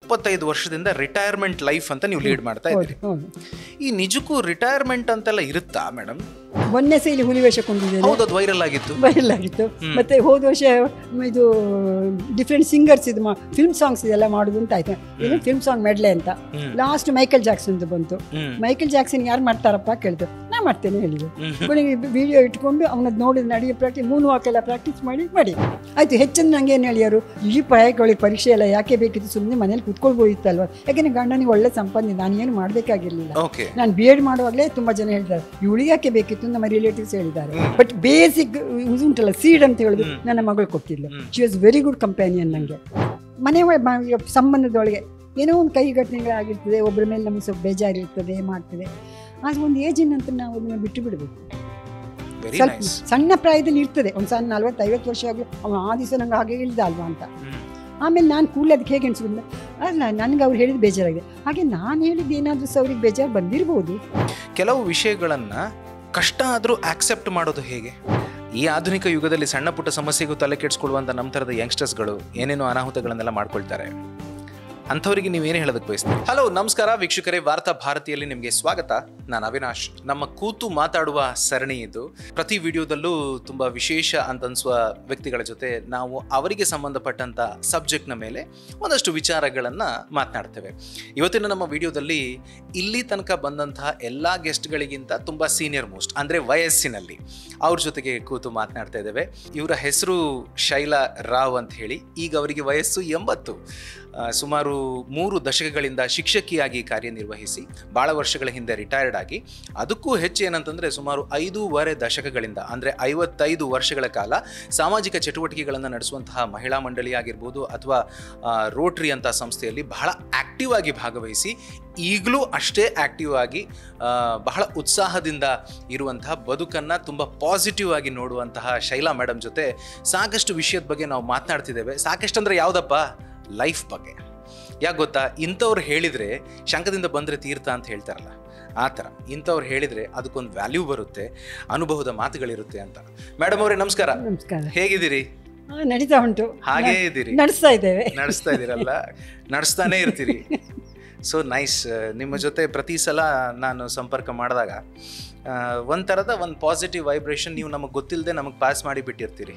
25 ವರ್ಷದಿಂದ retirement life ಅಂತ ನೀವು ಲೀಡ್ ಮಾಡ್ತಾ ಇದ್ದೀರಿ. ಈ ನಿಜಕ್ಕೂ ರಿಟೈರ್ಮೆಂಟ್ ಅಂತೆಲ್ಲ ಇರುತ್ತಾ ಮೇಡಮ್? ಮೊನ್ನೆ ಸಹ ಇಲ್ಲಿ ಹುಲಿ ವೇಷ ಕೊಂಡಿದ್ದೇನೆ. ಹೌದು, ಅದು ವೈರಲ್ ಆಗಿತ್ತು. ಮತ್ತೆ ಹೋದ ವರ್ಷ ಇದು ಡಿಫ್ರೆಂಟ್ ಸಿಂಗರ್ಸ್ ಇದು ಫಿಲ್ಮ್ ಸಾಂಗ್ಸ್ ಇದೆಲ್ಲ ಮಾಡುದು ಅಂತ ಆಯ್ತು. ಇದು ಫಿಲ್ಮ್ ಸಾಂಗ್ ಮೆಡ್ಲೆ ಅಂತ ಲಾಸ್ಟ್ ಮೈಕಲ್ ಜಾಕ್ಸನ್ ಬಂತು. ಮೈಕಲ್ ಜಾಕ್ಸನ್ ಯಾರು ಮಾಡ್ತಾರಪ್ಪ ಕೇಳಿದ್ರು, ನಾ ಮಾಡ್ತೇನೆ ಹೇಳಿದ್ರು. ಕೊನೆಗೆ ವಿಡಿಯೋ ಇಟ್ಕೊಂಡು ಅವನದ್ದು ನೋಡಿದ ನಡಿಗೆ ಪ್ರಾಕ್ಟೀಸ್ 3 ವಾಕೆಲ್ಲ ಪ್ರಾಕ್ಟೀಸ್ ಮಾಡಿ ಆಯ್ತು. ಹೆಚ್ಚಿನ ನಂಗೆ ಏನು ಹೇಳಿಯಾರು, ಈ ಪಾಯಗಳಿಗೆ ಪರೀಕ್ಷೆ ಎಲ್ಲ ಯಾಕೆ ಬೇಕಿತ್ತು, ಸುಮ್ಮನೆ ಮನೇಲಿ ಕುತ್ಕೊಳ್ಬೋದಿತ್ತಲ್ವ. ಯಾಕೆಂದ್ರೆ ಗಂಡನಿಗೆ ಒಳ್ಳೆ ಸಂಪಾದನೆ, ನಾನು ಏನು ಮಾಡಬೇಕಾಗಿರ್ಲಿಲ್ಲ. ನಾನು B.Ed ಮಾಡುವಾಗಲೇ ತುಂಬಾ ಜನ ಹೇಳ್ತಾರೆ ಇವಳಿಗೆ ಯಾಕೆ ಬೇಕಿತ್ತು, ನಮ್ಮ ರಿಲೇಟಿವ್ಸ್ ಹೇಳಿದ್ದಾರೆ. ಬಟ್ ಬೇಸಿಕ್ ಉಂಟಲ್ಲ ಸೀಡ್ ಅಂತ ಹೇಳುದು ನನ್ನ ಮಗಳು ಕೊಟ್ಟಿಲ್ಲ. She was very good companion. ನನಗೆ ಮನೆ ಸಂಬಂಧದೊಳಗೆ ಏನೋ ಒಂದು ಕೈಘಟನೆಗಳಾಗಿರ್ತದೆ, ಒಬ್ಬರ ಮೇಲೆ ನಮಗೆ ಸ್ವಲ್ಪ ಬೇಜಾರಿರ್ತದೆ, ಮಾಡ್ತದೆ. ಆದ್ರೆ ಒಂದು ಏಜಿನ ನಂತರ ನಾವು ಅದನ್ನ ಬಿಟ್ಟು ಬಿಡಬೇಕು. ಸಣ್ಣ ಪ್ರಾಯದಲ್ಲಿ ಇರ್ತದೆ, ಒಂದು ಸಣ್ಣ 40-50 ವರ್ಷ ಆಗಲಿ ಅವನು ಆ ದಿವಸ ನಂಗೆ ಹಾಗೆ ಹೇಳಿದ ಅಲ್ವಾ ಅಂತ. ಆಮೇಲೆ ನಾನು ಕೂಡಲೇ ಅದಕ್ಕೆ ಹೇಗೆ ಅನಿಸ್ಬಿಟ್ಟು ಅಲ್ಲ, ನನಗೆ ಅವ್ರು ಹೇಳಿದ ಬೇಜಾರಾಗಿದೆ. ಹಾಗೆ ನಾನು ಹೇಳಿದ್ದು ಏನಾದರೂ ಸಹ ಅವ್ರಿಗೆ ಬೇಜಾರು ಬಂದಿರ್ಬೋದು. ಕೆಲವು ವಿಷಯಗಳನ್ನು ಕಷ್ಟ ಆದರೂ ಆಕ್ಸೆಪ್ಟ್ ಮಾಡೋದು ಹೇಗೆ? ಈ ಆಧುನಿಕ ಯುಗದಲ್ಲಿ ಸಣ್ಣ ಪುಟ್ಟ ಸಮಸ್ಯೆಗೂ ತಲೆ ಕೆಡಿಸ್ಕೊಳ್ಳುವಂಥ ನಮ್ಮ ಥರದ ಯಂಗ್ಸ್ಟರ್ಸ್ಗಳು ಏನೇನೋ ಅನಾಹುತಗಳನ್ನೆಲ್ಲ ಮಾಡ್ಕೊಳ್ತಾರೆ. ಅಂಥವರಿಗೆ ನೀವೇನು ಹೇಳೋದಕ್ಕೆ ಬಯಸ್ತೀರಿ? ಹಲೋ, ನಮಸ್ಕಾರ ವೀಕ್ಷಕರೇ, ವಾರ್ತಾ ಭಾರತಿಯಲ್ಲಿ ನಿಮಗೆ ಸ್ವಾಗತ. ನಾನು ಅವಿನಾಶ್. ನಮ್ಮ ಕೂತು ಮಾತಾಡುವ ಸರಣಿ ಇದು. ಪ್ರತಿ ವಿಡಿಯೋದಲ್ಲೂ ತುಂಬ ವಿಶೇಷ ಅಂತನ್ಸುವ ವ್ಯಕ್ತಿಗಳ ಜೊತೆ ನಾವು ಅವರಿಗೆ ಸಂಬಂಧಪಟ್ಟಂಥ ಸಬ್ಜೆಕ್ಟ್ನ ಮೇಲೆ ಒಂದಷ್ಟು ವಿಚಾರಗಳನ್ನು ಮಾತನಾಡ್ತೇವೆ. ಇವತ್ತಿನ ನಮ್ಮ ವಿಡಿಯೋದಲ್ಲಿ ಇಲ್ಲಿ ತನಕ ಬಂದಂತಹ ಎಲ್ಲ ಗೆಸ್ಟ್ಗಳಿಗಿಂತ ತುಂಬ ಸೀನಿಯರ್ ಮೋಸ್ಟ್, ಅಂದರೆ ವಯಸ್ಸಿನಲ್ಲಿ ಅವ್ರ ಜೊತೆಗೆ ಕೂತು ಮಾತನಾಡ್ತಾ ಇದ್ದೇವೆ. ಇವರ ಹೆಸರು ಶೈಲಾ ರಾವ್ ಅಂತ ಹೇಳಿ. ಈಗ ಅವರಿಗೆ ವಯಸ್ಸು 80. ಸುಮಾರು 3 ದಶಕಗಳಿಂದ ಶಿಕ್ಷಕಿಯಾಗಿ ಕಾರ್ಯನಿರ್ವಹಿಸಿ ಭಾಳ ವರ್ಷಗಳ ಹಿಂದೆ ರಿಟೈರ್ಡ್ ಆಗಿ, ಅದಕ್ಕೂ ಹೆಚ್ಚು ಏನಂತಂದರೆ ಸುಮಾರು 5.5 ದಶಕಗಳಿಂದ ಅಂದರೆ 55 ವರ್ಷಗಳ ಕಾಲ ಸಾಮಾಜಿಕ ಚಟುವಟಿಕೆಗಳನ್ನು ನಡೆಸುವಂತಹ ಮಹಿಳಾ ಮಂಡಳಿ ಆಗಿರ್ಬೋದು ಅಥವಾ ರೋಟ್ರಿ ಅಂತ ಸಂಸ್ಥೆಯಲ್ಲಿ ಬಹಳ ಆ್ಯಕ್ಟಿವ್ ಆಗಿ ಭಾಗವಹಿಸಿ, ಈಗಲೂ ಅಷ್ಟೇ ಆ್ಯಕ್ಟಿವ್ ಆಗಿ ಬಹಳ ಉತ್ಸಾಹದಿಂದ ಇರುವಂತಹ, ಬದುಕನ್ನು ತುಂಬ ಪಾಸಿಟಿವ್ ಆಗಿ ನೋಡುವಂತಹ ಶೈಲಾ ಮೇಡಮ್ ಜೊತೆ ಸಾಕಷ್ಟು ವಿಷಯದ ಬಗ್ಗೆ ನಾವು ಮಾತನಾಡ್ತಿದ್ದೇವೆ. ಸಾಕಷ್ಟು ಅಂದರೆ ಯಾವುದಪ್ಪ, ಲೈಫ್ ಬಗ್ಗೆ. ಯಾಕೆ ಗೊತ್ತಾ, ಇಂಥವ್ರು ಹೇಳಿದರೆ ಶಂಕದಿಂದ ಬಂದರೆ ತೀರ್ಥ ಅಂತ ಹೇಳ್ತಾರಲ್ಲ, ಆ ಥರ ಇಂಥವ್ರು ಹೇಳಿದರೆ ಅದಕ್ಕೊಂದು ವ್ಯಾಲ್ಯೂ ಬರುತ್ತೆ, ಅನುಭವದ ಮಾತುಗಳಿರುತ್ತೆ ಅಂತ. ಮೇಡಮ್ ಅವರೇ ನಮಸ್ಕಾರ. ನಮಸ್ಕಾರ. ಹೇಗಿದ್ದೀರಿ? ನಡೀತಾ ಉಂಟು. ಹಾಗೇ ಇದ್ದೀರಿ? ನಡೆಸ್ತಾ ಇದ್ದೇವೆ. ನಡೆಸ್ತಾ ಇದ್ದೀರಲ್ಲ, ನಡೆಸ್ತಾನೇ ಇರ್ತೀರಿ. So nice. ನಿಮ್ಮ ಜೊತೆ ಪ್ರತಿ ಸಲ ನಾನು ಸಂಪರ್ಕ ಮಾಡಿದಾಗ ಒಂಥರದ ಒಂದು ಪಾಸಿಟಿವ್ ವೈಬ್ರೇಷನ್ ನೀವು ನಮಗೆ ಗೊತ್ತಿಲ್ಲದೆ ನಮಗೆ ಪಾಸ್ ಮಾಡಿ ಬಿಟ್ಟಿರ್ತೀರಿ.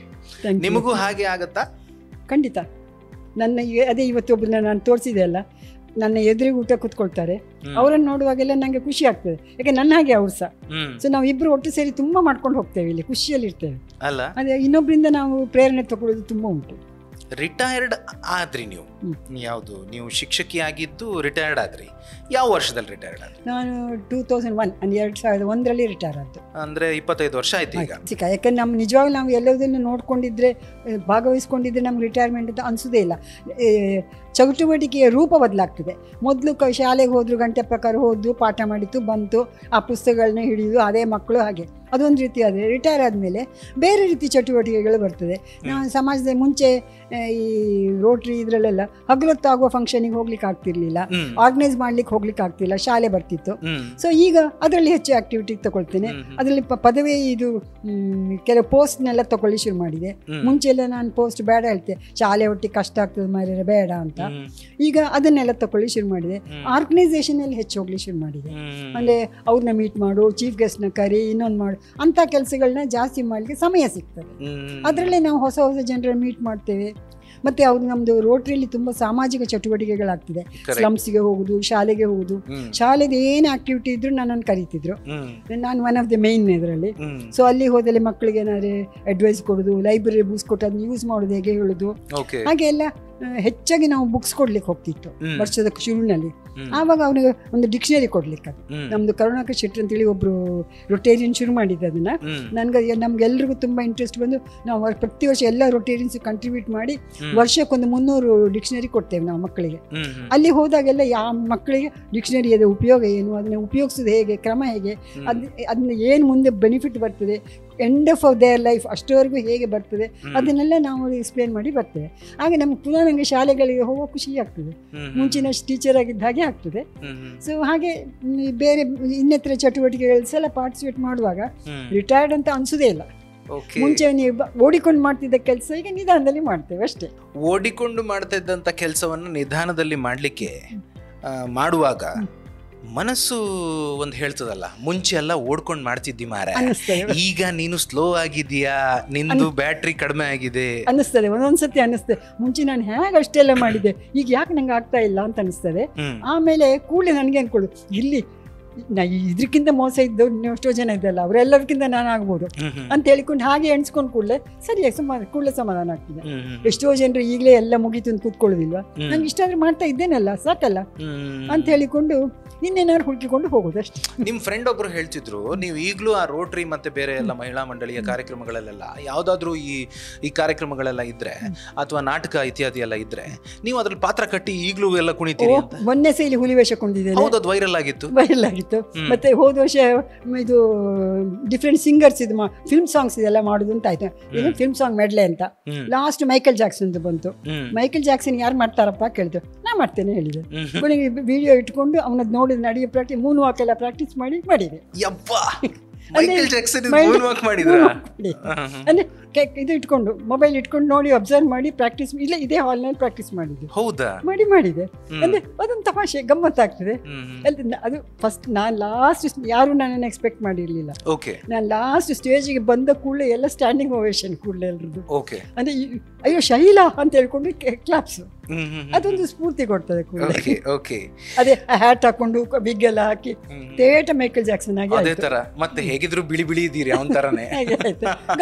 ನಿಮಗೂ ಹಾಗೆ ಆಗತ್ತಾ? ಖಂಡಿತ. ನನ್ನ ಅದೇ ಇವತ್ತೊಬ್ಬರನ್ನ ನಾನು ತೋರಿಸಿದೆ ಅಲ್ಲ, ನನ್ನ ಎದುರಿಗೆ ಊಟ ಕೂತ್ಕೊಳ್ತಾರೆ. ಅವರನ್ನು ನೋಡುವಾಗೆಲ್ಲ ನನಗೆ ಖುಷಿ ಆಗ್ತದೆ. ಯಾಕೆ ನನ್ನ ಹಾಗೆ ಅವ್ರು ಸಹ. ಸೊ ನಾವು ಇಬ್ಬರು ಒಟ್ಟು ಸೇರಿ ತುಂಬ ಮಾಡ್ಕೊಂಡು ಹೋಗ್ತೇವೆ, ಇಲ್ಲಿ ಖುಷಿಯಲ್ಲಿ ಇರ್ತೇವೆ ಅಲ್ಲ. ಅದೇ ಇನ್ನೊಬ್ಬರಿಂದ ನಾವು ಪ್ರೇರಣೆ ತಗೊಳ್ಳೋದು ತುಂಬ ಉಂಟು. ರಿಟೈರ್ಡ್ ಆದ್ರಿ ನೀವು? ಯಾವುದು, ನೀವು ಶಿಕ್ಷಕಿ ಆಗಿದ್ದು ರಿಟೈರ್ಡ್ ಆದ್ರಿ? ಯಾವ ವರ್ಷದಲ್ಲಿ ರಿಟೈರ್ಡ್ ಆದ್ರಿ? ನಾನು 2001 2001ರಲ್ಲಿ ರಿಟೈರ್ ಆಯ್ತು. ಅಂದ್ರೆ 25 ವರ್ಷ ಆಯ್ತು ಈಗ. ಯಾಕಂದ್ರೆ ನಮ್ಮ ನಿಜವಾಗ್ಲೂ ನಾವು ಎಲ್ಲದನ್ನು ನೋಡ್ಕೊಂಡಿದ್ರೆ, ಭಾಗವಹಿಸ್ಕೊಂಡಿದ್ರೆ ನಮ್ಗೆ ರಿಟೈರ್ಮೆಂಟ್ ಅಂತ ಅನಿಸೋದೇ ಇಲ್ಲ. ಚಟುವಟಿಕೆಯ ರೂಪ ಬದಲಾಗ್ತದೆ. ಮೊದಲು ಶಾಲೆಗೆ ಹೋದ್ರು, ಗಂಟೆ ಪ್ರಕಾರ ಹೋದ್ರು, ಪಾಠ ಮಾಡಿತ್ತು, ಬಂತು, ಆ ಪುಸ್ತಕಗಳನ್ನ ಹಿಡಿದು ಅದೇ ಮಕ್ಕಳು ಹಾಗೆ. ಅದೊಂದು ರೀತಿ. ಆದರೆ ರಿಟೈರ್ ಆದಮೇಲೆ ಬೇರೆ ರೀತಿ ಚಟುವಟಿಕೆಗಳು ಬರ್ತದೆ. ನಾವು ಸಮಾಜದ ಮುಂಚೆ ಈ ರೋಟ್ರಿ ಇದರಲ್ಲೆಲ್ಲ ಹಗಲೊತ್ತಾಗುವ ಫಂಕ್ಷನಿಗೆ ಹೋಗ್ಲಿಕ್ಕೆ ಆಗ್ತಿರ್ಲಿಲ್ಲ, ಆರ್ಗನೈಸ್ ಮಾಡ್ಲಿಕ್ಕೆ ಹೋಗ್ಲಿಕ್ಕೆ ಆಗ್ತಿಲ್ಲ, ಶಾಲೆ ಬರ್ತಿತ್ತು. ಸೊ ಈಗ ಅದರಲ್ಲಿ ಹೆಚ್ಚು ಆಕ್ಟಿವಿಟಿ ತಗೊಳ್ತೇನೆ. ಅದರಲ್ಲಿ ಪದವಿ ಇದು ಕೆಲವು ಪೋಸ್ಟ್ನೆಲ್ಲ ತಗೊಳ್ಳಿ ಶುರು ಮಾಡಿದೆ. ಮುಂಚೆಲ್ಲ ನಾನು ಪೋಸ್ಟ್ ಬೇಡ ಹೇಳ್ತೆ, ಶಾಲೆ ಒಟ್ಟಿಗೆ ಕಷ್ಟ ಆಗ್ತದೆ ಮಾರ್ರೆ ಬೇಡ ಅಂತ. ಈಗ ಅದನ್ನೆಲ್ಲ ತಗೊಳ್ಳಿ ಶುರು ಮಾಡಿದೆ. ಆರ್ಗನೈಸೇಷನ್ ಅಲ್ಲಿ ಹೆಚ್ಚು ಹೋಗ್ಲಿ ಶುರು ಮಾಡಿದೆ. ಅಂದ್ರೆ ಅವ್ರನ್ನ ಮೀಟ್ ಮಾಡು, ಚೀಫ್ ಗೆಸ್ಟ್ ನ ಕರಿ, ಇನ್ನೊಂದು ಮಾಡು ಅಂತ ಕೆಲಸಗಳನ್ನ ಜಾಸ್ತಿ ಮಾಡ್ಲಿಕ್ಕೆ ಸಮಯ ಸಿಗ್ತದೆ. ಅದರಲ್ಲೇ ನಾವು ಹೊಸ ಹೊಸ ಜನರ ಮೀಟ್ ಮಾಡ್ತೇವೆ. ಮತ್ತೆ ಅವ್ರು ನಮ್ದು ರೋಟ್ರಿಯಲ್ಲಿ ತುಂಬಾ ಸಾಮಾಜಿಕ ಚಟುವಟಿಕೆಗಳಾಗ್ತಿದೆ. ಸ್ಲಮ್ಸ್ಗೆ ಹೋಗುದು, ಶಾಲೆಗೆ ಹೋಗುದು, ಶಾಲೆದ ಏನ್ ಆಕ್ಟಿವಿಟಿ ಇದ್ರು ನನ್ನನ್ನು ಕರೀತಿದ್ರು. ನಾನು ಒನ್ ಆಫ್ ದಿ ಮೇನ್ ಇದರಲ್ಲಿ. ಸೊ ಅಲ್ಲಿ ಹೋದಲ್ಲಿ ಮಕ್ಕಳಿಗೆ ಏನಾದ್ರು ಅಡ್ವೈಸ್ ಕೊಡುದು, ಲೈಬ್ರರಿ ಬುಕ್ಸ್ ಕೊಟ್ಟು ಅದನ್ನ ಯೂಸ್ ಮಾಡೋದು ಹೇಗೆ ಹೇಳುದು, ಹಾಗೆ ಎಲ್ಲ ಹೆಚ್ಚಾಗಿ ನಾವು ಬುಕ್ಸ್ ಕೊಡ್ಲಿಕ್ಕೆ ಹೋಗ್ತಿತ್ತು ವರ್ಷದ ಶುರುವಿನಲ್ಲಿ. ಆವಾಗ ಅವ್ರಿಗೆ ಒಂದು ಡಿಕ್ಷನರಿ ಕೊಡ್ಲಿಕ್ಕೆ, ನಮ್ದು ಕರುಣಾಕರ್ ಶೆಟ್ಟಿ ಅಂತೇಳಿ ಒಬ್ರು ರೊಟೇರಿಯನ್ ಶುರು ಮಾಡಿದ್ದೆ ಅದನ್ನ. ನಮ್ಗೆಲ್ರಿಗೂ ತುಂಬಾ ಇಂಟ್ರೆಸ್ಟ್ ಬಂದು ನಾವು ಪ್ರತಿ ವರ್ಷ ಎಲ್ಲ ರೊಟೇರಿಯನ್ಸ್ ಕಂಟ್ರಿಬ್ಯೂಟ್ ಮಾಡಿ ವರ್ಷಕ್ಕೊಂದು 300 ಡಿಕ್ಷನರಿ ಕೊಡ್ತೇವೆ ನಾವು ಮಕ್ಕಳಿಗೆ. ಅಲ್ಲಿ ಹೋದಾಗೆಲ್ಲ ಯಾವ ಮಕ್ಕಳಿಗೆ ಡಿಕ್ಷನರಿ ಅದ ಉಪಯೋಗ ಏನು, ಅದನ್ನ ಉಪಯೋಗಿಸೋದು ಹೇಗೆ, ಕ್ರಮ ಹೇಗೆ, ಅದನ್ನ ಏನು ಮುಂದೆ ಬೆನಿಫಿಟ್ ಬರ್ತದೆ, ಎಂಡ್ ಆಫ್ ದೇರ್ ಲೈಫ್ ಅಷ್ಟವರೆಗೂ ಹೇಗೆ ಬರ್ತದೆ, ಅದನ್ನೆಲ್ಲ ನಾವು ಎಕ್ಸ್ಪ್ಲೇನ್ ಮಾಡಿ ಬರ್ತೇವೆ. ಹಾಗೆ ನಮ್ಗೆ ಪುನಃ ನನಗೆ ಶಾಲೆಗಳಿಗೆ ಹೋಗೋ ಖುಷಿ ಆಗ್ತದೆ. ಮುಂಚಿನ ಟೀಚರ್ ಆಗಿದ್ದ ಹಾಗೆ ಆಗ್ತದೆ. ಸೊ ಹಾಗೆ ಬೇರೆ ಇನ್ನಿತರ ಚಟುವಟಿಕೆಗಳು ಸಲ ಪಾರ್ಟಿಸಿಪೇಟ್ ಮಾಡುವಾಗ ರಿಟೈರ್ಡ್ ಅಂತ ಅನ್ಸೋದೇ ಇಲ್ಲ. Okay. ಮುಂಚೆ ನೀವು ಓಡಿಕೊಂಡು ಮಾಡ್ತಿದ್ದ ಕೆಲಸ ಈಗ ನಿಧಾನದಲ್ಲಿ ಮಾಡ್ತೇವೆ ಅಷ್ಟೇ. ಓಡಿಕೊಂಡು ಮಾಡ್ತಾ ಇದ್ದಂಥ ಕೆಲಸವನ್ನು ನಿಧಾನದಲ್ಲಿ ಮಾಡಲಿಕ್ಕೆ ಮಾಡುವಾಗ ಮನಸ್ಸು ಒಂದು ಹೇಳ್ತದಲ್ಲ, ಮುಂಚೆ ಎಲ್ಲ ಓಡ್ಕೊಂಡು ಮಾಡ್ತಿದ್ದಿ ಮಾರ, ಈಗ ನೀನು ಸ್ಲೋ ಆಗಿದೀಯಾ, ನಿಂದು ಬ್ಯಾಟ್ರಿ ಕಡಿಮೆ ಆಗಿದೆ ಅನ್ನಿಸ್ತದೆ. ಒಂದೊಂದ್ಸತಿ ಅನ್ನಿಸ್ತದೆ, ಮುಂಚೆ ನಾನು ಹೇಗೆ ಅಷ್ಟೆಲ್ಲ ಮಾಡಿದ್ದೆ, ಈಗ ಯಾಕೆ ನಂಗೆ ಆಗ್ತಾ ಇಲ್ಲ ಅಂತ ಅನಿಸ್ತದೆ. ಆಮೇಲೆ ಕೂಡಲೇ ನನಗೆ ಅನ್ಕೊಳ್ಳು, ಇಲ್ಲಿ ಇದಕ್ಕಿಂತ ಮೋಸ ಇದ್ದವ್ರು ಎಷ್ಟೋ ಜನ ಇದ್ದಲ್ಲ, ಅವರೆಲ್ಲರಿಗಿಂತ ನಾನು ಆಗ್ಬೋದು ಅಂತ ಹೇಳಿಕೊಂಡು ಹಾಗೆ ಎಣಿಸ್ಕೊಂಡು ಕೂಡಲೇ ಸರಿಯಾಗಿ ಕೂಡಲೇ ಸಮಾಧಾನ ಆಗ್ತದೆ. ಎಷ್ಟೋ ಜನರು ಈಗಲೇ ಎಲ್ಲ ಮುಗೀತು ಅಂತ ಕೂತ್ಕೊಳ್ಳೋದಿಲ್ವಾ, ನಂಗೆ ಇಷ್ಟ ಆದ್ರೆ ಮಾಡ್ತಾ ಇದ್ದೇನಲ್ಲ ಸಾಕಲ್ಲ ಅಂತ ಹೇಳಿಕೊಂಡು ಇನ್ನೇನಾದ್ರು ಹುಡುಕಿಕೊಂಡು ಹೋಗೋದು ಅಷ್ಟೇ. ನಿಮ್ಮ ಫ್ರೆಂಡ್ ಒಬ್ರು ಹೇಳ್ತಿದ್ರು, ನೀವು ಈಗಲೂ ಆ ರೋಟ್ರಿ ಮತ್ತೆ ಬೇರೆ ಎಲ್ಲ ಮಹಿಳಾ ಮಂಡಳಿಯ ಕಾರ್ಯಕ್ರಮಗಳಲ್ಲೆಲ್ಲ ಯಾವ್ದಾದ್ರು ಈ ಕಾರ್ಯಕ್ರಮಗಳೆಲ್ಲ ಇದ್ರೆ ಅಥವಾ ನಾಟಕ ಇತ್ಯಾದಿ ಎಲ್ಲ ಇದ್ರೆ ನೀವು ಅದ್ರಲ್ಲಿ ಪಾತ್ರ ಕಟ್ಟಿ ಈಗಲೂ ಎಲ್ಲ ಕುಣಿತೀರಿ ಅಂತ. ಮೊನ್ನೆ ಸಹ ಇಲ್ಲಿ ಹುಲಿವೇಷ ಕುಣಿದಿದ್ದೇನೆ. ಹೌದು, ಅದು ವೈರಲ್ ಆಗಿತ್ತು. ಮತ್ತೆ ಹೋದ ವರ್ಷ ಇದು ಡಿಫ್ರೆಂಟ್ ಸಿಂಗರ್ಸ್ ಇದು ಫಿಲ್ಮ್ ಸಾಂಗ್ಸ್ ಇದೆಲ್ಲ ಮಾಡುದು ಅಂತ ಆಯ್ತು. ಇದು ಫಿಲ್ಮ್ ಸಾಂಗ್ ಮೆಡ್ಲೆ ಅಂತ ಲಾಸ್ಟ್ ಮೈಕಲ್ ಜಾಕ್ಸನ್ ಬಂತು. ಮೈಕಲ್ ಜಾಕ್ಸನ್ ಯಾರು ಮಾಡ್ತಾರಪ್ಪ ಕೇಳಿದ್ರು, ನಾ ಮಾಡ್ತೇನೆ ಹೇಳಿದೆ. ವಿಡಿಯೋ ಇಟ್ಕೊಂಡು ಅವನದ್ ನೋಡಿದ ನಡೆಯೋ ಪ್ರಾಕ್ಟೀಸ್ ಮೂನ್ ವಾಕ್ ಎಲ್ಲ ಪ್ರಾಕ್ಟೀಸ್ ಮಾಡಿದೆ. ಅಂದ್ರೆ ಇದು ಇಟ್ಕೊಂಡು ಮೊಬೈಲ್ ಇಟ್ಕೊಂಡು ನೋಡಿ ಅಬ್ಸರ್ವ್ ಮಾಡಿ ಪ್ರಾಕ್ಟೀಸ್ ಇಲ್ಲ ಇದೇ ಹಾಲ್ನಲ್ಲಿ ಪ್ರಾಕ್ಟೀಸ್ ಮಾಡಿದ್ದೆ. ಹೌದಾ? ಮಾಡಿದೆ. ಅಂದ್ರೆ ಅದೊಂದು ತಮಾಷೆ ಗಮ್ಮತ್ತಾಗ್ತದೆ. ಅದು ಫಸ್ಟ್ ನಾನು ಲಾಸ್ಟ್ ಯಾರು ನನ್ನನ್ನು ಎಕ್ಸ್ಪೆಕ್ಟ್ ಮಾಡಿರ್ಲಿಲ್ಲ. ನಾನು ಲಾಸ್ಟ್ ಸ್ಟೇಜಿಗೆ ಬಂದ ಕೂಡಲೇ ಎಲ್ಲ ಸ್ಟ್ಯಾಂಡಿಂಗ್ ಓವೇಷನ್ ಕೂಡಲೇ ಎಲ್ರದ್ದು. ಅಂದ್ರೆ ಅಯ್ಯೋ ಶೈಲಾ ಅಂತ ಹೇಳ್ಕೊಂಡು ಕ್ಲಾಪ್ಸ್. ಅದೊಂದು ಸ್ಫೂರ್ತಿ ಕೊಡ್ತದೆ ಕೂಡಲೇ. ಅದೇ ಹ್ಯಾಟ್ ಹಾಕೊಂಡು ಬಿಗ್ ಎಲ್ಲ ಹಾಕಿ ತೇಟ ಮೈಕಲ್ ಜಾಕ್ಸನ್ ಆಗಿ ಅದೇ ತರ ಮತ್ತೆ ಹೇಗಿದ್ರು ಬಿಳಿ ಬಿಳಿ ಇದ್ದೀರಿ ಅವನ ತರನೇ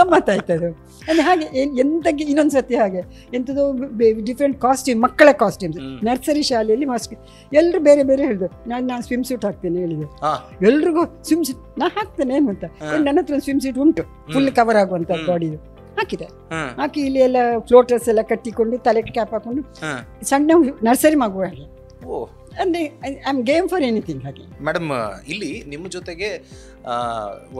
ಗಮ್ಮತ್ತಾಯ್ತದು. ಅಂದ್ರೆ ಹಾಗೆ ಎಂತಕ್ಕೆ ಇನ್ನೊಂದ್ಸತಿ ಹಾಗೆ ಎಂಥದ್ದು ಡಿಫ್ರೆಂಟ್ ಕಾಸ್ಟ್ಯೂಮ್, ಮಕ್ಕಳ ಕಾಸ್ಟ್ಯೂಮ್ಸ್ ನರ್ಸರಿ ಶಾಲೆಯಲ್ಲಿ ಮಾಸ್ಕ್ ಎಲ್ಲರೂ ಬೇರೆ ಬೇರೆ ಹೇಳಿದ್ರು. ನಾನು ಸ್ವಿಮ್ ಸೂಟ್ ಹಾಕ್ತೇನೆ ಹೇಳಿದೆ. ಎಲ್ರಿಗೂ ಸ್ವಿಮ್ ಸೂಟ್ ನಾ ಹಾಕ್ತೇನೆ ಅಂತ. ನನ್ನ ಹತ್ರ ಸ್ವಿಮ್ ಸೂಟ್ ಉಂಟು ಫುಲ್ ಕವರ್ ಆಗುವಂತ ಬಾಡಿದು ಹಾಕಿದೆ. ಹಾಕಿ ಇಲ್ಲಿ ಎಲ್ಲ ಫ್ಲೋಟರ್ಸ್ ಎಲ್ಲ ಕಟ್ಟಿಕೊಂಡು ತಲೆ ಕ್ಯಾಪ್ ಹಾಕೊಂಡು ಸಣ್ಣ ನರ್ಸರಿ ಮಗು ಹಾಗೆ. ಅಂದ್ರೆ I am game for anything ಹಾಗೆ. ಮೇಡಮ್, ಇಲ್ಲಿ ನಿಮ್ಮ ಜೊತೆಗೆ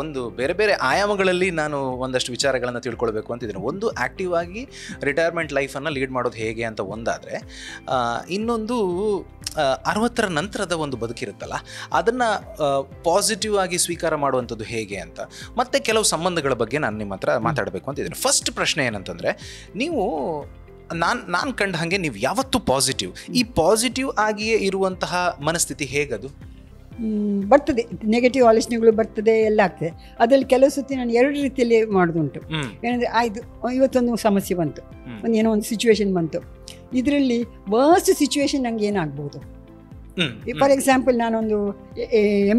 ಒಂದು ಬೇರೆ ಬೇರೆ ಆಯಾಮಗಳಲ್ಲಿ ನಾನು ಒಂದಷ್ಟು ವಿಚಾರಗಳನ್ನು ತಿಳ್ಕೊಳ್ಬೇಕು ಅಂತಿದ್ದೀನಿ. ಒಂದು ಆ್ಯಕ್ಟಿವ್ ಆಗಿ ರಿಟೈರ್ಮೆಂಟ್ ಲೈಫನ್ನು ಲೀಡ್ ಮಾಡೋದು ಹೇಗೆ ಅಂತ ಒಂದಾದರೆ, ಇನ್ನೊಂದು 60ರ ನಂತರದ ಒಂದು ಬದುಕಿರುತ್ತಲ್ಲ, ಅದನ್ನು ಪಾಸಿಟಿವ್ ಆಗಿ ಸ್ವೀಕಾರ ಮಾಡುವಂಥದ್ದು ಹೇಗೆ ಅಂತ, ಮತ್ತು ಕೆಲವು ಸಂಬಂಧಗಳ ಬಗ್ಗೆ ನಾನು ನಿಮ್ಮ ಹತ್ರ ಮಾತಾಡಬೇಕು ಅಂತಿದ್ದೀನಿ. ಫಸ್ಟ್ ಪ್ರಶ್ನೆ ಏನಂತಂದರೆ, ನೀವು ನಾನು ಕಂಡ ಹಾಗೆ ನೀವು ಯಾವತ್ತೂ ಪಾಸಿಟಿವ್, ಈ ಪಾಸಿಟಿವ್ ಆಗಿಯೇ ಇರುವಂತಹ ಮನಸ್ಥಿತಿ ಹೇಗದು? ಬರ್ತದೆ, ನೆಗೆಟಿವ್ ಆಲೋಚನೆಗಳು ಬರ್ತದೆ, ಎಲ್ಲ ಆಗ್ತದೆ. ಅದರಲ್ಲಿ ಕೆಲವು ಸತಿ ನಾನು 2 ರೀತಿಯಲ್ಲಿ ಮಾಡೋದುಂಟು. ಏನಂದರೆ ಆಯ್ತು, ಇವತ್ತೊಂದು ಸಮಸ್ಯೆ ಬಂತು, ಏನೋ ಒಂದು ಸಿಚುವೇಶನ್ ಬಂತು, ಇದರಲ್ಲಿ ವರ್ಸ್ಟ್ ಸಿಚುವೇಶನ್ ನಂಗೆ ಏನಾಗ್ಬೋದು. ಫಾರ್ ಎಕ್ಸಾಂಪಲ್, ನಾನೊಂದು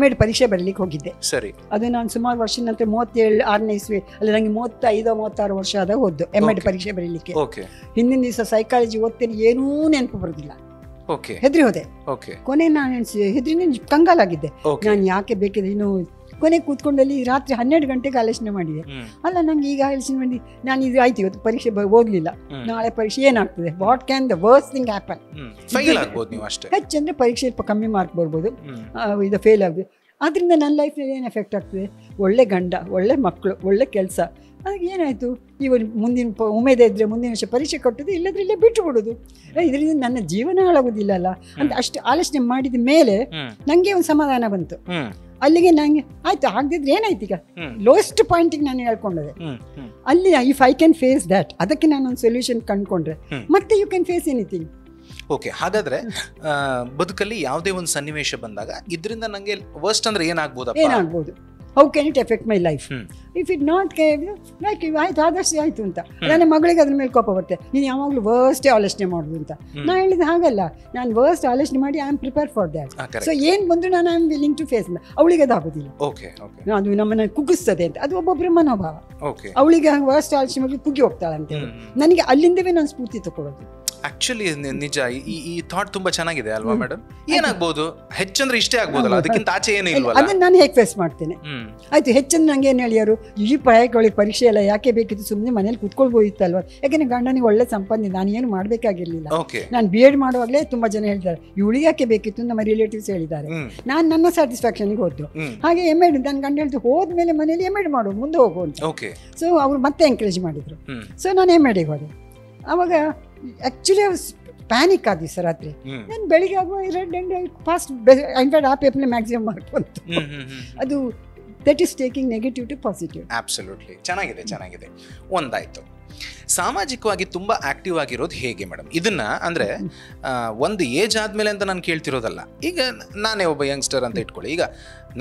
MEd ಪರೀಕ್ಷೆ ಬರಲಿಕ್ಕೆ ಹೋಗಿದ್ದೆ. ಸರಿ. ಅದು ನಾನು ಸುಮಾರು ವರ್ಷದ ನಂತರ 37-6ನೇ ಇಸ್ವಿ ಅಲ್ಲ, ನನಗೆ 35-36 ವರ್ಷ ಆದ ಹೋದ್ದು MEd ಪರೀಕ್ಷೆ ಬರೀಲಿಕ್ಕೆ. ಹಿಂದಿನ ದಿವಸ ಸೈಕಾಲಜಿ ಓದ್ತೇನೆ, ಏನೂ ನೆನಪು ಬರೋದಿಲ್ಲ, ಹೆದ್ರಿ ಹೋದೆ. ಕೊನೆ ನಾನು ಹೆದ್ರಿ ಕಂಗಾಲಾಗಿದ್ದೆ. ನಾನು ಯಾಕೆ ಬೇಕಿದ್ರೆ ಇನ್ನು ಕೊನೆ ಕೂತ್ಕೊಂಡಲ್ಲಿ ರಾತ್ರಿ 12 ಗಂಟೆಗೆ ಆಲೋಚನೆ ಮಾಡಿದೆ. ಅಲ್ಲ, ನಂಗೆ ಈಗ ಆಲೋಚನೆ ಮಾಡಿ ನಾನು ಇದು ಆಯ್ತು, ಇವತ್ತು ಪರೀಕ್ಷೆ ಹೋಗ್ಲಿಲ್ಲ, ನಾಳೆ ಪರೀಕ್ಷೆ ಏನಾಗ್ತದೆ, what can the worst thing happen. ಹೆಚ್ಚಂದ್ರೆ ಪರೀಕ್ಷೆ ಸ್ವಲ್ಪ ಕಮ್ಮಿ ಮಾರ್ಕ್ ಬರ್ಬೋದು, ಇದು ಫೇಲ್ ಆಗುತ್ತೆ. ಅದರಿಂದ ನನ್ನ ಲೈಫ್ನಲ್ಲಿ ಏನು ಎಫೆಕ್ಟ್ ಆಗ್ತದೆ, ಒಳ್ಳೆ ಗಂಡ, ಒಳ್ಳೆ ಮಕ್ಕಳು, ಒಳ್ಳೆ ಕೆಲಸ, ಅದಕ್ಕೆ ಏನಾಯಿತು, ಇವರು ಮುಂದಿನ ಉಮೇದೆ ಇದ್ದರೆ ಮುಂದಿನ ವರ್ಷ ಪರೀಕ್ಷೆ ಕೊಟ್ಟದ್ದು, ಇಲ್ಲದ್ರೆ ಇಲ್ಲೇ ಬಿಟ್ಟು ಬಿಡೋದು, ಇದರಿಂದ ನನ್ನ ಜೀವನ ಹಾಳಾಗೋದಿಲ್ಲಲ್ಲ ಅಂತ ಅಷ್ಟು ಆಲೋಚನೆ ಮಾಡಿದ ಮೇಲೆ ನನಗೆ ಒಂದು ಸಮಾಧಾನ ಬಂತು. ಅಲ್ಲಿಗೆ ನಂಗೆ ಆಯ್ತು, ಆಗದಿದ್ರೆ ಏನಾಯ್ತು, ಈಗ ಲೋಯೆಸ್ಟ್ ಪಾಯಿಂಟಿಗೆ ನಾನು ಹೇಳ್ಕೊಂಡೆ. ಅಲ್ಲಿ if I can face that, ಅದಕ್ಕೆ ನಾನೊಂದು ಸೊಲ್ಯೂಷನ್ ಕಂಡುಕೊಂಡ್ರೆ ಮತ್ತೆ ಯು ಕ್ಯಾನ್ ಫೇಸ್ ಎನಿಥಿಂಗ್. ಹಾಗಾದ್ರೆ ಬದುಕಲ್ಲಿ ಯಾವುದೇ ಒಂದು ಸನ್ನಿವೇಶ ಬಂದಾಗ ಇದರಿಂದ ನಂಗೆ ವರ್ಸ್ಟ್ ಅಂದ್ರೆ ಏನಾಗ್ಬೋದು, how can it effect my life, if it not like ಆಯ್ತು ಆದಷ್ಟು ಆಯ್ತು ಅಂತ. ನನ್ನ ಮಗಳಿಗೆ ಅದ್ರ ಮೇಲೆ ಕೋಪ ಬರುತ್ತೆ, ನೀನು ಯಾವಾಗಲೂ ವರ್ಸ್ಟೇ ಆಲೋಚನೆ ಮಾಡೋದು ಅಂತ. ನಾನು ಹೇಳಿದ ಹಾಗಲ್ಲ, ನಾನು ವರ್ಸ್ಟ್ ಆಲೋಚನೆ ಮಾಡಿ I am prepare for that. So ಏನು ಬಂದರೂ ನಾನು I am willing to face. ಅವಳಿಗೆ ಅದು ಆಗೋದಿಲ್ಲ, ಅದು ನಮ್ಮನ್ನು ಕುಗ್ಗಿಸ್ತದೆ ಅಂತ, ಅದು ಒಬ್ಬೊಬ್ಬರ ಮನೋಭಾವ. ಅವಳಿಗೆ ವರ್ಸ್ಟ್ ಆಲೋಚನೆ ಮಾಡಿ ಕುಗ್ಗಿ ಹೋಗ್ತಾಳಂತೆ. ನನಗೆ ಅಲ್ಲಿಂದವೇ ನಾನು ಸ್ಫೂರ್ತಿ ತಗೊಳ್ಳೋದು. ಆಕ್ಚುಲಿ ನಿಜ, ಈ ಥಾಟ್ ತುಂಬಾ ಚೆನ್ನಾಗಿದೆ ಅಲ್ವಾ ಮೇಡಮ್? ಏನಾಗ್ಬೋದು, ಹೆಚ್ಚಂದ್ರೆ ಇಷ್ಟೇ ಆಗ್ಬೋದಲ್ಲ, ಅದಕ್ಕಿಂತ ಆಚೆ ಏನು ಇಲ್ವಲ್ಲ. ಅದನ್ನ ನಾನು ಹೇಗೆ ಫೇಸ್ ಮಾಡ್ತೇನೆ. ಆಯ್ತು, ಹೆಚ್ಚಂದ್ರೆ ನಂಗೆ ಏನು ಹೇಳಿಯಾರು, ಈ ಪ್ರಾಯಗಳಿಗೆ ಪರೀಕ್ಷೆ ಎಲ್ಲ ಯಾಕೆ ಬೇಕಿತ್ತು, ಸುಮ್ಮನೆ ಮನೇಲಿ ಕುತ್ಕೊಳ್ಬೋದಿತ್ತಲ್ವ. ಯಾಕೆಂದ್ರೆ ಗಂಡನಿಗೆ ಒಳ್ಳೆ ಸಂಪಾದನೆ, ನಾನು ಏನು ಮಾಡಬೇಕಾಗಿರ್ಲಿಲ್ಲ. ನಾನು BEd ಮಾಡುವಾಗಲೇ ತುಂಬಾ ಜನ ಹೇಳ್ತಾರೆ, ಇವಳಿಗೆ ಯಾಕೆ ಬೇಕಿತ್ತು, ನಮ್ಮ ರಿಲೇಟಿವ್ಸ್ ಹೇಳಿದ್ದಾರೆ. ನಾನು ನನ್ನ ಸ್ಯಾಟಿಸ್ಫ್ಯಾಕ್ಷನ್ಗೆ ಹೋದ್ದು. ಹಾಗೆ MEd ನನ್ನ ಗಂಡ ಹೇಳ್ತು, ಹೋದ್ಮೇಲೆ ಮನೇಲಿ MEd ಮಾಡು, ಮುಂದೆ ಹೋಗು ಅಂತ. ಸೊ ಅವ್ರು ಮತ್ತೆ ಎಂಕರೇಜ್ ಮಾಡಿದ್ರು. ಸೊ ನಾನು MEdಗೆ ಹೋದೆ. ಅವಾಗ ಆ್ಯಕ್ಚುಲಿ ಪ್ಯಾನಿಕ್ ಆದ್ವಿ ಸರ್ ರಾತ್ರಿ. ನಾನು ಬೆಳಿಗ್ಗೆ ಆಗುವ ಫಾಸ್ಟ್ ಇನ್ಫ್ಯಾಕ್ಟ್ ಆ ಪೇಪರ್ನ ಮ್ಯಾಕ್ಸಿಮಮ್ ಮಾರ್ಕ್ ಬಂತು. ಅದು that is taking negative to positive. Absolutely, ಚೆನ್ನಾಗಿದೆ. ಒಂದಾಯ್ತು. ಸಾಮಾಜಿಕವಾಗಿ ತುಂಬಾ ಆಕ್ಟಿವ್ ಆಗಿರೋದು ಹೇಗೆ ಮೇಡಮ್? ಇದನ್ನ ಅಂದ್ರೆ ಒಂದು ಏಜ್ ಆದ್ಮೇಲೆ ಅಂತ ನಾನು ಕೇಳ್ತಿರೋದಲ್ಲ. ಈಗ ನಾನೇ ಒಬ್ಬ ಯಂಗ್ಸ್ಟರ್ ಅಂತ ಇಟ್ಕೊಳ್ಳಿ. ಈಗ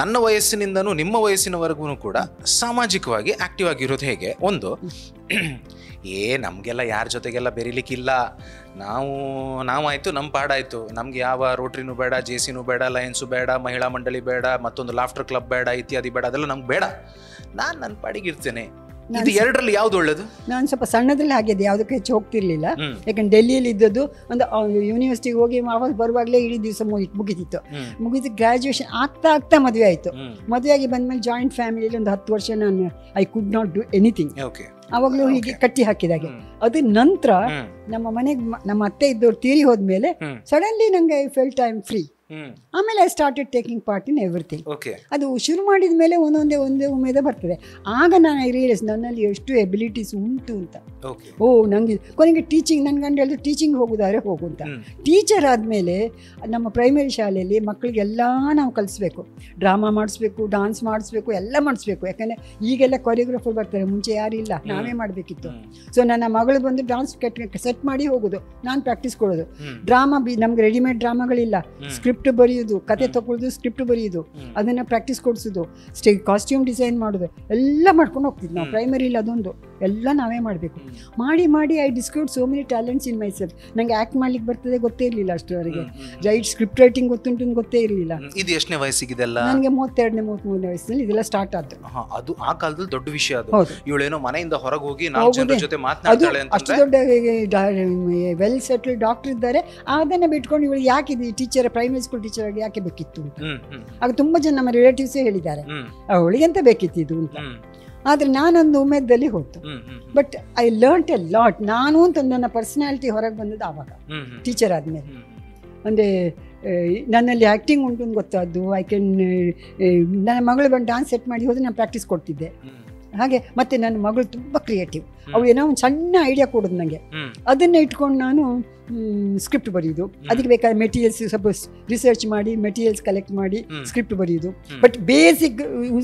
ನನ್ನ ವಯಸ್ಸಿನಿಂದನೂ ನಿಮ್ಮ ವಯಸ್ಸಿನವರೆಗೂ ಕೂಡ ಸಾಮಾಜಿಕವಾಗಿ ಆಕ್ಟಿವ್ ಆಗಿರೋದು ಹೇಗೆ? ಒಂದು, ನಮಗೆಲ್ಲ ಯಾರ ಜೊತೆಗೆಲ್ಲ ಬೆರೀಲಿಕ್ಕಿಲ್ಲ, ನಾವಾಯ್ತು ನಮ್ಮ ಪಾಡಾಯ್ತು, ನಮ್ಗೆ ಯಾವ ರೋಟ್ರಿನೂ ಬೇಡ, JCನೂ ಬೇಡ, ಲಯನ್ಸು ಬೇಡ, ಮಹಿಳಾ ಮಂಡಳಿ ಬೇಡ, ಮತ್ತೊಂದು ಲಾಫ್ಟರ್ ಕ್ಲಬ್ ಬೇಡ, ಇತ್ಯಾದಿ ಬೇಡ, ಅದೆಲ್ಲ ನಮ್ಗೆ ಬೇಡ, ನಾನು ನನ್ನ ಪಾಡಿಗಿರ್ತೇನೆ. ಇದು ಎರಡರಲ್ಲಿ ಯಾವ್ದು ಒಳ್ಳೇದು? ನಾನು ಸ್ವಲ್ಪ ಸಣ್ಣದ್ರಲ್ಲಿ ಆಗಿದ್ದೆ, ಯಾವುದಕ್ಕೆ ಹೆಚ್ಚು ಹೋಗ್ತಿರ್ಲಿಲ್ಲ. ಯಾಕಂದ್ರೆ ಡೆಲ್ಲಿಯಲ್ಲಿ ಇದ್ದದ್ದು ಒಂದು ಯೂನಿವರ್ಸಿಟಿಗೆ ಹೋಗಿ ವಾಪಸ್ ಬರುವಾಗಲೇ ಇಡೀ ದಿವಸ ಮುಗಿತು. ಗ್ರಾಜುಯೇಷನ್ ಆಗ್ತಾ ಮದುವೆ ಆಯಿತು. ಮದುವೆ ಆಗಿ ಬಂದ್ಮೇಲೆ ಜಾಯಿಂಟ್ ಫ್ಯಾಮಿಲಿಯಲ್ಲಿ ಒಂದು 10 ವರ್ಷ ನಾನು I could not do anything. ಅವಾಗಲೂ ಹೀಗೆ ಕಟ್ಟಿ ಹಾಕಿದಾಗೆ. ಅದ್ರ ನಂತರ ನಮ್ಮ ಮನೆಗೆ ನಮ್ಮ ಅತ್ತೆ ಇದ್ದವ್ರು ತೀರಿ ಹೋದ್ಮೇಲೆ ಸಡನ್ಲಿ ನಂಗೆ I felt I am free. ಆಮೇಲೆ I started taking part in everything. ಅದು ಶುರು ಮಾಡಿದ ಮೇಲೆ ಒಂದೇ ಉಮೇದ ಬರ್ತದೆ. ಆಗ ನಾನು ಐ ರಿಯಲೈಸ್ ನನ್ನಲ್ಲಿ ಎಷ್ಟು ಎಬಿಲಿಟೀಸ್ ಉಂಟು ಅಂತ. ನಂಗೆ ಕೊನೆಗೆ ಟೀಚಿಂಗ್, ನನ್ನ ಗಂಡ ಹೇಳಿದ್ರು ಟೀಚಿಂಗ್ ಹೋಗುದಾದ್ರೆ ಹೋಗು ಅಂತ. ಟೀಚರ್ ಆದಮೇಲೆ ನಮ್ಮ ಪ್ರೈಮರಿ ಶಾಲೆಯಲ್ಲಿ ಮಕ್ಕಳಿಗೆಲ್ಲ ನಾವು ಕಲಿಸ್ಬೇಕು, ಡ್ರಾಮಾ ಮಾಡಿಸ್ಬೇಕು, ಡಾನ್ಸ್ ಮಾಡಿಸ್ಬೇಕು, ಎಲ್ಲ ಮಾಡಿಸ್ಬೇಕು. ಯಾಕಂದರೆ ಈಗೆಲ್ಲ ಕೊರಿಯೋಗ್ರಾಫರ್ ಬರ್ತಾರೆ, ಮುಂಚೆ ಯಾರಿಲ್ಲ, ನಾವೇ ಮಾಡಬೇಕಿತ್ತು. ಸೊ ನನ್ನ ಮಗಳು ಬಂದು ಡಾನ್ಸ್ ಸೆಟ್ ಮಾಡಿ ಹೋಗೋದು, ನಾನು ಪ್ರಾಕ್ಟೀಸ್ ಕೊಡೋದು. ಡ್ರಾಮಾ ನಮ್ಗೆ ರೆಡಿಮೇಡ್ ಡ್ರಾಮಾಗಳಿಲ್ಲ, ಸ್ಕ್ರಿಪ್ಟ್ ಬರೆಯೋದು, ಕತೆ ತಗೊಳ್ಳೋದು, ಸ್ಕ್ರಿಪ್ಟ್ ಬರೆಯೋದು, ಅದನ್ನ ಪ್ರಾಕ್ಟೀಸ್ ಕೊಡಿಸೋದು, ಕಾಸ್ಟ್ಯೂಮ್ ಡಿಸೈನ್ ಮಾಡೋದು ಎಲ್ಲ ಮಾಡ್ಕೊಂಡು ಹೋಗ್ತಿದ್ವಿ ನಾವು ಪ್ರೈಮರಿಲಿ. ಅದೊಂದು ಎಲ್ಲ ನಾವೇ ಮಾಡಬೇಕು. ಮಾಡಿ I discovered so many talents in my self. ನಂಗೆ ಆ್ಯಕ್ಟ್ ಮಾಡ್ಲಿಕ್ಕೆ ಬರ್ತದೆ ಗೊತ್ತೇ ಇರಲಿಲ್ಲ ಅಷ್ಟರವರೆಗೆ. ಸ್ಕ್ರಿಪ್ಟ್ ರೈಟಿಂಗ್ ಗೊತ್ತುಂಟು ಗೊತ್ತೇ ಇರಲಿಲ್ಲ. ಇದು ಎಷ್ಟನೇ ವಯಸ್ಸಿಗಿದೆಲ್ಲ? ನನಗೆ 32ನೇ 33ನೇ ವಯಸ್ಸಿನಲ್ಲಿ ಇದೆಲ್ಲ ಸ್ಟಾರ್ಟ್ ಆಯ್ತು. ಅದು ಆ ಕಾಲದಲ್ಲಿ ದೊಡ್ಡ ವಿಷಯ. ಅದು ಇವಳೇನೋ ಮನೆಯಿಂದ ಹೊರಗೆ ಹೋಗಿ 4 ಜನರ ಜೊತೆ ಮಾತನಾಡ್ತಾಳೆ ಅಂತ. ಅಷ್ಟು ದೊಡ್ಡ ವೆಲ್ ಸೆಟಲ್ಡ್ ಡಾಕ್ಟರ್ ಇದ್ದಾರೆ, ಅದನ್ನ ಬಿಟ್ಕೊಂಡು ಇವಳು ಯಾಕೆ ಟೀಚರ್, ಪ್ರೈಮರಿ ಸ್ಕೂಲ್ ಟೀಚರ್ ಆಗಿ ಯಾಕೆ ಬೇಕಿತ್ತು ಅಂತ. ಆಗ ತುಂಬಾ ಜನ ನಮ್ಮ ರಿಲೇಟಿವ್ಸೇ ಹೇಳಿದ್ದಾರೆ ಅವಳಿಗೆ ಎಂತ ಬೇಕಿತ್ತು ಅಂತ. ಆದರೆ ನಾನೊಂದು ಉಮೇದದಲ್ಲಿ ಹೋಯ್ತು. But I learnt A lot. ನಾನು ಅಂತ ನನ್ನ ಪರ್ಸನಾಲಿಟಿ ಹೊರಗೆ ಬಂದದ್ದು ಆವಾಗ ಟೀಚರ್ ಆದಮೇಲೆ. ಅಂದರೆ ನನ್ನಲ್ಲಿ ಆ್ಯಕ್ಟಿಂಗ್ ಉಂಟು ಅಂತ ಗೊತ್ತಾದ್ದು. ನನ್ನ ಮಗಳು ಬಂದು ಡಾನ್ಸ್ ಸೆಟ್ ಮಾಡಿ ಹೋದ್ರೆ ನಾನು ಪ್ರಾಕ್ಟೀಸ್ ಕೊಡ್ತಿದ್ದೆ. ಹಾಗೆ ಮತ್ತೆ ನನ್ನ ಮಗಳು ತುಂಬ ಕ್ರಿಯೇಟಿವ್. ಅವಳು ಏನೋ ಒಂದು ಸಣ್ಣ ಐಡಿಯಾ ಕೊಡೋದು ನನಗೆ, ಅದನ್ನು ಇಟ್ಕೊಂಡು ನಾನು ಸ್ಕ್ರಿಪ್ಟ್ ಬರೆಯೋದು, ಅದಕ್ಕೆ ಬೇಕಾದ ಮೆಟೀರಿಯಲ್ಸ್ ಸ್ವಲ್ಪ ರಿಸರ್ಚ್ ಮಾಡಿ ಮೆಟೀರಿಯಲ್ಸ್ ಕಲೆಕ್ಟ್ ಮಾಡಿ ಸ್ಕ್ರಿಪ್ಟ್ ಬರೆಯೋದು. ಬಟ್ ಬೇಸಿಕ್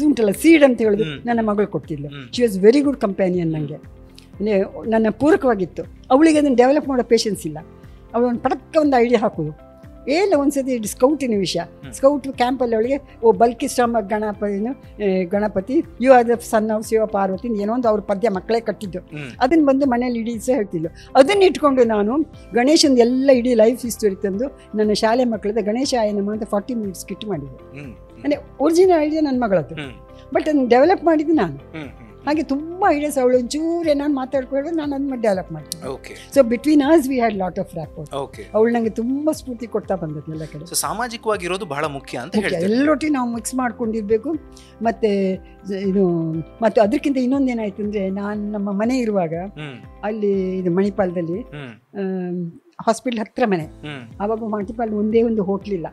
ಉಂಟಲ್ಲ ಸೀಡ್ ಅಂತ ಹೇಳೋದು ನನ್ನ ಮಗಳು ಕೊಡ್ತಿದ್ಲು. She was very good companion. ನನಗೆ ನನ್ನ ಪೂರಕವಾಗಿತ್ತು. ಅವಳಿಗೆ ಅದನ್ನು ಡೆವಲಪ್ ಮಾಡೋ ಪೇಷನ್ಸ್ ಇಲ್ಲ. ಅವಳು ಒಂದು ಪಟಕ್ಕ ಒಂದು ಐಡಿಯಾ ಹಾಕೋದು. ಒಂದ್ಸತಿ ಸ್ಕೌಟಿನ ವಿಷಯ, ಸ್ಕೌಟ್ ಕ್ಯಾಂಪಲ್ಲಿ ಅವಳಿಗೆ ಬಲ್ಕಿ ಶ್ರಮ Ganapati you are the son of Shiva Parvati ಏನೋ ಒಂದು ಅವ್ರ ಪದ್ಯ ಮಕ್ಕಳೇ ಕಟ್ಟಿದ್ದು, ಅದನ್ನು ಬಂದು ಮನೇಲಿ ಇಡೀ ದಿವಸ ಹೇಳ್ತಿದ್ಲು. ಅದನ್ನು ಇಟ್ಕೊಂಡು ನಾನು ಗಣೇಶಂದು ಎಲ್ಲ ಇಡೀ ಲೈಫ್ ಹಿಸ್ಟರಿ ತಂದು ನನ್ನ ಶಾಲೆ ಮಕ್ಕಳದ ಗಣೇಶಾಯನಮ ಅಂತ 40 minutes ಸ್ಕಿಟ್ ಮಾಡಿದ್ದೆ. ಅಂದರೆ ಒರಿಜಿನಲ್ ಐಡಿಯಾ ನನ್ನ ಮಗಳದ್ದು, ಬಟ್ ಅದನ್ನು ಡೆವಲಪ್ ಮಾಡಿದ್ದು ನಾನು. ಹಾಗೆ ತುಂಬ ಐಡಿಯಾಸ್ ಅವಳು ಒಂಚೂರೇ ನಾನು ಮಾತಾಡ್ಕೊಂಡು ನಾನು ಅದನ್ನ ಡೆವಲಪ್ ಮಾಡ್ತೀನಿ. So between us we had lot of rapport. ಅವಳು ನನಗೆ ತುಂಬ ಸ್ಫೂರ್ತಿ ಕೊಡ್ತಾ ಬಂದದ್ದು ಎಲ್ಲ ಕಡೆ. ಸಾಮಾಜಿಕವಾಗಿರೋದು ಬಹಳ ಮುಖ್ಯ ಅಂತ ಹೇಳ್ತಾರೆ. ಎಲ್ಲೊಟ್ಟಿಗೆ ನಾವು ಮಿಕ್ಸ್ ಮಾಡ್ಕೊಂಡಿರ್ಬೇಕು. ಮತ್ತು ಮತ್ತು ಅದಕ್ಕಿಂತ ಇನ್ನೊಂದೇನಾಯ್ತು ಅಂದರೆ, ನಾನು ನಮ್ಮ ಮನೆ ಇರುವಾಗ ಅಲ್ಲಿ ಇದು ಮಣಿಪಾಲದಲ್ಲಿ ಹಾಸ್ಪಿಟಲ್ ಹತ್ರ ಮನೆ. ಆವಾಗ ಮಣಿಪಾಲ್ ಒಂದೇ ಒಂದು ಹೋಟ್ಲಿಲ್ಲ.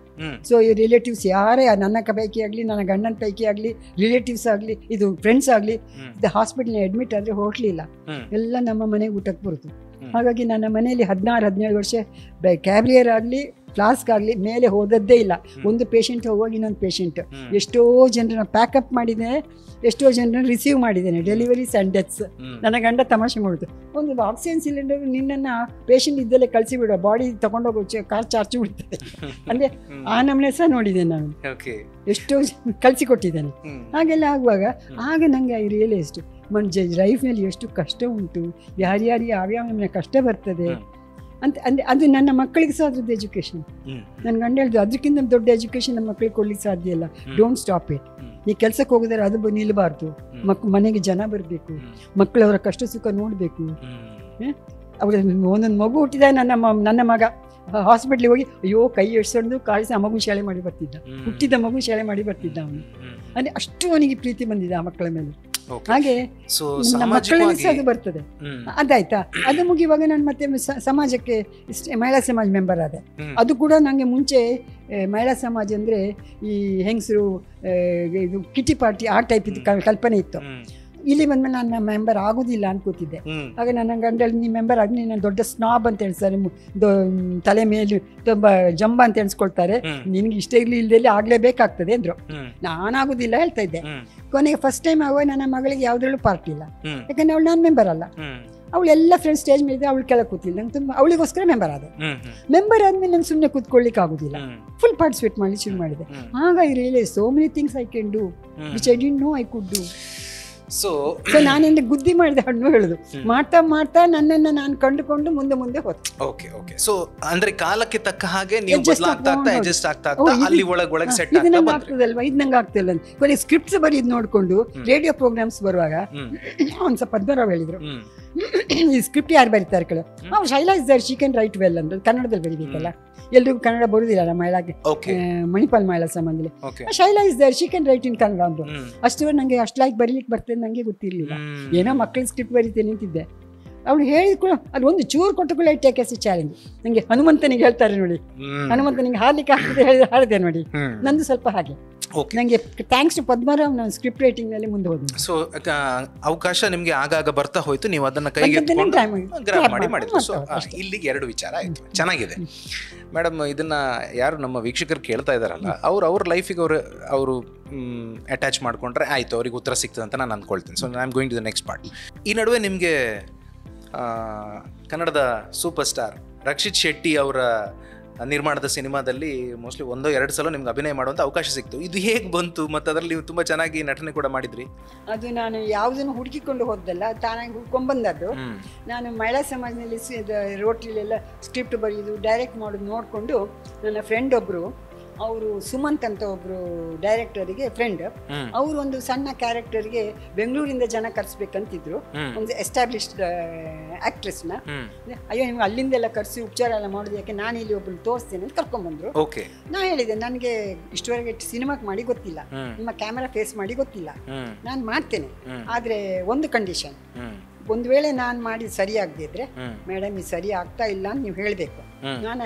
ಸೊ ಈ ರಿಲೇಟಿವ್ಸ್ ಯಾರೇ ನನ್ನ ಪೈಕಿ ಆಗಲಿ, ನನ್ನ ಗಂಡನ ಪೈಕಿ ಆಗಲಿ, ರಿಲೇಟಿವ್ಸ್ ಆಗಲಿ, ಇದು ಫ್ರೆಂಡ್ಸ್ ಆಗಲಿ, ಇದು ಹಾಸ್ಪಿಟಲ್ನ ಅಡ್ಮಿಟ್ ಆದರೆ ಹೋಟ್ಲಿಲ್ಲ, ಎಲ್ಲ ನಮ್ಮ ಮನೆಗೆ ಊಟಕ್ಕೆ ಬರುತ್ತು. ಹಾಗಾಗಿ ನನ್ನ ಮನೆಯಲ್ಲಿ 16-17 ವರ್ಷ ಕ್ಯಾಬ್ರಿಯರ್ ಆಗಲಿ ಫ್ಲಾಸ್ಕ್ ಆಗಲಿ ಮೇಲೆ ಹೋದದ್ದೇ ಇಲ್ಲ. ಒಂದು ಪೇಷಂಟ್ ಹೋಗುವಾಗ ಇನ್ನೊಂದು ಪೇಷಂಟ್, ಎಷ್ಟೋ ಜನರನ್ನ ಪ್ಯಾಕಪ್ ಮಾಡಿದ್ದೇನೆ, ಎಷ್ಟೋ ಜನರನ್ನ ರಿಸೀವ್ ಮಾಡಿದ್ದೇನೆ, ಡೆಲಿವರೀಸ್ ಆ್ಯಂಡ್ ಡೆತ್ಸ್. ನನ್ನ ಗಂಡ ತಮಾಷೆ ಮಾಡೋದು, ಒಂದು ಆಕ್ಸಿಜನ್ ಸಿಲಿಂಡರ್ ನಿನ್ನನ್ನು ಪೇಷಂಟ್ ಇದ್ದಲ್ಲೇ ಕಳಿಸಿಬಿಡುವ, ಬಾಡಿ ತೊಗೊಂಡೋಗೋ ಕಾರ್ ಚಾರ್ಜ್ ಬಿಡ್ತದೆ ಅಂದರೆ ಆ ನಮ್ಮನೆ ಸಹ ನೋಡಿದ್ದೇನೆ ನಾನು, ಎಷ್ಟೋ ಕಳಿಸಿಕೊಟ್ಟಿದ್ದೇನೆ. ಹಾಗೆಲ್ಲ ಆಗುವಾಗ ಆಗ ನನಗೆ ಐ ರಿಯಲೈಸ್ಡ್ ಲೈಫ್ನಲ್ಲಿ ಎಷ್ಟು ಕಷ್ಟ ಉಂಟು, ಯಾರ್ಯಾರಿಗೆ ಯಾವ್ಯಾವ ಕಷ್ಟ ಬರ್ತದೆ ಅಂತ. ಅಂದರೆ ಅದು ನನ್ನ ಮಕ್ಕಳಿಗೆ ಸಹ ಅದ್ರದ್ದು ಎಜುಕೇಷನ್. ನನ್ನ ಗಂಡ ಹೇಳಿದ್ರು ಅದಕ್ಕಿಂತ ದೊಡ್ಡ ಎಜುಕೇಷನ್ ನಮ್ಮ ಮಕ್ಕಳಿಗೆ ಕೊಡ್ಲಿಕ್ಕೆ ಸಾಧ್ಯ ಇಲ್ಲ. Don't stop it. ನೀ ಕೆಲಸಕ್ಕೆ ಹೋಗಿದ್ರೆ ಅದು ನಿಲ್ಲಬಾರ್ದು, ಮನೆಗೆ ಜನ ಬರಬೇಕು, ಮಕ್ಕಳವರ ಕಷ್ಟ ಸುಖ ನೋಡಬೇಕು. ಅವ್ರ ಒಂದೊಂದು ಮಗು ಹುಟ್ಟಿದ ನನ್ನ ಮಗ ಹಾಸ್ಪಿಟ್ಲಿಗೆ ಹೋಗಿ ಅಯ್ಯೋ ಕೈ ಎಡ್ಸೊಂಡು ಕಾಳಿಸಿ ಆ ಮಗು ಶಾಲೆ ಮಾಡಿ ಬರ್ತಿದ್ದ, ಹುಟ್ಟಿದ ಮಗು ಶಾಲೆ ಮಾಡಿ ಬರ್ತಿದ್ದ ಅವನು. ಅಂದರೆ ಅಷ್ಟು ಅವನಿಗೆ ಪ್ರೀತಿ ಬಂದಿದೆ ಆ ಮಕ್ಕಳ ಮೇಲೆ. ಹಾಗೆ ನಮ್ಮ ಮಕ್ಕಳಿಗೆ ಸಹ ಅದು ಬರ್ತದೆ. ಅದಾಯ್ತಾ, ಅದು ಮುಗಿಯುವಾಗ ನಾನು ಮತ್ತೆ ಸಮಾಜಕ್ಕೆ ಮಹಿಳಾ ಸಮಾಜ ಮೆಂಬರ್ ಆದೆ. ಅದು ಕೂಡ ನನಗೆ ಮುಂಚೆ ಮಹಿಳಾ ಸಮಾಜ ಅಂದರೆ ಈ ಹೆಂಗಸರು ಇದು ಕಿಟಿ ಪಾರ್ಟಿ ಆ ಟೈಪ್ ಇದು ಕಲ್ಪನೆ ಇತ್ತು. ಇಲ್ಲಿ ಬಂದ್ಮೇಲೆ ನಾನು ಮೆಂಬರ್ ಆಗೋದಿಲ್ಲ ಅನ್ಕೋತಿದ್ದೆ. ಆಗ ನನ್ನ ಗಂಡಲ್ಲಿ ನೀ ಮೆಂಬರ್ ಆಗಿ ನೀನು ದೊಡ್ಡ ಸ್ನಾಬ್ ಅಂತ ಹೇಳ್ತಾರೆ, ತಲೆ ಮೇಲೆ ತುಂಬ ಜಂಬ ಅಂತ ಎಣಿಸ್ಕೊಳ್ತಾರೆ, ನಿನ್ಗೆ ಇಷ್ಟ ಇರಲಿ ಇಲ್ದಲ್ಲಿ ಆಗ್ಲೇಬೇಕಾಗ್ತದೆ ಅಂದ್ರು. ನಾನಾಗೋದಿಲ್ಲ ಹೇಳ್ತಾ ಇದ್ದೆ. ಕೊನೆಗೆ ಫಸ್ಟ್ ಟೈಮ್ ಆಗುವ ನನ್ನ ಮಗಳಿಗೆ ಯಾವ್ದ್ರಲ್ಲೂ ಪಾರ್ಟಿ ಇಲ್ಲ, ಯಾಕಂದ್ರೆ ಅವಳು ನಾನು ಮೆಂಬರ್ ಅಲ್ಲ. ಅವಳು ಎಲ್ಲ ಫ್ರೆಂಡ್ಸ್ ಸ್ಟೇಜ್ ಮೇಲೆ ಅವಳು ಕೆಳಗೆ ಕೂತಿಲ್ಲ, ನಂಗೆ ತುಂಬ ಅವಳಿಗೋಸ್ಕರ ಮೆಂಬರ್ ಆದ. ಮೆಂಬರ್ ಆದ್ಮೇಲೆ ನಂಗೆ ಸುಮ್ಮನೆ ಕೂತ್ಕೊಳ್ಳಿಕ್ಕೆ ಆಗೋದಿಲ್ಲ, ಫುಲ್ ಪಾರ್ಟಿಸಿಪೇಟ್ ಮಾಡಿ ಶುರು ಮಾಡಿದೆ. ಆಗ I realise so many things I can do which I didn't know I could do. So ನಾನೆಂದ್ರೆ ಬುದ್ಧಿ ಮಾಡಿದೆ ಹಣ್ಣು ಹೇಳುದು. ಮಾಡ್ತಾ ಮಾಡ್ತಾ ನನ್ನನ್ನು ನಾನು ಕಂಡುಕೊಂಡು ಮುಂದೆ ಮುಂದೆ ಹೋದೆ. Okay okay. ಸೊ ಅಂದ್ರೆ ಕಾಲಕ್ಕೆ ತಕ್ಕ ಹಾಗೆ ನೀವು ಬದಲಾಗ್ತಾ ಅಡ್ಜಸ್ಟ್ ಆಗ್ತಾ ಅಲ್ಲಿ ಒಳಗೆ ಸೆಟ್ ಇದು ನಂಗೆ ಆಗ್ತದಲ್ವಾ, ಇದು ನಂಗೆ ಆಗ್ತಿಲ್ಲ. ಕೊನೆ ಸ್ಕ್ರಿಪ್ಟ್ಸ್ ಬರೀದ್ ನೋಡ್ಕೊಂಡು ರೇಡಿಯೋ ಪ್ರೋಗ್ರಾಮ್ಸ್ ಬರುವಾಗ ಒಂದ್ ಸ್ವಲ್ಪ ಪದ್ಮರಾವ್ ಹೇಳಿದ್ರು, ಈ ಸ್ಕ್ರಿಪ್ಟ್ ಯಾರು ಬರೀತಾರೆ ಕೇಳು, ಅವ್ರು Shaila is there, she can write well ಅಂದ್ರೆ ಕನ್ನಡದಲ್ಲಿ ಬರೀಬೇಕಲ್ಲ, ಎಲ್ರಿಗೂ ಕನ್ನಡ ಬರುದಿಲ್ಲ ನಮ್ಮ ಮಹಿಳಾಗೆ, ಮಣಿಪಾಲ್ ಮಹಿಳಾ ಸಂಬಂಧದಲ್ಲಿ. Shaila is there, she can write in Kannada ಅಂದ್ರು. ಅಷ್ಟು ನಂಗೆ ಅಷ್ಟ್ಲಾಗಿ ಬರೀಲಿಕ್ಕೆ ಬರ್ತದೆ ನಂಗೆ ಗೊತ್ತಿರ್ಲಿಲ್ಲ. ಏನೋ ಮಕ್ಕಳ ಸ್ಕ್ರಿಪ್ಟ್ ಬರೀತೇನೆ ನಿಂತಿದ್ದೆ. ಅವಳು ಹೇಳಿದ್ಕೊಳ್ಳೋ ಅದು ಒಂದು ಚೂರು ಕೊಟ್ಟುಕೊಳ್ಳೋ ಟೇಕ್ ಎಸ್ ಚಾಲೆಂಜ್. ನಂಗೆ ಹನುಮಂತನಿಗೆ ಹೇಳ್ತಾರೆ ನೋಡಿ, ಹನುಮಂತನಿಗೆ ಹಾರ್ಲಿಕ್ಕೆ ಆಗ್ತದೆ ಹೇಳಿದೆ ನೋಡಿ, ನಂದು ಸ್ವಲ್ಪ ಹಾಗೆ. ನಂಗೆ ಥ್ಯಾಂಕ್ಸ್ ಟು ಪದ್ಮರಾವ್ ನಾನು ಸ್ಕ್ರಿಪ್ಟ್ ರೈಟಿಂಗ್ ನಲ್ಲಿ ಮುಂದೆ ಹೋದೆ. ಸೊ ಅವಕಾಶ ನಿಮ್ಗೆ ಆಗಾಗ ಬರ್ತಾ ಹೋಯ್ತು, ನೀವು ಅದನ್ನ ಕೈಗೆ ಮಾಡಿದ್ರು. ಸೊ ಇಲ್ಲಿಗೆ 2 ವಿಚಾರ ಆಯ್ತು, ಚೆನ್ನಾಗಿದೆ ಮೇಡಮ್. ಇದನ್ನ ಯಾರು ನಮ್ಮ ವೀಕ್ಷಕರು ಕೇಳ್ತಾ ಇದಾರಲ್ಲ, ಅವ್ರ ಲೈಫಿಗೆ ಅವರು ಅಟ್ಯಾಚ್ ಮಾಡ್ಕೊಂಡ್ರೆ ಆಯ್ತು, ಅವ್ರಿಗೆ ಉತ್ತರ ಸಿಗ್ತದೆ ಅಂತ ನಾನು ಅಂದ್ಕೊಳ್ತೀನಿ. So I am going to the next part. ಈ ನಡುವೆ ನಿಮಗೆ ಕನ್ನಡದ ಸೂಪರ್ ಸ್ಟಾರ್ ರಕ್ಷಿತ್ ಶೆಟ್ಟಿ ಅವರ ನಿರ್ಮಾಣದ ಸಿನಿಮಾದಲ್ಲಿ ಮೋಸ್ಟ್ಲಿ 1-2 ಸಲ ನಿಮ್ಗೆ ಅಭಿನಯ ಮಾಡುವಂಥ ಅವಕಾಶ ಸಿಕ್ತು. ಇದು ಹೇಗೆ ಬಂತು ಮತ್ತು ಅದರಲ್ಲಿ ನೀವು ತುಂಬ ಚೆನ್ನಾಗಿ ನಟನೆ ಕೂಡ ಮಾಡಿದ್ರಿ? ಅದು ನಾನು ಯಾವುದನ್ನು ಹುಡುಕಿಕೊಂಡು ಹೋದಲ್ಲ, ತಾನಾಗಿ ಹುಡ್ಕೊಂಡ್ಬಂದದ್ದು. ನಾನು ಮಹಿಳಾ ಸಮಾಜದಲ್ಲಿ ರೋಟ್ರಿಲೆಲ್ಲ ಸ್ಕ್ರಿಪ್ಟ್ ಬರೆಯೋದು ಡೈರೆಕ್ಟ್ ಮಾಡೋದು ನೋಡಿಕೊಂಡು ನನ್ನ ಫ್ರೆಂಡ್ ಒಬ್ಬರು, ಅವರು ಸುಮಂತ್ ಅಂತ ಒಬ್ರು ಡೈರೆಕ್ಟರಿಗೆ ಫ್ರೆಂಡ್, ಅವರು ಒಂದು ಸಣ್ಣ ಕ್ಯಾರೆಕ್ಟರ್ಗೆ ಬೆಂಗಳೂರಿಂದ ಜನ ಕರ್ಸ್ಬೇಕಂತಿದ್ರು, ಒಂದು ಎಸ್ಟಾಬ್ಲಿಷ್ಡ್ ಆಕ್ಟ್ರೆಸ್ನ. ಅಯ್ಯೋ ನಿಮ್ಗೆ ಅಲ್ಲಿಂದೆಲ್ಲ ಕರ್ಸಿ ಉಪಚಾರ ಎಲ್ಲ ಮಾಡೋದು ಯಾಕೆ, ನಾನು ಇಲ್ಲಿ ಒಬ್ಬರು ತೋರಿಸ್ತೇನೆ ಅಂತ ಕರ್ಕೊಂಡ್ಬಂದ್ರು. ನಾ ಹೇಳಿದೆ ನನಗೆ ಇಷ್ಟವರೆಗೆ ಸಿನಿಮಾಕ್ಕೆ ಮಾಡಿ ಗೊತ್ತಿಲ್ಲ, ನಿಮ್ಮ ಕ್ಯಾಮೆರಾ ಫೇಸ್ ಮಾಡಿ ಗೊತ್ತಿಲ್ಲ, ನಾನು ಮಾಡ್ತೇನೆ, ಆದರೆ ಒಂದು ಕಂಡೀಷನ್, ಒಂದು ವೇಳೆ ನಾನು ಮಾಡಿ ಸರಿಯಾಗದೇ ಇದ್ರೆ ಮೇಡಮ್ ಇದು ಸರಿ ಆಗ್ತಾ ಇಲ್ಲ ಅಂತ ನೀವು ಹೇಳಬೇಕು. ನಾನು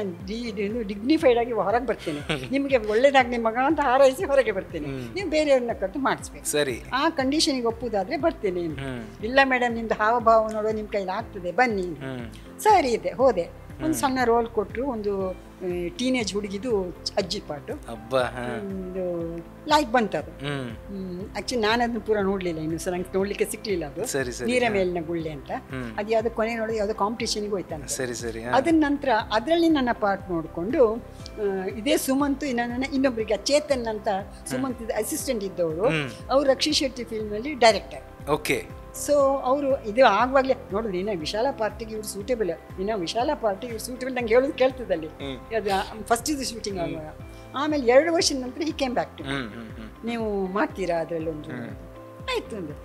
ಡಿಗ್ನಿಫೈಡ್ ಆಗಿ ಹೊರಗೆ ಬರ್ತೇನೆ, ನಿಮಗೆ ಒಳ್ಳೇದಾಗಲಿ ಮಗ ಅಂತ ಹಾರೈಸಿ ಹೊರಗೆ ಬರ್ತೇನೆ, ನೀವು ಬೇರೆಯವ್ರನ್ನ ಕಟ್ಟು ಮಾಡಿಸ್ಬೇಕು. ಸರಿ, ಆ ಕಂಡೀಷನಿಗೆ ಒಪ್ಪುದಾದ್ರೆ ಬರ್ತೇನೆ. ಇಲ್ಲ ಮೇಡಮ್ ನಿಮ್ದು ಹಾವಭಾವ ನೋಡೋ ನಿಮ್ಮ ಕೈಲಿ ಆಗ್ತದೆ ಬನ್ನಿ. ಸರಿ ಇದೆ, ಹೋದೆ. ಒಂದು ಸಣ್ಣ ರೋಲ್ ಕೊಟ್ಟರು, ಒಂದು ಟೀನೇಜ್ ಹುಡುಗಿದು ಅಜ್ಜಿ ಪಾಟು, ಒಂದು ಲೈಕ್ ಬಂತದು. ಆಕ್ಚುಲಿ ನಾನು ಅದನ್ನ ಪೂರ ನೋಡ್ಲಿಲ್ಲ, ಇನ್ನು ಸಹ ನಂಗೆ ನೋಡ್ಲಿಕ್ಕೆ ಸಿಕ್ಲಿಲ್ಲ. ಅದು ನೀರ ಮೇಲಿನ ಗುಳ್ಳೆ ಅಂತ, ಅದು ಯಾವ್ದು ಕೊನೆ ನೋಡಿ ಯಾವುದೋ ಕಾಂಪಿಟೇಷನ್ಗೆ ಹೋಯ್ತಂತ. ಅದನ್ನ ನಂತರ ಅದರಲ್ಲಿ ನನ್ನ ಪಾರ್ಟ್ ನೋಡಿಕೊಂಡು ಇದೇ ಸುಮಂತ್ ನನ್ನ ಇನ್ನೊಬ್ಬರಿಗೆ ಚೇತನ್ ಅಂತ ಸುಮಂತ್ ಅಸಿಸ್ಟೆಂಟ್ ಇದ್ದವರು, ಅವರು ರಕ್ಷಿತ್ ಶೆಟ್ಟಿ ಫಿಲ್ಮ್ನಲ್ಲಿ ಡೈರೆಕ್ಟರ್. ಓಕೆ. ಸೊ ಅವರು ಇದು ಆಗುವಾಗಲೇ ನೋಡು ನೀನು ವಿಶಾಲ ಪಾರ್ಟಿಗೆ ಇವ್ರು ಸೂಟೇಬಲ್, ನೀನು ವಿಶಾಲ ಪಾರ್ಟಿಗೆ ಇವ್ರು ಸೂಟೇಬಲ್ ನಂಗೆ ಹೇಳೋದು ಕೇಳ್ತದಲ್ಲಿ. ಅದು ಫಸ್ಟ್ ಇದು ಶೂಟಿಂಗ್ ಆಗುವಾಗ. ಆಮೇಲೆ 2 ವರ್ಷದ ನಂತರ ಈ ಕೇಮ್ ಬ್ಯಾಕ್ ಟು ನೀವು ಮಾಡ್ತೀರಾ ಅದರಲ್ಲಿ ಒಂದು ಆಯ್ತು ಅಂದ್ರೆ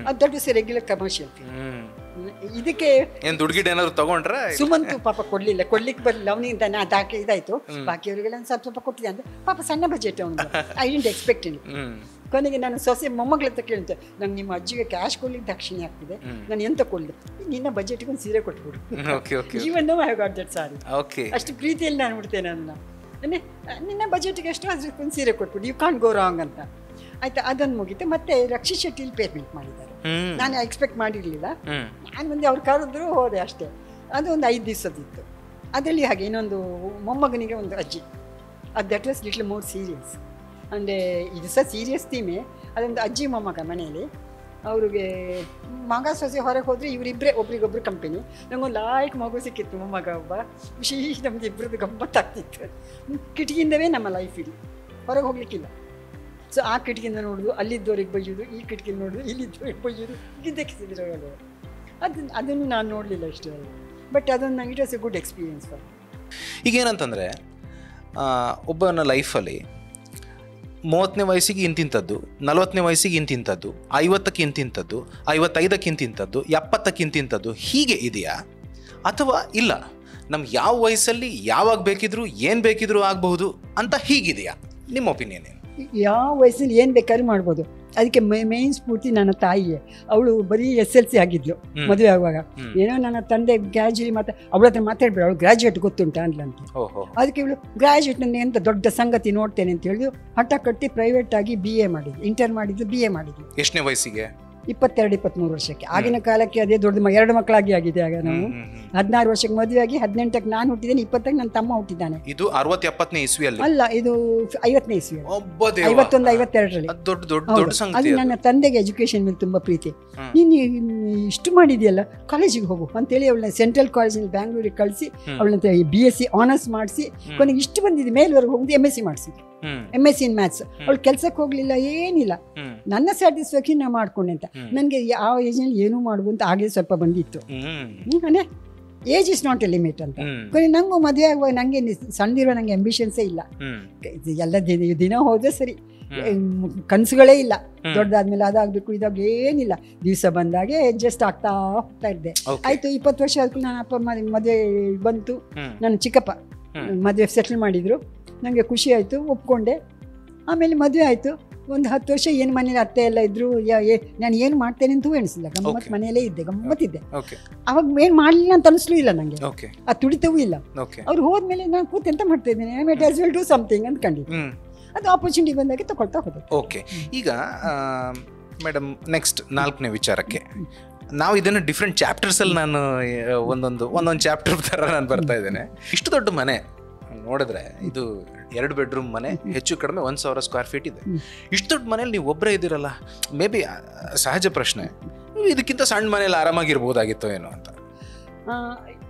ಅದು that is regular commercial film. ಇದಕ್ಕೆ ಏನಾದ್ರು ತಗೊಂಡ್ರೆ ಸುಮಂತು ಪಾಪ ಕೊಡ್ಲಿಕ್ಕೆ ಬರಲಿಲ್ಲ, ಅವನಿಂದ ನಾ ದಾಖಲೆ ಇದಾಯ್ತು, ಬಾಕಿಯವರಿಗೆಲ್ಲ ಸ್ವಲ್ಪ ಕೊಟ್ಟಿದೆ ಅಂದ್ರೆ ಪಾಪ ಸಣ್ಣ ಬಜೆಟ್ ಅವನು, ಐ ಡಿಂಟ್ ಎಕ್ಸ್ಪೆಕ್ಟ್ ಇನ್. ಕೊನೆಗೆ ನಾನು ಸೊಸೆ ಮೊಮ್ಮಗಳ ಹತ್ರ ಕೇಳ್ತೆ, ನಂಗೆ ನಿಮ್ಮ ಅಜ್ಜಿಗೆ ಕ್ಯಾಶ್ ಕೊಡ್ಲಿಕ್ಕೆ ದಕ್ಷಿಣೆ ಆಗ್ತಿದೆ, ನಾನು ಎಂತ ಕೊಡಲಿ, ನಿನ್ನ ಬಜೆಟ್ಗೆ ಒಂದು ಸೀರೆ ಕೊಟ್ಬಿಡು. Even no I have got that sari. ಅಷ್ಟು ಪ್ರೀತಿಯಲ್ಲಿ ನಾನು ಬಿಡ್ತೇನೆ ಅದನ್ನ, ನಿನ್ನ ಬಜೆಟ್ಗೆ ಎಷ್ಟು ಅದಕ್ಕೊಂದು ಸೀರೆ ಕೊಟ್ಬಿಡು, ಯು ಕಾಂಟ್ ಗೋ ರಾಂಗ್ ಅಂತ. ಆಯ್ತಾ, ಅದನ್ನು ಮುಗಿತು. ಮತ್ತೆ ರಕ್ಷಿತ್ ಶೆಟ್ಟಿಲಿ ಪೇಮೆಂಟ್ ಮಾಡಿದ್ದಾರೆ, ನಾನು ಎಕ್ಸ್ಪೆಕ್ಟ್ ಮಾಡಿರಲಿಲ್ಲ. ನಾನು ಮುಂದೆ ಅವ್ರು ಕರೆದ್ರು ಹೋದೆ ಅಷ್ಟೇ. ಅದು ಒಂದು 5 ದಿವಸದಿತ್ತು. ಅದರಲ್ಲಿ ಹಾಗೆ ಇನ್ನೊಂದು ಮೊಮ್ಮಗನಿಗೆ ಒಂದು ಅಜ್ಜಿ, ಅದು that was little more serious. ಅಂದರೆ ಇದು ಸಹ ಸೀರಿಯಸ್ ಥೀಮೇ. ಅದೊಂದು ಅಜ್ಜಿ ಮೊಮ್ಮಗ ಮನೆಯಲ್ಲಿ, ಅವ್ರಿಗೆ ಮಗ ಸೊಸೆ ಹೊರಗೆ ಹೋದರೆ ಇವರಿಬ್ಬರೇ ಒಬ್ರಿಗೊಬ್ರು ಕಂಪನಿ. ನಂಗೊಂದು ಲಾಯ್ಕ್ ಮಗು ಸಿಕ್ಕಿತ್ತು, ಮೊಮ್ಮಗ ಒಬ್ಬ. ಖುಷಿ, ನಮ್ದು ಇಬ್ಬರದ್ದು ಗಮ್ಮತ್ತಾಗ್ತಿತ್ತು. ಕಿಟಕಿಯಿಂದವೇ ನಮ್ಮ ಲೈಫ್ ಇಲ್ಲಿ, ಹೊರಗೆ ಹೋಗ್ಲಿಕ್ಕಿಲ್ಲ. ಸೊ ಆ ಕಿಟಕಿಯಿಂದ ನೋಡೋದು, ಅಲ್ಲಿದ್ದವ್ರಿಗೆ ಬೈಯೋದು, ಈ ಕಿಟಕಿಯಿಂದ ನೋಡೋದು, ಇಲ್ಲಿದ್ದವ್ರಿಗೆ ಬೈಯೋದು, ಇದ್ದಕ್ಕಿದ್ರು. ಅದನ್ನು ನಾನು ನೋಡಲಿಲ್ಲ ಇಷ್ಟು, ಬಟ್ ಅದೊಂದು ನಂಗೆ it was a good experience for. ಈಗೇನಂತಂದರೆ ಒಬ್ಬನ ಲೈಫಲ್ಲಿ 30ನೇ ವಯಸ್ಸಿಗೆ ಇಂತಿಂಥದ್ದು, 40ನೇ ವಯಸ್ಸಿಗೆ ಇಂತಿಂಥದ್ದು, 50ಕ್ಕೆ ಇಂತಿಂಥದ್ದು, 55ಕ್ಕೆ ಇಂತಿಂಥದ್ದು, 70ಕ್ಕೆ ಇಂತಿಂಥದ್ದು ಹೀಗೆ ಇದೆಯಾ? ಅಥವಾ ಇಲ್ಲ ನಮ್ಗೆ ಯಾವ ವಯಸ್ಸಲ್ಲಿ ಯಾವಾಗ ಬೇಕಿದ್ರು ಏನು ಬೇಕಿದ್ರು ಆಗಬಹುದು ಅಂತ ಹೀಗಿದೆಯಾ? ನಿಮ್ಮ ಒಪಿನಿಯನ್ ಏನು? ಯಾವ ವಯಸ್ಸಲ್ಲಿ ಏನು ಬೇಕಾದ್ರೂ ಮಾಡ್ಬೋದು. ಅದಕ್ಕೆ ಮೇನ್ ಸ್ಫೂರ್ತಿ ನನ್ನ ತಾಯಿಯೇ. ಅವಳು ಬರೀ SLC ಆಗಿದ್ಲು ಮದುವೆ ಆಗುವಾಗ. ಏನೋ ನನ್ನ ತಂದೆ ಗ್ರಾಜುಯೇಟ್ ಅವಳ ಹತ್ರ ಮಾತಾಡ್ಬೇಡ, ಅವಳು ಗ್ರಾಜುಯೇಟ್ ಗೊತ್ತುಂಟ ಅಂದ್ಲಂತ. ಅದಕ್ಕೆ ಇವಳು ಗ್ರಾಜುಯೇಟ್ ನನ್ನ ಎಂತ ದೊಡ್ಡ ಸಂಗತಿ ನೋಡ್ತೇನೆ ಅಂತ ಹೇಳಿದ್ರು ಹಠ ಕಟ್ಟಿ ಪ್ರೈವೇಟ್ ಆಗಿ BA ಮಾಡಿದ್ಲು, ಇಂಟರ್ ಮಾಡಿದ್ಲು, BA ಮಾಡಿದ್ಲು. ಎಷ್ಟನೇ ವಯಸ್ಸಿಗೆ? 22-23 ವರ್ಷಕ್ಕೆ. ಆಗಿನ ಕಾಲಕ್ಕೆ ಅದೇ ದೊಡ್ಡ 2 ಮಕ್ಕಳಾಗಿ ಆಗಿದೆ. ಆಗ ನಾವು 16 ವರ್ಷಕ್ಕೆ ಮದುವೆ ಆಗಿ 18ಕ್ಕೆ ನಾನು ಹುಟ್ಟಿದ್ದೇನೆ, 20ಕ್ಕೆ ನನ್ನ ತಮ್ಮ ಹುಟ್ಟಿದ್ದಾನೆ. ಇದು 60-70ನೇ ಇಸ್ವಿಯಲ್ಲಿ ಅಲ್ಲ, ಇದು 50ನೇ ಇಸ್ವಿ, 51-52ರಲ್ಲಿ. ಅದು ನನ್ನ ತಂದೆಗೆ ಎಜುಕೇಶನ್ ಮೇಲೆ ತುಂಬ ಪ್ರೀತಿ. ನೀನು ಇಷ್ಟು ಮಾಡಿದೆಯಲ್ಲ, ಕಾಲೇಜಿಗೆ ಹೋಗು ಅಂತೇಳಿ ಅವಳನ್ನ ಸೆಂಟ್ರಲ್ ಕಾಲೇಜಿನ ಬ್ಯಾಂಗ್ಳೂರಿಗೆ ಕಳಿಸಿ ಅವಳನ್ನ BSc ಆನರ್ಸ್ ಮಾಡಿಸಿ ಕೊನೆಗೆ ಇಷ್ಟು ಬಂದಿದೆ ಮೇಲ್ವರೆಗೆ ಹೋಗಿ MSc ಮಾಡಿಸಿದ್ರು. MSc in maths. ಅವಳು ಕೆಲ್ಸಕ್ಕೆ ಹೋಗ್ಲಿಲ್ಲ, ಏನಿಲ್ಲ, ನನ್ನ ಸ್ಯಾಟಿಸ್ಫ್ಯಾಕ್ಷನ್ ನಾ ಮಾಡ್ಕೊಂಡೆ ಅಂತ. ನನಗೆ ಯಾವ ಏಜ್ನಲ್ಲಿ ಏನೂ ಮಾಡುವ ಅಂತ ಆಗಲೇ ಸ್ವಲ್ಪ ಬಂದಿತ್ತು. Age is not A limit ಅಂತ. ಕೊನೆ ನಂಗೂ ಮದುವೆ ಆಗುವಾಗ ನನಗೆ ಸಣ್ಣದಿರೋ ನನಗೆ ಅಂಬಿಷನ್ಸೇ ಇಲ್ಲ. ಎಲ್ಲ ದಿನ ಹೋದ್ರೆ ಸರಿ, ಕನಸುಗಳೇ ಇಲ್ಲ. ದೊಡ್ಡದಾದ್ಮೇಲೆ ಅದಾಗಬೇಕು ಇದಾಗ ಏನಿಲ್ಲ. ದಿವಸ ಬಂದಾಗೆ ಅಡ್ಜಸ್ಟ್ ಆಗ್ತಾ ಹೋಗ್ತಾ ಇದ್ದೆ. ಆಯ್ತು, 20 ವರ್ಷ ಆದ್ಮೇಲೆ ನನ್ನ ಅಪ್ಪ ಮದುವೆ ಬಂತು. ನನ್ನ ಚಿಕ್ಕಪ್ಪ ಮದುವೆ ಸೆಟ್ಲ್ ಮಾಡಿದ್ರು. ನನಗೆ ಖುಷಿ ಆಯಿತು, ಒಪ್ಕೊಂಡೆ. ಆಮೇಲೆ ಮದುವೆ ಆಯಿತು. ಒಂದು 10 ವರ್ಷ ಏನು ಮನೇಲಿ ಅತ್ತೆ ಎಲ್ಲ ಇದ್ರು, ನಾನು ಏನು ಮಾಡ್ತೇನೆ ಅಂತೂ ಎಣಿಸಿಲ್ಲ. ಗಮ್ಮತ್ತು ಮನೆಯಲ್ಲೇ ಇದ್ದೆ, ಗಮ್ಮತ್ತಿದ್ದೆ. ಅವಾಗ ಏನು ಮಾಡಲಿಲ್ಲ ಅಂತ ಅನಿಸ್ಲೂ ಇಲ್ಲ ನನಗೆ, ಅದು ತುಡಿತವೂ ಇಲ್ಲ. ಅವ್ರು ಹೋದ್ಮೇಲೆ ನಾನು ಕೂತು ಎಂತ ಮಾಡ್ತಾ ಇದ್ದೇನೆ, I might as well do something ಅಂದ್ಕೊಂಡಿದ್ದೆ. ಅದು ಆಪರ್ಚುನಿಟಿ ಬಂದಾಗೆ ತಗೊಳ್ತಾ ಹೋದೆ. ಓಕೆ, ಈಗ ಮೇಡಮ್ ನೆಕ್ಸ್ಟ್ 4ನೇ ವಿಚಾರಕ್ಕೆ ನಾವು ಇದನ್ನು ಡಿಫ್ರೆಂಟ್ ಚಾಪ್ಟರ್ಸಲ್ಲಿ ನಾನು ಒಂದೊಂದು ಚಾಪ್ಟರ್ ಥರ ನಾನು ಬರ್ತಾ ಇದ್ದೇನೆ. ಇಷ್ಟು ದೊಡ್ಡ ಮನೆ ನೋಡಿದ್ರೆ ಇದು 2 ಬೆಡ್ರೂಮ್ ಮನೆ, ಹೆಚ್ಚು ಕಡಿಮೆ 1000 ಸ್ಕ್ವೇರ್ ಫೀಟ್ ಇದೆ. ಇಷ್ಟು ದೊಡ್ಡ ಮನೇಲಿ ನೀವು ಒಬ್ಬರೇ ಇದ್ದೀರಲ್ಲ, ಮೇ ಬಿ ಸಹಜ ಪ್ರಶ್ನೆ, ಇದಕ್ಕಿಂತ ಸಣ್ಣ ಮನೇಲಿ ಆರಾಮಾಗಿರ್ಬೋದಾಗಿತ್ತೋ ಏನೋ ಅಂತ.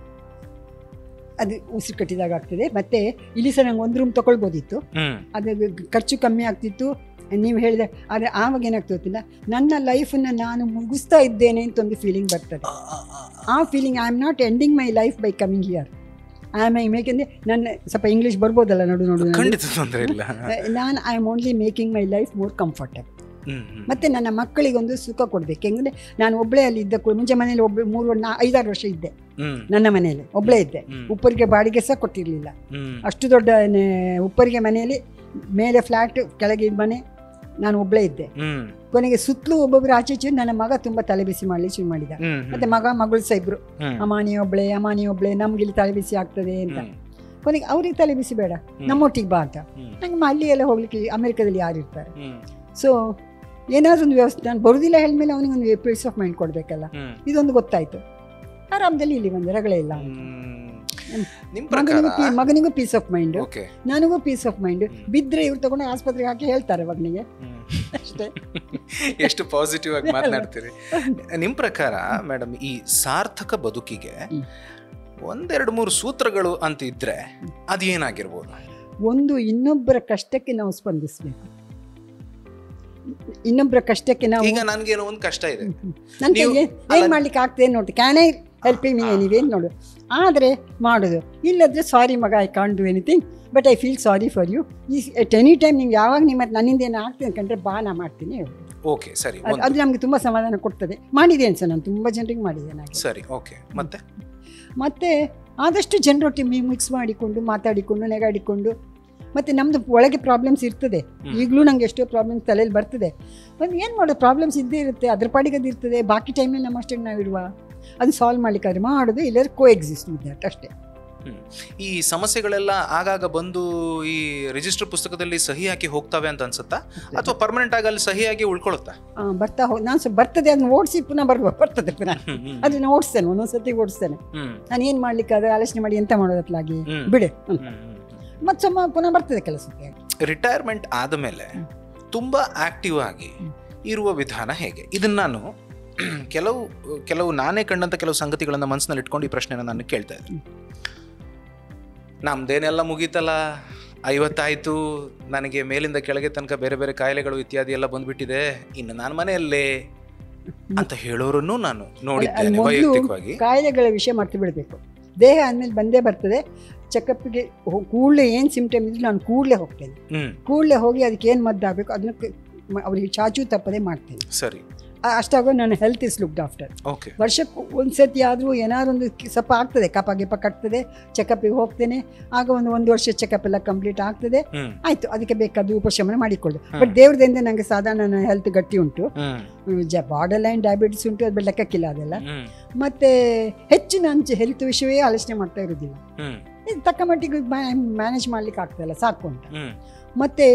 ಅದು ಉಸಿರು ಕಟ್ಟಿದಾಗ ಆಗ್ತದೆ. ಮತ್ತೆ ಇಲ್ಲಿ ಸಹ ನಂಗೆ 1 ರೂಮ್ ತಗೊಳ್ಬೋದಿತ್ತು, ಅದು ಖರ್ಚು ಕಮ್ಮಿ ಆಗ್ತಿತ್ತು. ನೀವು ಹೇಳಿದೆ, ಆದರೆ ಆವಾಗ ಏನಾಗ್ತಾ ಗೊತ್ತಿಲ್ಲ, ನನ್ನ ಲೈಫನ್ನು ನಾನು ಮುಗಿಸ್ತಾ ಇದ್ದೇನೆ ಅಂತ ಒಂದು ಫೀಲಿಂಗ್ ಬರ್ತದೆ. ಆ feeling, I am not ending my life by coming here. ಮೇಕೆಂದ್ರೆ ನನ್ನ ಸ್ವಲ್ಪ ಇಂಗ್ಲೀಷ್ ಬರ್ಬೋದಲ್ಲ, ನೋಡು ನಾನು I am only making my life more comfortable. ಮತ್ತು ನನ್ನ ಮಕ್ಕಳಿಗೊಂದು ಸುಖ ಕೊಡಬೇಕು. ಹೆಂಗಂದ್ರೆ ನಾನು ಒಬ್ಬಳೇ ಅಲ್ಲಿ ಇದ್ದ ಮುಂಚೆ ಮನೇಲಿ 5-6 ವರ್ಷ ಇದ್ದೆ. ನನ್ನ ಮನೆಯಲ್ಲಿ ಒಬ್ಬಳೇ ಇದ್ದೆ. ಉಪ್ಪರಿಗೆ ಬಾಡಿಗೆ ಸಹ ಕೊಟ್ಟಿರಲಿಲ್ಲ. ಅಷ್ಟು ದೊಡ್ಡ ಉಪ್ಪರಿಗೆ ಮನೆಯಲ್ಲಿ, ಮೇಲೆ ಫ್ಲ್ಯಾಟ್, ಕೆಳಗೆ ಮನೆ, ನಾನು ಒಬ್ಬಳೇ ಇದ್ದೆ. ಕೊನೆಗೆ ಸುತ್ತಲೂ ಒಬ್ಬೊಬ್ಬರು ಆಚೆ ನನ್ನ ಮಗ ತುಂಬ ತಲೆಬಿಸಿ ಮಾಡ್ಲಿಕ್ಕೆ ಶುರು ಮಾಡಿದ. ಮತ್ತೆ ಮಗಳು ಸಹ ಇಬ್ರು, ಅಮಾನಿ ಒಬ್ಳೆ, ನಮ್ಗೆ ಇಲ್ಲಿ ತಲೆಬಿಸಿ ಆಗ್ತದೆ ಅಂತ. ಕೊನೆಗೆ ಅವ್ರಿಗೆ ತಲೆಬಿಸಿ ಬೇಡ, ನಮ್ಮೊಟ್ಟಿಗೆ ಬಾ ಅಂತ. ನಂಗೆ ಅಲ್ಲಿ ಎಲ್ಲ ಹೋಗ್ಲಿಕ್ಕೆ ಅಮೆರಿಕದಲ್ಲಿ ಯಾರು ಇರ್ತಾರೆ. ಸೊ ಏನಾದ್ರೂ ಒಂದು ವ್ಯವಸ್ಥೆ, ನಾನು ಬರುದಿಲ್ಲ ಹೇಳಿದ್ಮೇಲೆ ಅವನಿಗೊಂದು ಪೀಸ್ ಆಫ್ ಮೈಂಡ್ ಕೊಡ್ಬೇಕಲ್ಲ, ಇದೊಂದು ಗೊತ್ತಾಯ್ತು. ಆರಾಮದಲ್ಲಿ ಇಲ್ಲಿ ಬಂದೆ, ರಗಳೇ ಇಲ್ಲ. ಮಗನಿಗೂ ಪೀಸ್ ಆಫ್ ಮೈಂಡ್, ನನಗೂ ಪೀಸ್ ಆಫ್ ಮೈಂಡ್. ಬಿದ್ರೆ ಇವ್ರು ತಗೊಂಡು ಆಸ್ಪತ್ರೆಗೆ ಹಾಕಿ ಹೇಳ್ತಾರೆ ಮಗನಿಗೆ ಅಷ್ಟೇ. ಎಷ್ಟು ಪಾಸಿಟಿವ್ ಆಗಿ ಮಾತನಾಡ್ತೀರಿ. ನಿಮ್ಮ ಪ್ರಕಾರ ಮೇಡಮ್, ಈ ಸಾರ್ಥಕ ಬದುಕಿಗೆ 1-2-3 ಸೂತ್ರಗಳು ಅಂತ ಇದ್ರೆ ಅದೇನಾಗಿರ್ಬೋದು? ಒಂದು, ಇನ್ನೊಬ್ಬರ ಕಷ್ಟಕ್ಕೆ ನಾವು ಸ್ಪಂದಿಸ್ಬೇಕು. ಇನ್ನೊಬ್ಬರ ಕಷ್ಟಕ್ಕೆ ನಾವು, ಈಗ ನನ್ಗೇನೋ ಒಂದು ಕಷ್ಟ ಇದೆ, ನನಗೆ ಏನ್ ಮಾಡ್ಲಿಕ್ಕೆ ಆಗ್ತದೆ ನೋಡಿ, ಕ್ಯಾನ್ ಐ ಹೆಲ್ಪಿಂಗ್ ಮೀ ನೀವೇನು ನೋಡು, ಆದರೆ ಮಾಡೋದು. ಇಲ್ಲದ್ರೆ ಸಾರಿ ಮಗ, I can't do anything, but I feel sorry for you. At any time ನೀವು ಯಾವಾಗ ನಿಮ್ಮ ನನ್ನಿಂದ ಏನು ಆಗ್ತದೆ ಅನ್ಕೊಂಡ್ರೆ ಬಾ, ನಾ ಮಾಡ್ತೀನಿ. ಓಕೆ, ಸರಿ. ಅದು ನಮಗೆ ತುಂಬ ಸಮಾಧಾನ ಕೊಡ್ತದೆ. ಮಾಡಿದ್ದೇನೆ ಸರ್, ನಾನು ತುಂಬ ಜನರಿಗೆ ಮಾಡಿದ್ದೇನೆ. ಸರಿ, ಓಕೆ. ಮತ್ತೆ ಆದಷ್ಟು ಜನರೊಟ್ಟಿಗೆ ಮಿಕ್ಸ್ ಮಾಡಿಕೊಂಡು, ಮಾತಾಡಿಕೊಂಡು, ನೆಗಾಡಿಕೊಂಡು, ಮತ್ತು ನಮ್ಮದು ಒಳಗೆ ಪ್ರಾಬ್ಲಮ್ಸ್ ಇರ್ತದೆ. ಈಗಲೂ ನಂಗೆ ಎಷ್ಟೋ ಪ್ರಾಬ್ಲಮ್ಸ್ ತಲೆಯಲ್ಲಿ ಬರ್ತದೆ. ಒಂದು ಏನು ಮಾಡೋದು, ಪ್ರಾಬ್ಲಮ್ಸ್ ಇದ್ದೇ ಇರುತ್ತೆ, ಅದ್ರ ಪಾಡಿಗೆ ಅದು ಇರ್ತದೆ. ಬಾಕಿ ಟೈಮಲ್ಲಿ ನಮ್ಮಷ್ಟೇ ನಾವಿರುವ ಅದು ಸಾಲ್ವ್ ಮಾಡ್ಲಿಕ್ಕಾದ್ರೆ ಮಾಡೋದು, ಇಲ್ಲದ್ರೆ ಕೋ ಎಕ್ಸಿಸ್ಟ್ ವಿತ್ ದಟ್ ಅಷ್ಟೇ. ಈ ಸಮಸ್ಯೆಗಳೆಲ್ಲ ಆಗಾಗ ಬಂದು ಈ ರಿಜಿಸ್ಟರ್ ಪುಸ್ತಕದಲ್ಲಿ ಸಹಿ ಹಾಕಿ ಹೋಗ್ತವೆ ಅಂತ ಅನ್ಸುತ್ತಾ, ಅಥವಾ ಪರ್ಮನೆಂಟ್ ಆಗಿ ಅಲ್ಲಿ ಸಹಿಯಾಗಿ ಉಳ್ಕೊಳುತ್ತಾ? ನಾನು ಬರ್ತದೆ, ಅದನ್ನ ಓಡಿಸಿ ಪುನಃ ಬರ್ತದೆ ಪುನಃ. ಅದನ್ನ ಓಡಿಸ್ತೇನೆ, ಒಂದೊಂದ್ಸತಿ ಓಡಿಸ್ತೇನೆ. ನಾನು ಏನು ಮಾಡ್ಲಿಕ್ಕೆ ಅದು ಆಲೋಚನೆ ಮಾಡಿ ಎಂತ ಮಾಡೋದತ್ಲಾಗಿ ಬಿಡೆ, ಮತ್ತೆ ಪುನಃ ಬರ್ತದೆ ಕೆಲಸಕ್ಕೆ. ರಿಟೈರ್ಮೆಂಟ್ ಆದಮೇಲೆ ತುಂಬಾ ಆಕ್ಟಿವ್ ಆಗಿ ಇರುವ ವಿಧಾನ ಹೇಗೆ? ಇದನ್ನ ನಾನು ಕೆಲವು ನಾನೇ ಕಂಡಂತ ಕೆಲವು ಸಂಗತಿಗಳನ್ನ ಮನಸ್ಸಿನಲ್ಲಿ ಇಟ್ಕೊಂಡು ಈ ಪ್ರಶ್ನೆನ ನಾನು ಕೇಳ್ತಾ ಇದ್ದೆ. ನಮ್ದೇನೆಲ್ಲ ಮುಗೀತಲ್ಲ, 50 ಆಯ್ತು, ನನಗೆ ಮೇಲಿಂದ ಕೆಳಗೆ ತನಕ ಬೇರೆ ಬೇರೆ ಕಾಯಿಲೆಗಳು ಇತ್ಯಾದಿ ಎಲ್ಲ ಬಂದ್ಬಿಟ್ಟಿದೆ, ಇನ್ನು ನಾನು ಮನೆಯಲ್ಲೇ ಅಂತ ಹೇಳೋರನ್ನು ನಾನು ನೋಡಿದ್ದೇನೆ ವೈಯಕ್ತಿಕವಾಗಿ. ಕಾಯಿಲೆಗಳ ವಿಷಯ ಮರ್ತು ಬಿಡಬೇಕು. ದೇಹ ಅಂದ್ಮೇಲೆ ಬಂದೇ ಬರ್ತದೆ. ಚೆಕಪ್ಗೆ ಕೂಡಲೇ ಏನು ಸಿಂಪ್ಟಮ್ ಇದ್ರು ನಾನು ಕೂಡಲೇ ಹೋಗ್ತೇನೆ. ಕೂಡಲೇ ಹೋಗಿ ಅದಕ್ಕೆ ಏನು ಮದ್ದಾಗಬೇಕು ಅದನ್ನ ಅವರಿಗೆ ಚಾಚು ತಪ್ಪದೆ ಮಾಡ್ತೇನೆ. ಸರಿ, ಅಷ್ಟಾಗೋ ನನ್ನ ಹೆಲ್ತ್ ಇಸ್ ಲುಕ್ಡ್ ಆಫ್ಟರ್. ವರ್ಷಕ್ಕೆ ಒಂದ್ಸತಿ ಆದರೂ ಏನಾದ್ರು ಒಂದು ಸ್ವಲ್ಪ ಆಗ್ತದೆ, ಕಪ ಗಿಪ ಕಟ್ತದೆ, ಚೆಕಪ್ಪಿಗೆ ಹೋಗ್ತೇನೆ. ಆಗ ಒಂದು ವರ್ಷ ಚೆಕಪ್ ಎಲ್ಲ ಕಂಪ್ಲೀಟ್ ಆಗ್ತದೆ. ಆಯ್ತು, ಅದಕ್ಕೆ ಬೇಕಾದ ಉಪಶಮನ ಮಾಡಿಕೊಳ್ಳು. ಬಟ್ ದೇವ್ರದಿಂದ ನನಗೆ ಸಾಧಾರಣ ನನ್ನ ಹೆಲ್ತ್ ಗಟ್ಟಿ ಉಂಟು. ಬಾರ್ಡರ್ ಲೈನ್ ಡಯಾಬಿಟಿಸ್ ಉಂಟು, ಅದು ಲೆಕ್ಕಕ್ಕಿಲ್ಲ ಅದೆಲ್ಲ. ಮತ್ತೆ ಹೆಚ್ಚು ನಾನು ಹೆಲ್ತ್ ವಿಷಯವೇ ಆಲೋಚನೆ ಮಾಡ್ತಾ ಇರೋದಿಲ್ಲ. ಇದು ತಕ್ಕ ಮಟ್ಟಿಗೆ ಮ್ಯಾನೇಜ್ ಮಾಡ್ಲಿಕ್ಕೆ ಆಗ್ತದಲ್ಲ, ಸಾಕು ಅಂತ. ಮತ್ತೆ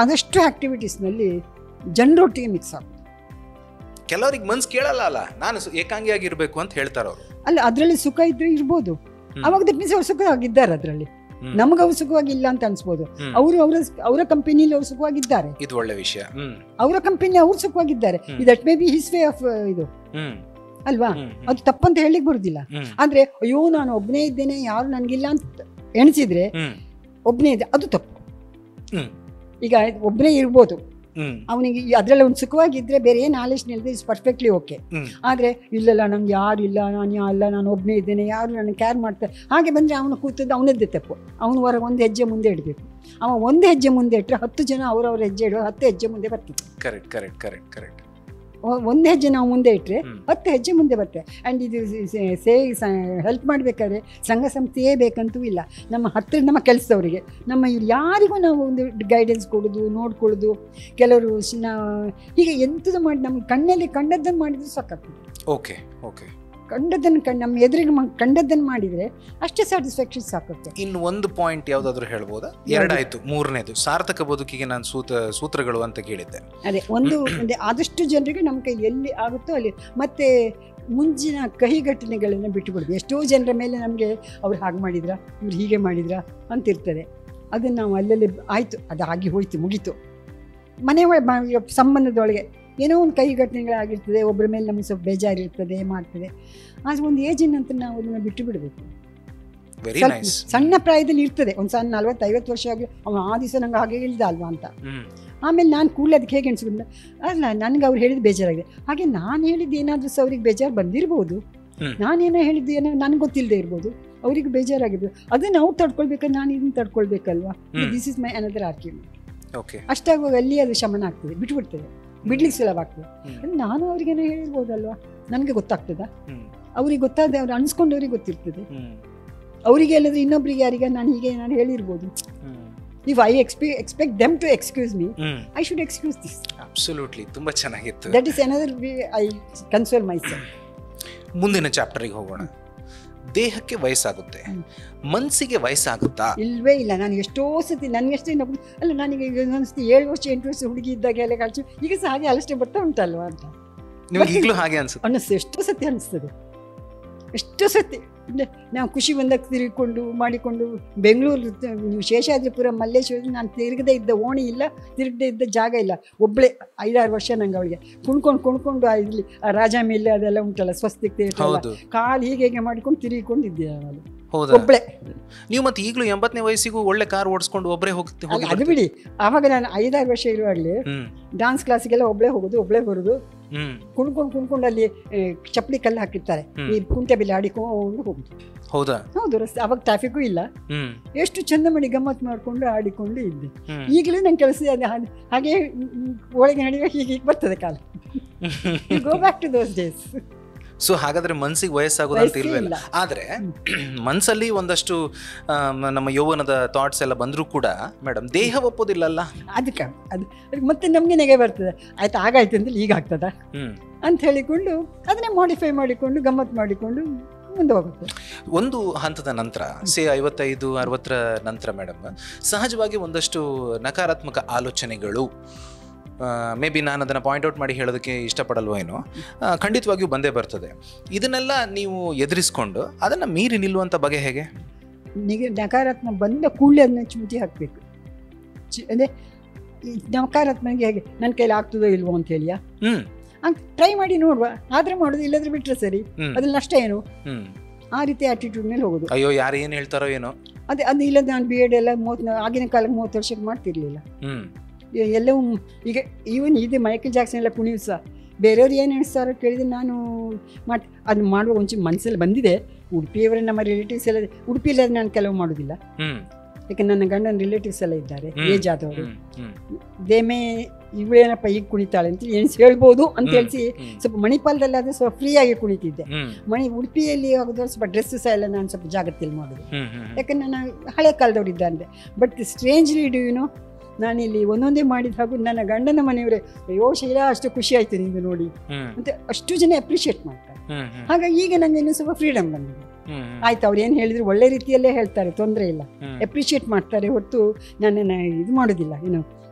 ಆದಷ್ಟು ಆಕ್ಟಿವಿಟೀಸ್ನಲ್ಲಿ ಜನರೊಟ್ಟಿಗೆ ಮಿಕ್ಸ್ ಆಗುತ್ತೆ. ಕೆಲವರಿಗೆ ಮನ್ಸು ಕೇಳಲ್ಲ ಅಲ್ಲ, ನಾನು ಏಕಾಂಗಿಯಾಗಿರ್ಬೇಕು ಅಂತ ಹೇಳ್ತಾರ ಅವರು. ಅಲ್ಲ, ಅದರಲ್ಲಿ ಸುಖ ಇದ್ರೆ ಇರ್ಬೋದು. ಅವಾಗ ದಟ್ ಮೀನ್ಸ್ ಅವ್ರು ಸುಖವಾಗಿದ್ದಾರೆ ಅದರಲ್ಲಿ. ನಮ್ಗೆ ಅವ್ರು ಸುಖವಾಗಿಲ್ಲ ಅಂತ ಅನ್ಸ್ಬೋದು. ಅವರು ಅವರ ಕಂಪನಿಯಲ್ಲಿ ಅವ್ರು ಸುಖವಾಗಿದ್ದಾರೆ, ಇದು ಒಳ್ಳೆ ವಿಷಯ. ಅವರ ಕಂಪನಿ ಅವ್ರು ಸುಖವಾಗಿದ್ದಾರೆ. That may be his way of ಇದು ಅಲ್ವಾ, ಅದು ತಪ್ಪಂತ ಹೇಳಿಕ್ ಬರುದಿಲ್ಲ. ಆದ್ರೆ ಅಯ್ಯೋ ನಾನು ಒಬ್ಬನೇ ಇದ್ದೇನೆ, ಯಾರು ನನ್ಗಿಲ್ಲ ಅಂತ ಎಣಿಸಿದ್ರೆ ಒಬ್ಬನೇ ಇದೆ, ಅದು ತಪ್ಪು. ಈಗ ಒಬ್ಬನೇ ಇರ್ಬೋದು, ಅವನಿಗೆ ಅದ್ರಲ್ಲಿ ಒಂದು ಸುಖವಾಗಿದ್ರೆ ಬೇರೆ ಏನು ಆಲೋಚನೆ ಇಲ್ಲದೆ ಇಸ್ ಪರ್ಫೆಕ್ಟ್ಲಿ ಓಕೆ. ಆದ್ರೆ ಇಲ್ಲಲ್ಲ, ನಂಗೆ ಯಾರು ಇಲ್ಲ, ನಾನು ಒಬ್ಬನೇ ಇದ್ದೇನೆ, ಯಾರು ನನಗೆ ಕೇರ್ ಮಾಡ್ತಾರೆ, ಹಾಗೆ ಬಂದ್ರೆ ಅವನು ಕೂತದ್ದು ಅವನದ್ದೇ ತಪ್ಪು. ಅವನು ಹೊರಗೆ ಒಂದು ಹೆಜ್ಜೆ ಮುಂದೆ ಇಡಬೇಕು. ಅವ ಒಂದು ಹೆಜ್ಜೆ ಮುಂದೆ ಇಟ್ಟರೆ 10 ಜನ ಅವ್ರವ್ರ ಹೆಜ್ಜೆ ಇಡುವ 10 ಹೆಜ್ಜೆ ಮುಂದೆ ಬರ್ತಾರೆ. Correct correct correct correct. ಒಂದು ಹೆಜ್ಜೆ ನಾವು ಮುಂದೆ ಇಟ್ಟರೆ 10 ಹೆಜ್ಜೆ ಮುಂದೆ ಬರ್ತೇವೆ. ಆ್ಯಂಡ್ ಇದು ಹೆಲ್ಪ್ ಮಾಡಬೇಕಾದ್ರೆ ಸಂಘ ಸಂಸ್ಥೆಯೇ ಬೇಕಂತೂ ಇಲ್ಲ. ನಮ್ಮ ಹತ್ತಿರ ನಮ್ಮ ಕೆಲಸದವರಿಗೆ, ನಮ್ಮ ಯಾರಿಗೂ ನಾವು ಒಂದು ಗೈಡೆನ್ಸ್ ಕೊಡೋದು, ನೋಡ್ಕೊಳ್ಳೋದು. ಕೆಲವರು ಹೀಗೆ ಎಂಥದ್ದು ಮಾಡಿ ನಮ್ಗೆ ಕಣ್ಣಲ್ಲಿ ಕಂಡದ್ದನ್ನು ಮಾಡಿದ್ರು ಸಾಕಾಗ್ತದೆ. ಓಕೆ ಓಕೆ, ಕಂಡದ್ದನ್ನು ನಮ್ಮ ಎದುರಿಗೆ ಕಂಡದ್ದನ್ನು ಮಾಡಿದರೆ ಅಷ್ಟೇ ಸ್ಯಾಟಿಸ್ಫ್ಯಾಕ್ಷನ್ ಸಾಕುತ್ತೆ. ಇನ್ನು ಒಂದು ಪಾಯಿಂಟ್ ಯಾವುದಾದ್ರೂ ಹೇಳ್ಬೋದಾ? ಎರಡಾಯ್ತು, ಮೂರನೇದು ಸಾರ್ಥಕ ಬದುಕಿಗೆ ನಾನು ಸೂತ್ರಗಳು ಅಂತ ಕೇಳಿದ್ದೆ. ಅದೇ ಒಂದು ಆದಷ್ಟು ಜನರಿಗೆ ನಮ್ಮ ಕೈ ಎಲ್ಲಿ ಆಗುತ್ತೋ ಅಲ್ಲಿ, ಮತ್ತೆ ಮುಂಚಿನ ಕಹಿ ಘಟನೆಗಳನ್ನು ಬಿಟ್ಟುಬಿಡೋದು. ಎಷ್ಟೋ ಜನರ ಮೇಲೆ ನಮಗೆ ಅವ್ರು ಹಾಗೆ ಮಾಡಿದ್ರಾ, ಇವ್ರು ಹೀಗೆ ಮಾಡಿದ್ರಾ ಅಂತಿರ್ತದೆ. ಅದನ್ನು ನಾವು ಅಲ್ಲಲ್ಲಿ ಆಯಿತು, ಅದು ಆಗಿ ಹೋಯ್ತು, ಮುಗೀತು. ಮನೆ ಸಂಬಂಧದೊಳಗೆ ಏನೋ ಒಂದು ಕೈ ಘಟನೆಗಳಾಗಿರ್ತದೆ, ಒಬ್ಬರ ಮೇಲೆ ನಮಗೆ ಸ್ವಲ್ಪ ಬೇಜಾರಿರ್ತದೆ, ಮಾಡ್ತದೆ. ಆದರೆ ಒಂದು ಏಜಿನ ನಂತರ ನಾವು ಅದನ್ನು ಬಿಟ್ಟು ಬಿಡಬೇಕು. ಸಣ್ಣ ಪ್ರಾಯದಲ್ಲಿ ಇರ್ತದೆ, ಒಂದು ಸಣ್ಣ 40-50 ವರ್ಷ ಆಗಲಿ ಅವನು ಆ ದಿವಸ ನಂಗೆ ಹಾಗೆ ಹೇಳಿದ ಅಲ್ವಾ ಅಂತ. ಆಮೇಲೆ ನಾನು ಕೂಡಲೇ ಅದಕ್ಕೆ ಹೇಗೆ ಅನ್ಸ್ಕೊಂಡ, ಅಲ್ಲ ನನಗೆ ಅವ್ರು ಹೇಳಿದ್ದು ಬೇಜಾರಾಗಿದೆ, ಹಾಗೆ ನಾನು ಹೇಳಿದ್ದು ಏನಾದರೂ ಸಹ ಅವ್ರಿಗೆ ಬೇಜಾರು ಬಂದಿರ್ಬೋದು, ನಾನೇನೋ ಹೇಳಿದ್ದು ಏನೋ ನನಗೆ ಗೊತ್ತಿಲ್ಲದೆ ಇರ್ಬೋದು, ಅವ್ರಿಗೆ ಬೇಜಾರಾಗಿರ್ಬೋದು. ಅದನ್ನು ಅವ್ರು ತಡ್ಕೊಳ್ಬೇಕಾದ್ರೆ ನಾನು ಇದನ್ನು ತಡ್ಕೊಳ್ಬೇಕಲ್ವಾ. This is my another argument. ಅಷ್ಟಾಗುವಾಗ ಅಲ್ಲಿ ಅದು ಶಮನ ಆಗ್ತದೆ, ಬಿಟ್ಬಿಡ್ತದೆ, ಬಿಡ್ಲಿಕ್ಕೆ ಸುಲಭ ಆಗ್ತದೆ. ನಾನು ಅವ್ರಿಗೇನೋ ಹೇಳಿರ್ಬೋದಲ್ವಾ, ನನಗೆ ಗೊತ್ತಾಗ್ತದ, ಅವ್ರಿಗೆ ಗೊತ್ತಾಗದೆ ಅವ್ರು ಅನ್ಸ್ಕೊಂಡವ್ರಿಗೆ ಗೊತ್ತಿರ್ತದೆ. ಅವರಿಗೆ ಎಲ್ಲಾದ್ರೂ ಇನ್ನೊಬ್ರಿಗೆ ಯಾರಿಗ ನಾನು ಹೇಳಿರ್ಬೋದು. If I expect them to excuse me, I should excuse this. Absolutely, ತುಂಬಾ ಚೆನ್ನಾಗಿತ್ತು. That is another way I console myself. ಮುಂದಿನ ಚಾಪ್ಟರ್ಗೆ ಹೋಗೋಣ. ದೇಹಕ್ಕೆ ವಯಸ್ಸಾಗುತ್ತೆ, ಮನಸ್ಸಿಗೆ ವಯಸ್ಸಾಗುತ್ತಾ? ಇಲ್ವೇ ಇಲ್ಲ. ನಾನು ಎಷ್ಟೋ ಸತಿ ನನಗೆಷ್ಟೇ ಅಲ್ಲ, ನನಗೆ ಅನಿಸ್ತು 7 ವರ್ಷ 8 ವರ್ಷ ಹುಡುಗಿ ಇದ್ದಾಗ ಎಲ್ಲ ಕಾಲ್ಚು, ಈಗ ಸಹ ಹಾಗೆ ಅಲಷ್ಟೇ ಬರ್ತಾ ಉಂಟಲ್ವಾ ಅಂತ. ನಿಮಗೆ ಈಗಲೂ ಹಾಗೆ ಅನಿಸುತ್ತೆ? ಎಷ್ಟೋ ಸತಿ ಅನಿಸ್ತದೆ, ಎಷ್ಟೋ ಸತಿ. ನಾವು ಖುಷಿ ಬಂದಾಗ ತಿರುಗಿಕೊಂಡು ಮಾಡಿಕೊಂಡು ಬೆಂಗಳೂರು ಶೇಷಾದ್ರಿಪುರ ಮಲ್ಲೇಶ್ವರ ನಾನು ತಿರುಗದೇ ಇದ್ದ ಓಣಿ ಇಲ್ಲ, ತಿರುಗದೇ ಇದ್ದ ಜಾಗ ಇಲ್ಲ. ಒಬ್ಬಳೇ 5-6 ವರ್ಷ ನಂಗೆ ಅವಳಿಗೆ ಕುಣ್ಕೊಂಡು ಇಲ್ಲಿ ರಾಜ ಮೇಲೆ ಅದೆಲ್ಲ ಉಂಟಲ್ಲ, ಸ್ವಸ್ತಿಕ್ ಥಿಯೇಟರ್, ಕಾಲು ಹೀಗೆ ಮಾಡಿಕೊಂಡು ತಿರುಗಿಕೊಂಡಿದ್ದೆ ನಾನು ಒಬ್ಬಳೇ. ನೀವು ಮತ್ತೆ ಈಗಲೂ 80ನೇ ವಯಸ್ಸಿಗೂ ಒಳ್ಳೆ ಕಾರ್ ಓಡಿಸ್ಕೊಂಡು ಒಬ್ಬರೇ ಹೋಗ್ತೀವಿ? ಅದು ಬಿಡಿ, ಆವಾಗ ನಾನು 5-6 ವರ್ಷ ಇರುವಾಗಲೇ ಡಾನ್ಸ್ ಕ್ಲಾಸಿಗೆಲ್ಲ ಒಬ್ಬಳೇ ಹೋಗೋದು, ಒಬ್ಬಳೇ ಬರೋದು. ಕುಣ್ಕೊಂಡು ಅಲ್ಲಿ ಚಪ್ಪಲಿ ಕಲ್ಲು ಹಾಕಿರ್ತಾರೆ, ಈ ಕುಂಟೆ ಬೆಲೆ ಆಡಿಕೊಂಡು ಹೋಗುದು. ಹೌದು, ರಸ್ತೆ ಅವಾಗ ಟ್ರಾಫಿಕ್ಕು ಇಲ್ಲ. ಎಷ್ಟು ಚಂದ ಮಾಡಿ ಗಮ್ಮತ್ ಮಾಡಿಕೊಂಡು ಆಡಿಕೊಂಡು ಇದ್ದೆ. ಈಗಲೂ ನಂಗೆ ಕೆಲಸ ಹಾಗೆ ಒಳಗೆ ನಡೆಯುವ ಹೀಗೆ ಬರ್ತದೆ ಕಾಲ. Go back to those days. So ಹಾಗಾದ್ರೆ ಮನ್ಸಿಗೆ ವಯಸ್ಸಾಗೋದಂತ ಇಲ್ವಲ್ಲ. ಆದ್ರೆ ಮನ್ಸಲ್ಲಿ ಒಂದಷ್ಟು ನಮ್ಮ ಯೌವನದ ಥಾಟ್ಸ್ ಎಲ್ಲ ಬಂದರೂ ಕೂಡ ಮೇಡಮ್ ದೇಹ ಒಪ್ಪೋದಿಲ್ಲಲ್ಲ. ಅದಕ್ಕೆ ಅದು ಮತ್ತೆ ನಮಗೆ ನೆಗೆ ಬರ್ತದೆ, ಆಯ್ತು ಆಗಾಯ್ತು ಅಂದ್ರೆ ಈಗ ಆಗ್ತದ ಅಂತ ಹೇಳಿಕೊಂಡು ಅದನ್ನೇ ಮಾಡಿಫೈ ಮಾಡಿಕೊಂಡು ಗಮ್ಮತ್ ಮಾಡಿಕೊಂಡು ಮುಂದೆ ಹೋಗುತ್ತೆ. ಒಂದು ಹಂತದ ನಂತರ 55-60 ನಂತರ ಮೇಡಮ್ ಸಹಜವಾಗಿ ಒಂದಷ್ಟು ನಕಾರಾತ್ಮಕ ಆಲೋಚನೆಗಳು, ಮೇ ಬಿ ನಾನು ಅದನ್ನು ಪಾಯಿಂಟ್ ಔಟ್ ಮಾಡಿ ಹೇಳೋದಕ್ಕೆ ಇಷ್ಟಪಡಲ್ವೋ ಏನೋ, ಖಂಡಿತವಾಗಿಯೂ ಬಂದೇ ಬರ್ತದೆ. ಇದನ್ನೆಲ್ಲ ನೀವು ಎದುರಿಸ್ಕೊಂಡು ಅದನ್ನು ಮೀರಿ ನಿಲ್ಲುವಂಥ ಬಗೆ ಹೇಗೆ? ನಕಾರಾತ್ಮಕ ಬಂದ ಕೂಡಲೇ ಅದನ್ನ ಚೂಟಿ ಹಾಕಬೇಕು. ಅಂದರೆ ನಕಾರಾತ್ಮಕ ಹೇಗೆ ನನ್ನ ಕೈಲಿ ಆಗ್ತದೋ ಇಲ್ವೋ ಅಂತ ಹೇಳಿಯಾ, ಟ್ರೈ ಮಾಡಿ ನೋಡುವ, ಆದ್ರೆ ಮಾಡೋದು, ಇಲ್ಲದ್ರೆ ಬಿಟ್ರೆ ಸರಿ, ಅದ್ರಲ್ಲಿ ನಷ್ಟ ಏನು, ಆ ರೀತಿ ಆಟಿಟ್ಯೂಡ್ ಮೇಲೆ ಹೋಗೋದು. ಅಯ್ಯೋ ಯಾರು ಏನು ಹೇಳ್ತಾರೋ ಏನೋ, ಅದು ಇಲ್ಲದ ನಾನು BEd ಎಲ್ಲ ಆಗಿನ ಕಾಲಕ್ಕೆ 30 ವರ್ಷಕ್ಕೆ ಮಾಡ್ತಿರ್ಲಿಲ್ಲ. ಎಲ್ಲವೂ ಈಗ ಈವನ್ ಇದು ಮೈಕಲ್ ಜಾಕ್ಸನ್ ಎಲ್ಲ ಕುಣಿಯು ಸಹ ಬೇರೆಯವ್ರು ಏನು ಎಣಿಸ್ತಾರೋ ಕೇಳಿದ್ರೆ ನಾನು ಅದು ಮಾಡುವ ಒಂಚೂರು ಮನಸ್ಸಲ್ಲಿ ಬಂದಿದೆ. ಉಡುಪಿಯವರ ನಮ್ಮ ರಿಲೇಟಿವ್ಸ್ ಎಲ್ಲ ಉಡುಪಿಯಲ್ಲಿ ನಾನು ಕೆಲವು ಮಾಡೋದಿಲ್ಲ, ಯಾಕೆ ನನ್ನ ಗಂಡನ ರಿಲೇಟಿವ್ಸ್ ಎಲ್ಲ ಇದ್ದಾರೆ ಏಜ್ ಆದವರು. ದೇಮೆ ಇವೇನಪ್ಪ ಈಗ ಕುಣಿತಾಳೆ ಅಂತ ಹೇಳ್ಬೋದು ಅಂತ ಹೇಳಿಸಿ ಸ್ವಲ್ಪ ಮಣಿಪಾಲದಲ್ಲಿ ಆದರೆ ಸ್ವಲ್ಪ ಫ್ರೀಯಾಗಿ ಕುಣಿತಿದ್ದೆ. ಉಡುಪಿಯಲ್ಲಿ ಹೋಗೋದು ಸ್ವಲ್ಪ ಡ್ರೆಸ್ಸು ಸಹ ಎಲ್ಲ ನಾನು ಸ್ವಲ್ಪ ಜಾಗ್ರತೆಯಲ್ಲಿ ಮಾಡೋದು, ಯಾಕಂದ್ರೆ ನಾನು ಹಳೆ ಕಾಲದವ್ರು ಇದ್ದಂತೆ. But strangely do you know, ನಾನಿಲ್ಲಿ ಒಂದೊಂದೇ ಮಾಡಿದ ಹಾಗೂ ನನ್ನ ಗಂಡನ ಮನೆಯವರೇ ಅಯ್ಯೋ ಶೈಲಾ ಅಷ್ಟು ಖುಷಿ ಆಯ್ತು ನಿಂದು ನೋಡಿ ಅಂತ ಅಷ್ಟು ಜನ ಅಪ್ರಿಷಿಯೇಟ್ ಮಾಡ್ತಾರೆ. ಹಾಗಾಗಿ ಈಗ ನನಗೆ ಇನ್ನೂ ಸ್ವಲ್ಪ ಫ್ರೀಡಮ್ ಬಂದಿದೆ. ಆಯ್ತು, ಅವ್ರು ಏನು ಹೇಳಿದ್ರು ಒಳ್ಳೆ ರೀತಿಯಲ್ಲೇ ಹೇಳ್ತಾರೆ, ತೊಂದರೆ ಇಲ್ಲ, ಅಪ್ರಿಷಿಯೇಟ್ ಮಾಡ್ತಾರೆ ಹೊರತು ನನ್ನನ್ನು ಇದು ಮಾಡೋದಿಲ್ಲ, ಏನು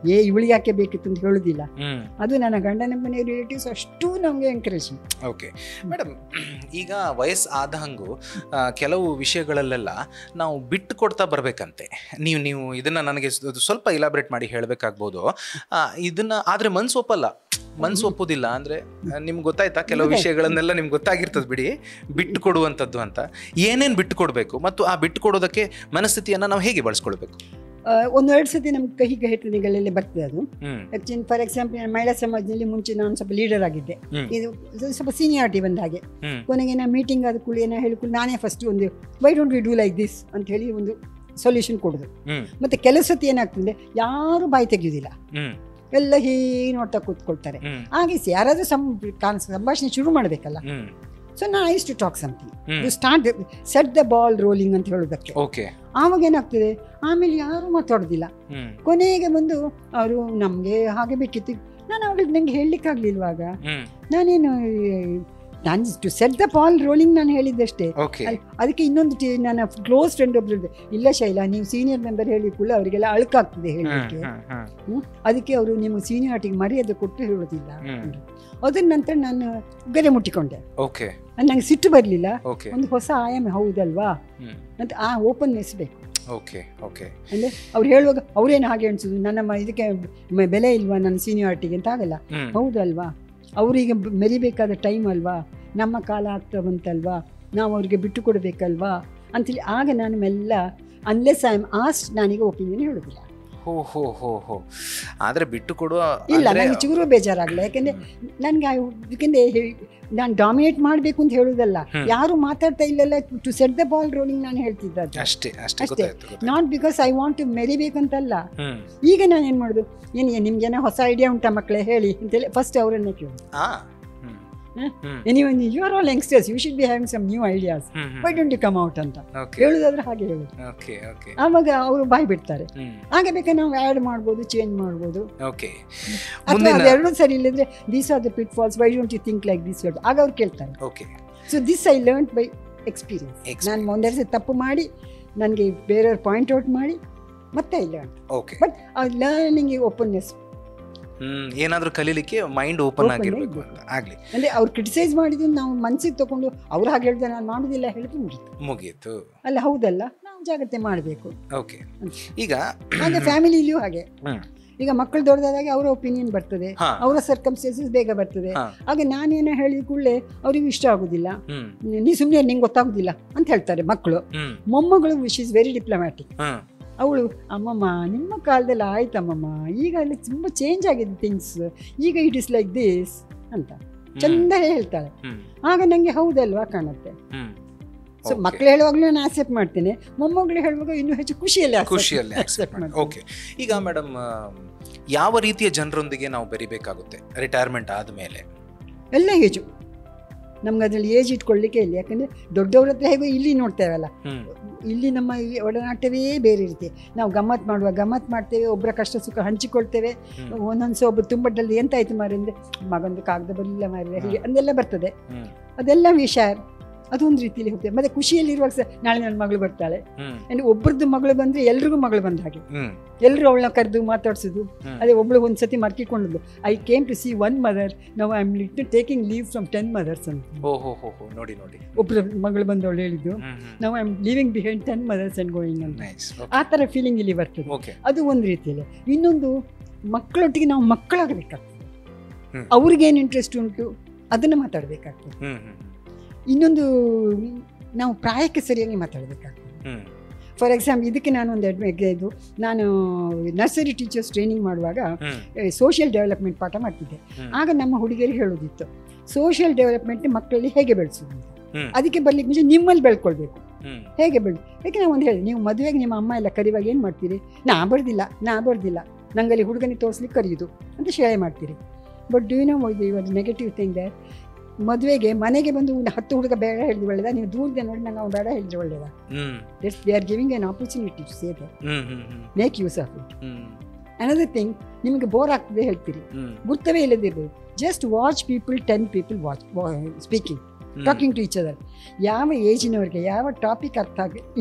ಇವಳಿಗೆ ಯಾಕೆ ಬೇಕಿತ್ತು ಅಂತ ಹೇಳೋದಿಲ್ಲ. ಅದು ನನ್ನ ಗಂಡನ ಮನೆ ರಿಲೇಟಿವ್ಸ್ ಅಷ್ಟು ನಮಗೆ ಎಂಕರೇಜಿಂಗ್. ಓಕೆ ಮೇಡಮ್, ಈಗ ವಯಸ್ಸು ಆದಂಗೂ ಕೆಲವು ವಿಷಯಗಳಲ್ಲೆಲ್ಲ ನಾವು ಬಿಟ್ಟು ಕೊಡ್ತಾ ಬರಬೇಕಂತೆ. ನೀವು ಇದನ್ನು ನನಗೆ ಸ್ವಲ್ಪ ಇಲಾಬ್ರೇಟ್ ಮಾಡಿ ಹೇಳಬೇಕಾಗ್ಬೋದು. ಇದನ್ನು ಆದರೆ ಮನಸ್ಸು ಒಪ್ಪೋದಿಲ್ಲ ಅಂದರೆ ನಿಮ್ಗೆ ಗೊತ್ತಾಯ್ತಾ? ಕೆಲವು ವಿಷಯಗಳನ್ನೆಲ್ಲ ನಿಮ್ಗೆ ಗೊತ್ತಾಗಿರ್ತದೆ ಬಿಡಿ, ಬಿಟ್ಟು ಕೊಡುವಂಥದ್ದು ಅಂತ. ಏನೇನು ಬಿಟ್ಟು ಕೊಡಬೇಕು ಮತ್ತು ಆ ಬಿಟ್ಟು ಕೊಡೋದಕ್ಕೆ ಮನಸ್ಥಿತಿಯನ್ನು ನಾವು ಹೇಗೆ ಬಳಸ್ಕೊಳ್ಬೇಕು? ಒಂದೆರಡು ಸತಿ ನಮ್ಗೆ ಕಹಿ ಘಟನೆಗಳಲ್ಲೇ ಬರ್ತದೆ ಅದು. ಆ್ಯಕ್ಚುಲಿ ಫಾರ್ ಎಕ್ಸಾಂಪಲ್ ಮಹಿಳಾ ಸಮಾಜದಲ್ಲಿ ಮುಂಚೆ ನಾನು ಸ್ವಲ್ಪ ಲೀಡರ್ ಆಗಿದ್ದೆ, ಇದು ಸ್ವಲ್ಪ ಸೀನಿಯಾರಿಟಿ ಬಂದ ಹಾಗೆ. ಕೊನೆಗೆ ನಾನು ಮೀಟಿಂಗ್ ಆದ ಕೂಡಲೇ ಏನೋ ಹೇಳಿಕೊಂಡು ನಾನೇ ಫಸ್ಟ್ ಒಂದು why don't we do like this ಅಂತ ಹೇಳಿ ಒಂದು ಸೊಲ್ಯೂಷನ್ ಕೊಡೋದು. ಮತ್ತೆ ಕೆಲವು ಸತಿ ಏನಾಗ್ತದೆ, ಯಾರು ಬಾಯಿ ತೆಗೆಯೋದಿಲ್ಲ, ಎಲ್ಲ ಹೀಗೆ ನೋಡ್ತಾ ಕೂತ್ಕೊಳ್ತಾರೆ. ಹಾಗೆ ಯಾರಾದ್ರೂ ಸಂಭಾಷಣೆ ಶುರು ಮಾಡಬೇಕಲ್ಲ. ಸೊ ನಾ ice to talk something, you start set the ball rolling ಅಂತ ಹೇಳೋದಕ್ಕೆ. ಆವಾಗ ಏನಾಗ್ತದೆ, ಆಮೇಲೆ ಯಾರು ಮಾತಾಡೋದಿಲ್ಲ. ಕೊನೆಗೆ ಬಂದು ಅವರು ನಮಗೆ ಹಾಗೆ ಬೇಕಿತ್ತು, ನಾನು ಅವ್ರಿಗೆ ನಂಗೆ ಹೇಳಲಿಕ್ಕಾಗ್ಲಿಲ್ವಾಗ ನಾನು to set the ball rolling ನಾನು ಹೇಳಿದ್ದಷ್ಟೇ. ಅದಕ್ಕೆ ಇನ್ನೊಂದು ನನ್ನ ಕ್ಲೋಸ್ ಫ್ರೆಂಡ್ ಒಬ್ರು, ಇಲ್ಲ ಶೈಲಾ ನೀವು ಸೀನಿಯರ್ ಮೆಂಬರ್ ಹೇಳಿ ಕೂಡ ಅವರಿಗೆಲ್ಲ ಅಳುಕಾಗ್ತದೆ ಹೇಳಲಿಕ್ಕೆ, ಅದಕ್ಕೆ ಅವರು ನಿಮ್ಮ ಸೀನಿಯಾರಿಟಿಗೆ ಮರ್ಯಾದೆ ಕೊಟ್ಟು ಹೇಳೋದಿಲ್ಲ. ಅದ್ರ ನಂತರ ನಾನು ಗರೆ ಮುಟ್ಟಿಕೊಂಡೆ. ನಂಗೆ ಸಿಟ್ಟು ಬರಲಿಲ್ಲ, ಒಂದು ಹೊಸ ಆಯಾಮ ಹೌದಲ್ವಾ ಅಂತ ಆ ಓಪನ್ನೆಸ್ ಬೇಕು. ಅಂದ್ರೆ ಅವ್ರು ಹೇಳುವಾಗ ಅವ್ರೇನು ಹಾಗೆ ಅನ್ಸುದು, ನನ್ನ ಇದಕ್ಕೆ ಬೆಲೆ ಇಲ್ವಾ ನನ್ನ ಸೀನಿಯಾರಿಟಿಗೆ ಅಂತ ಆಗಲ್ಲ. ಹೌದಲ್ವಾ, ಅವರಿಗೆ ಮೆರಿಬೇಕಾದ ಟೈಮ್ ಅಲ್ವಾ, ನಮ್ಮ ಕಾಲ ಆಗ್ತಾ ಬಂತಲ್ವಾ, ನಾವು ಅವ್ರಿಗೆ ಬಿಟ್ಟು ಕೊಡಬೇಕಲ್ವಾ ಅಂತೇಳಿ ಆಗ ನಾನು ಮೆಲ್ಲ ಅನ್ಲೆಸ್ ಐ ಆಮ್ ಆಸ್ಟ್ ನಾನೀಗ ಒಪಿನಿಯನ್ ಹೇಳೋದಿಲ್ಲ. ಆದರೆ ಬಿಟ್ಟು ಕೊಡುವ ಇಲ್ಲ, ನನಗೆ ಚೂರು ಬೇಜಾರಾಗಲ್ಲ. ಯಾಕೆಂದರೆ ನನಗೆ ನಾನು ಡಾಮಿನೇಟ್ ಮಾಡಬೇಕು ಅಂತ ಹೇಳೋದಲ್ಲ, ಯಾರು ಮಾತಾಡ್ತಾ ಇಲ್ಲಲ್ಲ, to set the ball rolling ನಾನು ಹೇಳ್ತಿದ್ದ ಅಷ್ಟೇ. Not because I want to ಮೆರಿಬೇಕಂತಲ್ಲ. ಈಗ ನಾನು ಏನು ಮಾಡೋದು, ನಿಮ್ಗೇನೋ ಹೊಸ ಐಡಿಯಾ ಉಂಟಾ ಮಕ್ಕಳೇ ಹೇಳಿ ಅಂತೇಳಿ ಫಸ್ಟ್ ಅವರನ್ನೇ ಕೇಳೋದು. Anyone, you are all youngsters, you should be having some new ideas. Why don't you come out ಅಂತ ಹೇಳುದಾದ್ರೆ ಹಾಗೆ ಹೇಳುದು. ಆವಾಗ ಅವರು ಬಾಯಿ ಬಿಡ್ತಾರೆ. ಹಾಗೆ ಬೇಕಾದ್ರೆ ನಾವು ಆ್ಯಡ್ ಮಾಡ್ಬೋದು, ಚೇಂಜ್ ಮಾಡ್ಬೋದು. ಅಥವಾ ಅದೆರಡೂ ಸರಿ ಇಲ್ಲದ್ರೆ these are the pitfalls, why don't you think like this, ಆಗ ಅವ್ರು ಕೇಳ್ತಾರೆ. So this I learn by experience. ನಾನು ಒಂದೆರಡು ಸರಿ ತಪ್ಪು ಮಾಡಿ ನನಗೆ ಬೇರೆಯವ್ರು ಪಾಯಿಂಟ್ ಔಟ್ ಮಾಡಿ ಮತ್ತೆ ಐ ಲರ್ನ್. ಬಟ್ ಆ ಲರ್ನಿಂಗ್ ಓಪನ್ನೆಸ್, ಏನಾದರೂ ಕಲೀಲಿಕ್ಕೆ ಮೈಂಡ್ ಓಪನ್ ಆಗಿರಬೇಕು ಆಗಲಿ. ಅಂದರೆ ಅವ್ರು ಕ್ರಿಟಿಸೈಸ್ ಮಾಡಿದ್ದು ನಾವು ಮನಸ್ಸಿಗೆ ತಗೊಂಡು ಅವ್ರು ಹಾಗೆ ಹೇಳಿದ್ರೆ ನಾನು ಮಾಡೋದಿಲ್ಲ ಹೇಳಿದ್ರೆ ಮುಗೀತು ಅಲ್ಲ. ಹೌದಲ್ಲ, ನಾವು ಜಾಗ್ರತೆ ಮಾಡಬೇಕು. ಈಗ ಹಾಗೆ ಫ್ಯಾಮಿಲಿಯಲ್ಲೂ ಹಾಗೆ, ಈಗ ಮಕ್ಕಳು ದೊಡ್ಡದಾಗಿ ಅವರ ಒಪಿನಿಯನ್ ಬರ್ತದೆ, ಅವರ ಸರ್ಕಮ್ಸ್ಟೆನ್ಸಸ್ ಬೇಗ ಬರ್ತದೆ. ಹಾಗೆ ನಾನೇನೋ ಹೇಳಿದ ಕೂಡಲೇ ಅವ್ರಿಗೆ ಇಷ್ಟ ಆಗೋದಿಲ್ಲ, ನೀ ಸುಮ್ಮನೆ ನಿಂಗೆ ಗೊತ್ತಾಗೋದಿಲ್ಲ ಅಂತ ಹೇಳ್ತಾರೆ ಮಕ್ಕಳು. ಮೊಮ್ಮಗಳು ವಿಶ್ ಇಸ್ ವೆರಿ ಡಿಪ್ಲೊಮ್ಯಾಟಿಕ್. ಅವಳು ಅಮ್ಮಮ್ಮ ನಿಮ್ಮ ಕಾಲದಲ್ಲಿ ಆಯ್ತಮ್ಮಮ್ಮ, ಈಗ ಅಲ್ಲಿ ತುಂಬ ಚೇಂಜ್ ಆಗಿದೆ ಥಿಂಗ್ಸ್, ಈಗ ಇಟ್ ಇಸ್ ಲೈಕ್ ದಿಸ್ ಅಂತ ಚಂದ ಹೇಳ್ತಾಳೆ. ಆಗ ನನಗೆ ಹೌದಲ್ವಾ ಕಾಣುತ್ತೆ. ಸೊ ಮಕ್ಕಳು ಹೇಳುವಾಗಲೂ ನಾನು ಆಕ್ಸೆಪ್ಟ್ ಮಾಡ್ತೇನೆ, ಮೊಮ್ಮಗಳು ಹೇಳುವಾಗ ಇನ್ನೂ ಹೆಚ್ಚು ಖುಷಿಯಲ್ಲಿ ಆಕ್ಸೆಪ್ಟ್ ಮಾಡ್ತೇನೆ. ಓಕೆ, ಈಗ ಮೇಡಮ್ ಯಾವ ರೀತಿಯ ಜನರೊಂದಿಗೆ ನಾವು ಬೆರಿಬೇಕಾಗುತ್ತೆ ರಿಟೈರ್ಮೆಂಟ್ ಆದಮೇಲೆ? ಎಲ್ಲ ಏಜು, ನಮ್ಗೆ ಅದರಲ್ಲಿ ಏಜ್ ಇಟ್ಕೊಳ್ಳಿಕ್ಕೆ ಇಲ್ಲ. ಯಾಕಂದರೆ ದೊಡ್ಡವ್ರ ಹತ್ರ ಹೇಗೋ ಇಲ್ಲಿ ನೋಡ್ತೇವಲ್ಲ, ಇಲ್ಲಿ ನಮ್ಮ ಒಡನಾಟವೇ ಬೇರೆ ಇರುತ್ತೆ. ನಾವು ಗಮ್ಮತ್ತು ಮಾಡ್ತೇವೆ, ಒಬ್ಬರ ಕಷ್ಟ ಸುಖ ಹಂಚಿಕೊಳ್ತೇವೆ. ಒಂದೊಂದು ಒಬ್ಬರು ತುಂಬ ಡಲ್ ಎಂತಾಯ್ತು ಮಾರಿ ಅಂದರೆ ಮಗಂದು ಕಾಗದ ಬರಲಿಲ್ಲ ಮಾರಿ ಹೀಗೆ ಅಂದೆಲ್ಲ ಬರ್ತದೆ. ಅದೆಲ್ಲ ವಿಷಯ ಅದೊಂದು ರೀತಿಯಲ್ಲಿ ಹೋಗ್ತದೆ. ಮತ್ತೆ ಖುಷಿಯಲ್ಲಿರುವಾಗ ನಾಳೆ ನನ್ನ ಮಗಳು ಬರ್ತಾಳೆ, ಒಬ್ಬರದ್ದು ಮಗಳು ಬಂದರೆ ಎಲ್ರಿಗೂ ಮಗಳು ಬಂದ ಹಾಗೆ, ಎಲ್ಲರೂ ಅವಳನ್ನ ಕರೆದು ಮಾತಾಡ್ಸೋದು. ಅದೇ ಒಬ್ಳು ಒಂದ್ಸತಿ ಮರ್ಕಿಕೊಂಡದ್ದು, I came to see one mother, ನಾವು I am taking leave from 10 mothers ಅಂತ. ನೋಡಿ ಒಬ್ರು ಮಗಳು ಬಂದು ಅವಳು ಹೇಳಿದ್ದು, ನಾವು I am leaving behind 10 mothers and going ಅಂತ. ಆ ಥರ ಫೀಲಿಂಗ್ ಇಲ್ಲಿ ಬರ್ತದೆ. ಅದು ಒಂದು ರೀತಿಯಲ್ಲಿ. ಇನ್ನೊಂದು, ಮಕ್ಕಳೊಟ್ಟಿಗೆ ನಾವು ಮಕ್ಕಳಾಗಬೇಕಾಗ್ತದೆ, ಅವ್ರಿಗೇನು ಇಂಟ್ರೆಸ್ಟ್ ಉಂಟು ಅದನ್ನು ಮಾತಾಡಬೇಕಾಗ್ತದೆ. ಇನ್ನೊಂದು, ನಾವು ಪ್ರಾಯಕ್ಕೆ ಸರಿಯಾಗಿ ಮಾತಾಡಬೇಕಾಗ್ತದೆ. ಫಾರ್ ಎಕ್ಸಾಂಪಲ್ ಇದಕ್ಕೆ ನಾನು ಒಂದು ಇದು, ನಾನು ನರ್ಸರಿ ಟೀಚರ್ಸ್ ಟ್ರೈನಿಂಗ್ ಮಾಡುವಾಗ ಸೋಷಿಯಲ್ ಡೆವಲಪ್ಮೆಂಟ್ ಪಾಠ ಮಾಡ್ತಿದ್ದೆ. ಆಗ ನಮ್ಮ ಹುಡುಗಿಯರಿಗೆ ಹೇಳೋದಿತ್ತು, ಸೋಷಿಯಲ್ ಡೆವಲಪ್ಮೆಂಟ್ ಮಕ್ಕಳಲ್ಲಿ ಹೇಗೆ ಬೆಳೆಸೋದು, ಅದಕ್ಕೆ ಬರ್ಲಿಕ್ಕೆ ಮುಂಚೆ ನಿಮ್ಮಲ್ಲಿ ಬೆಳ್ಕೊಳ್ಬೇಕು, ಹೇಗೆ ಯಾಕೆ ನಾವು ಒಂದು ಹೇಳಿ, ನೀವು ಮದುವೆಗೆ ನಿಮ್ಮ ಅಮ್ಮ ಎಲ್ಲ ಕರಿವಾಗ ಏನು ಮಾಡ್ತೀರಿ, ನಾ ಬರ್ದಿಲ್ಲ ನಂಗಲ್ಲಿ ಹುಡುಗನಿಗೆ ತೋರಿಸ್ಲಿಕ್ಕೆ ಕರೆಯೋದು ಅಂತ ಶೇಳೆ ಮಾಡ್ತೀರಿ. ಬಟ್ ಡೂ ಯು ನೋ ಇವತ್ತು ನೆಗೆಟಿವ್ ಥಿಂಗ್ ದ್ಯಾಟ್ ಮದುವೆಗೆ ಮನೆಗೆ ಬಂದು 10 ಹುಡುಗ ಬೇಡ ಹೇಳಿದ್ರೆ ಒಳ್ಳೇದ, ನೀವು ದೂರದಿಂದ ನೋಡಿ ನಂಗೆ ಅವ್ನು ಬೇಡ ಹೇಳಿದ್ರೆ ಒಳ್ಳೇದ. They are giving an opportunity to say that, make use of it. Another thing, ನಿಮಗೆ ಬೋರ್ ಆಗ್ತದೆ ಹೇಳ್ತೀರಿ, ಗುರ್ತವೇ ಇಲ್ಲದಿರ್ಬೋದು, just watch people, 10 people watch speaking, talking to each other. ಯಾವ ಏಜಿನವ್ರಿಗೆ ಯಾವ ಟಾಪಿಕ್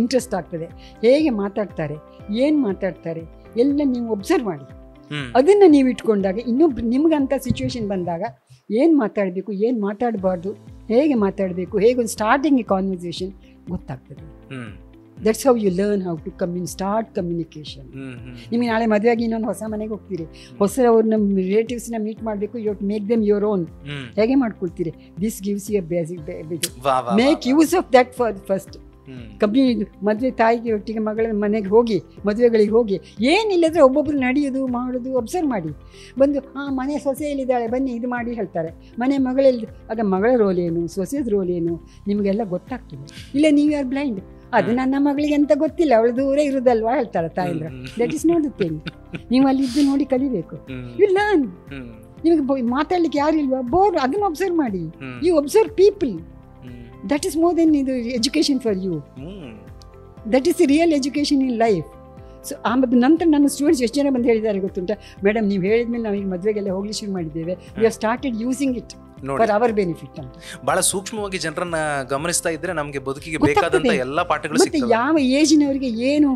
ಇಂಟ್ರೆಸ್ಟ್ ಆಗ್ತದೆ, ಹೇಗೆ ಮಾತಾಡ್ತಾರೆ, ಏನು ಮಾತಾಡ್ತಾರೆ ಎಲ್ಲ ನೀವು ಒಬ್ಸರ್ವ್ ಮಾಡಿ. ಅದನ್ನು ನೀವು ಇಟ್ಕೊಂಡಾಗ ಇನ್ನೊಬ್ರು ನಿಮ್ಗಂಥ ಸಿಚುವೇಶನ್ ಬಂದಾಗ ಏನು ಮಾತಾಡಬೇಕು, ಏನು ಮಾತಾಡಬಾರ್ದು, ಹೇಗೆ ಮಾತಾಡಬೇಕು, ಹೇಗೆ ಒಂದು ಸ್ಟಾರ್ಟಿಂಗ್ ಕಾನ್ವರ್ಸೇಷನ್ ಗೊತ್ತಾಗ್ತದೆ. That's how you learn how to start communication. ನಿಮಗೆ ನಾಳೆ ಮದುವೆಯಾಗಿ ಇನ್ನೊಂದು ಹೊಸ ಮನೆಗೆ ಹೋಗ್ತೀರಿ, ಹೊಸವ್ರನ್ನ ರಿಲೇಟಿವ್ಸ್ನ ಮೀಟ್ ಮಾಡಬೇಕು, you to make them your own. ಹೇಗೆ ಮಾಡ್ಕೊಳ್ತೀರಿ? This gives you basic, make use of that for first. ಮದುವೆ ತಾಯಿಗೆ ಒಟ್ಟಿಗೆ ಮಗಳ ಮನೆಗೆ ಹೋಗಿ, ಮದುವೆಗಳಿಗೆ ಹೋಗಿ, ಏನಿಲ್ಲದ್ರೆ ಒಬ್ಬೊಬ್ರು ನಡೆಯೋದು ಮಾಡೋದು ಒಬ್ಸರ್ವ್ ಮಾಡಿ. ಬಂದು ಮನೆ ಸೊಸೆಯಲ್ಲಿದ್ದಾಳೆ ಬನ್ನಿ ಇದು ಮಾಡಿ ಹೇಳ್ತಾರೆ, ಮನೆ ಮಗಳಲ್ಲಿ ಆಗ ಮಗಳ ರೋಲ್ ಏನು, ಸೊಸೆದ ರೋಲ್ ಏನು ನಿಮಗೆಲ್ಲ ಗೊತ್ತಾಗ್ತದೆ. ಇಲ್ಲ ನೀವು ಆರ್ ಬ್ಲೈಂಡ್, ಅದು ನನ್ನ ಮಗಳಿಗೆ ಅಂತ ಗೊತ್ತಿಲ್ಲ, ಅವಳು ದೂರ ಇರೋದಲ್ವಾ ಹೇಳ್ತಾರೆ ತಾಯಂದ್ರ. That is not the thing. ನೀವು ಅಲ್ಲಿದ್ದು ನೋಡಿ ಕಲಿಬೇಕು. You learn. ನಿಮಗೆ ಮಾತಾಡ್ಲಿಕ್ಕೆ ಯಾರಿಲ್ವಾ, ಬೋರ್, ಅದನ್ನು ಒಬ್ಸರ್ವ್ ಮಾಡಿ. You observe people. That is more than the education for you. That is the real education in life. So ಆಮೇಲೆ ನಂತರ ನನ್ನ ಸ್ಟೂಡೆಂಟ್ಸ್ ಎಷ್ಟು ಜನ ಬಂದು ಹೇಳಿದ್ದಾರೆ ಗೊತ್ತುಂಟ, ಮೇಡಮ್ ನೀವು ಹೇಳಿದ್ಮೇಲೆ ನಾವು ಈಗ ಮದುವೆಗೆಲ್ಲ ಹೋಗ್ಲಿ ಶುರು ಮಾಡಿದ್ದೇವೆ, we have started using it for our benefit ಅಂತ. ಬಹಳ ಸೂಕ್ಷ್ಮವಾಗಿ ಜನರನ್ನ ಗಮನಿಸ್ತಾ ಇದ್ರೆ ನಮಗೆ ಬದುಕಿಗೆ ಬೇಕಾದಂತ ಎಲ್ಲ ಪಾಠಗಳು ಮತ್ತೆ ಯಾವ ಏಜಿನವರಿಗೆ ಏನು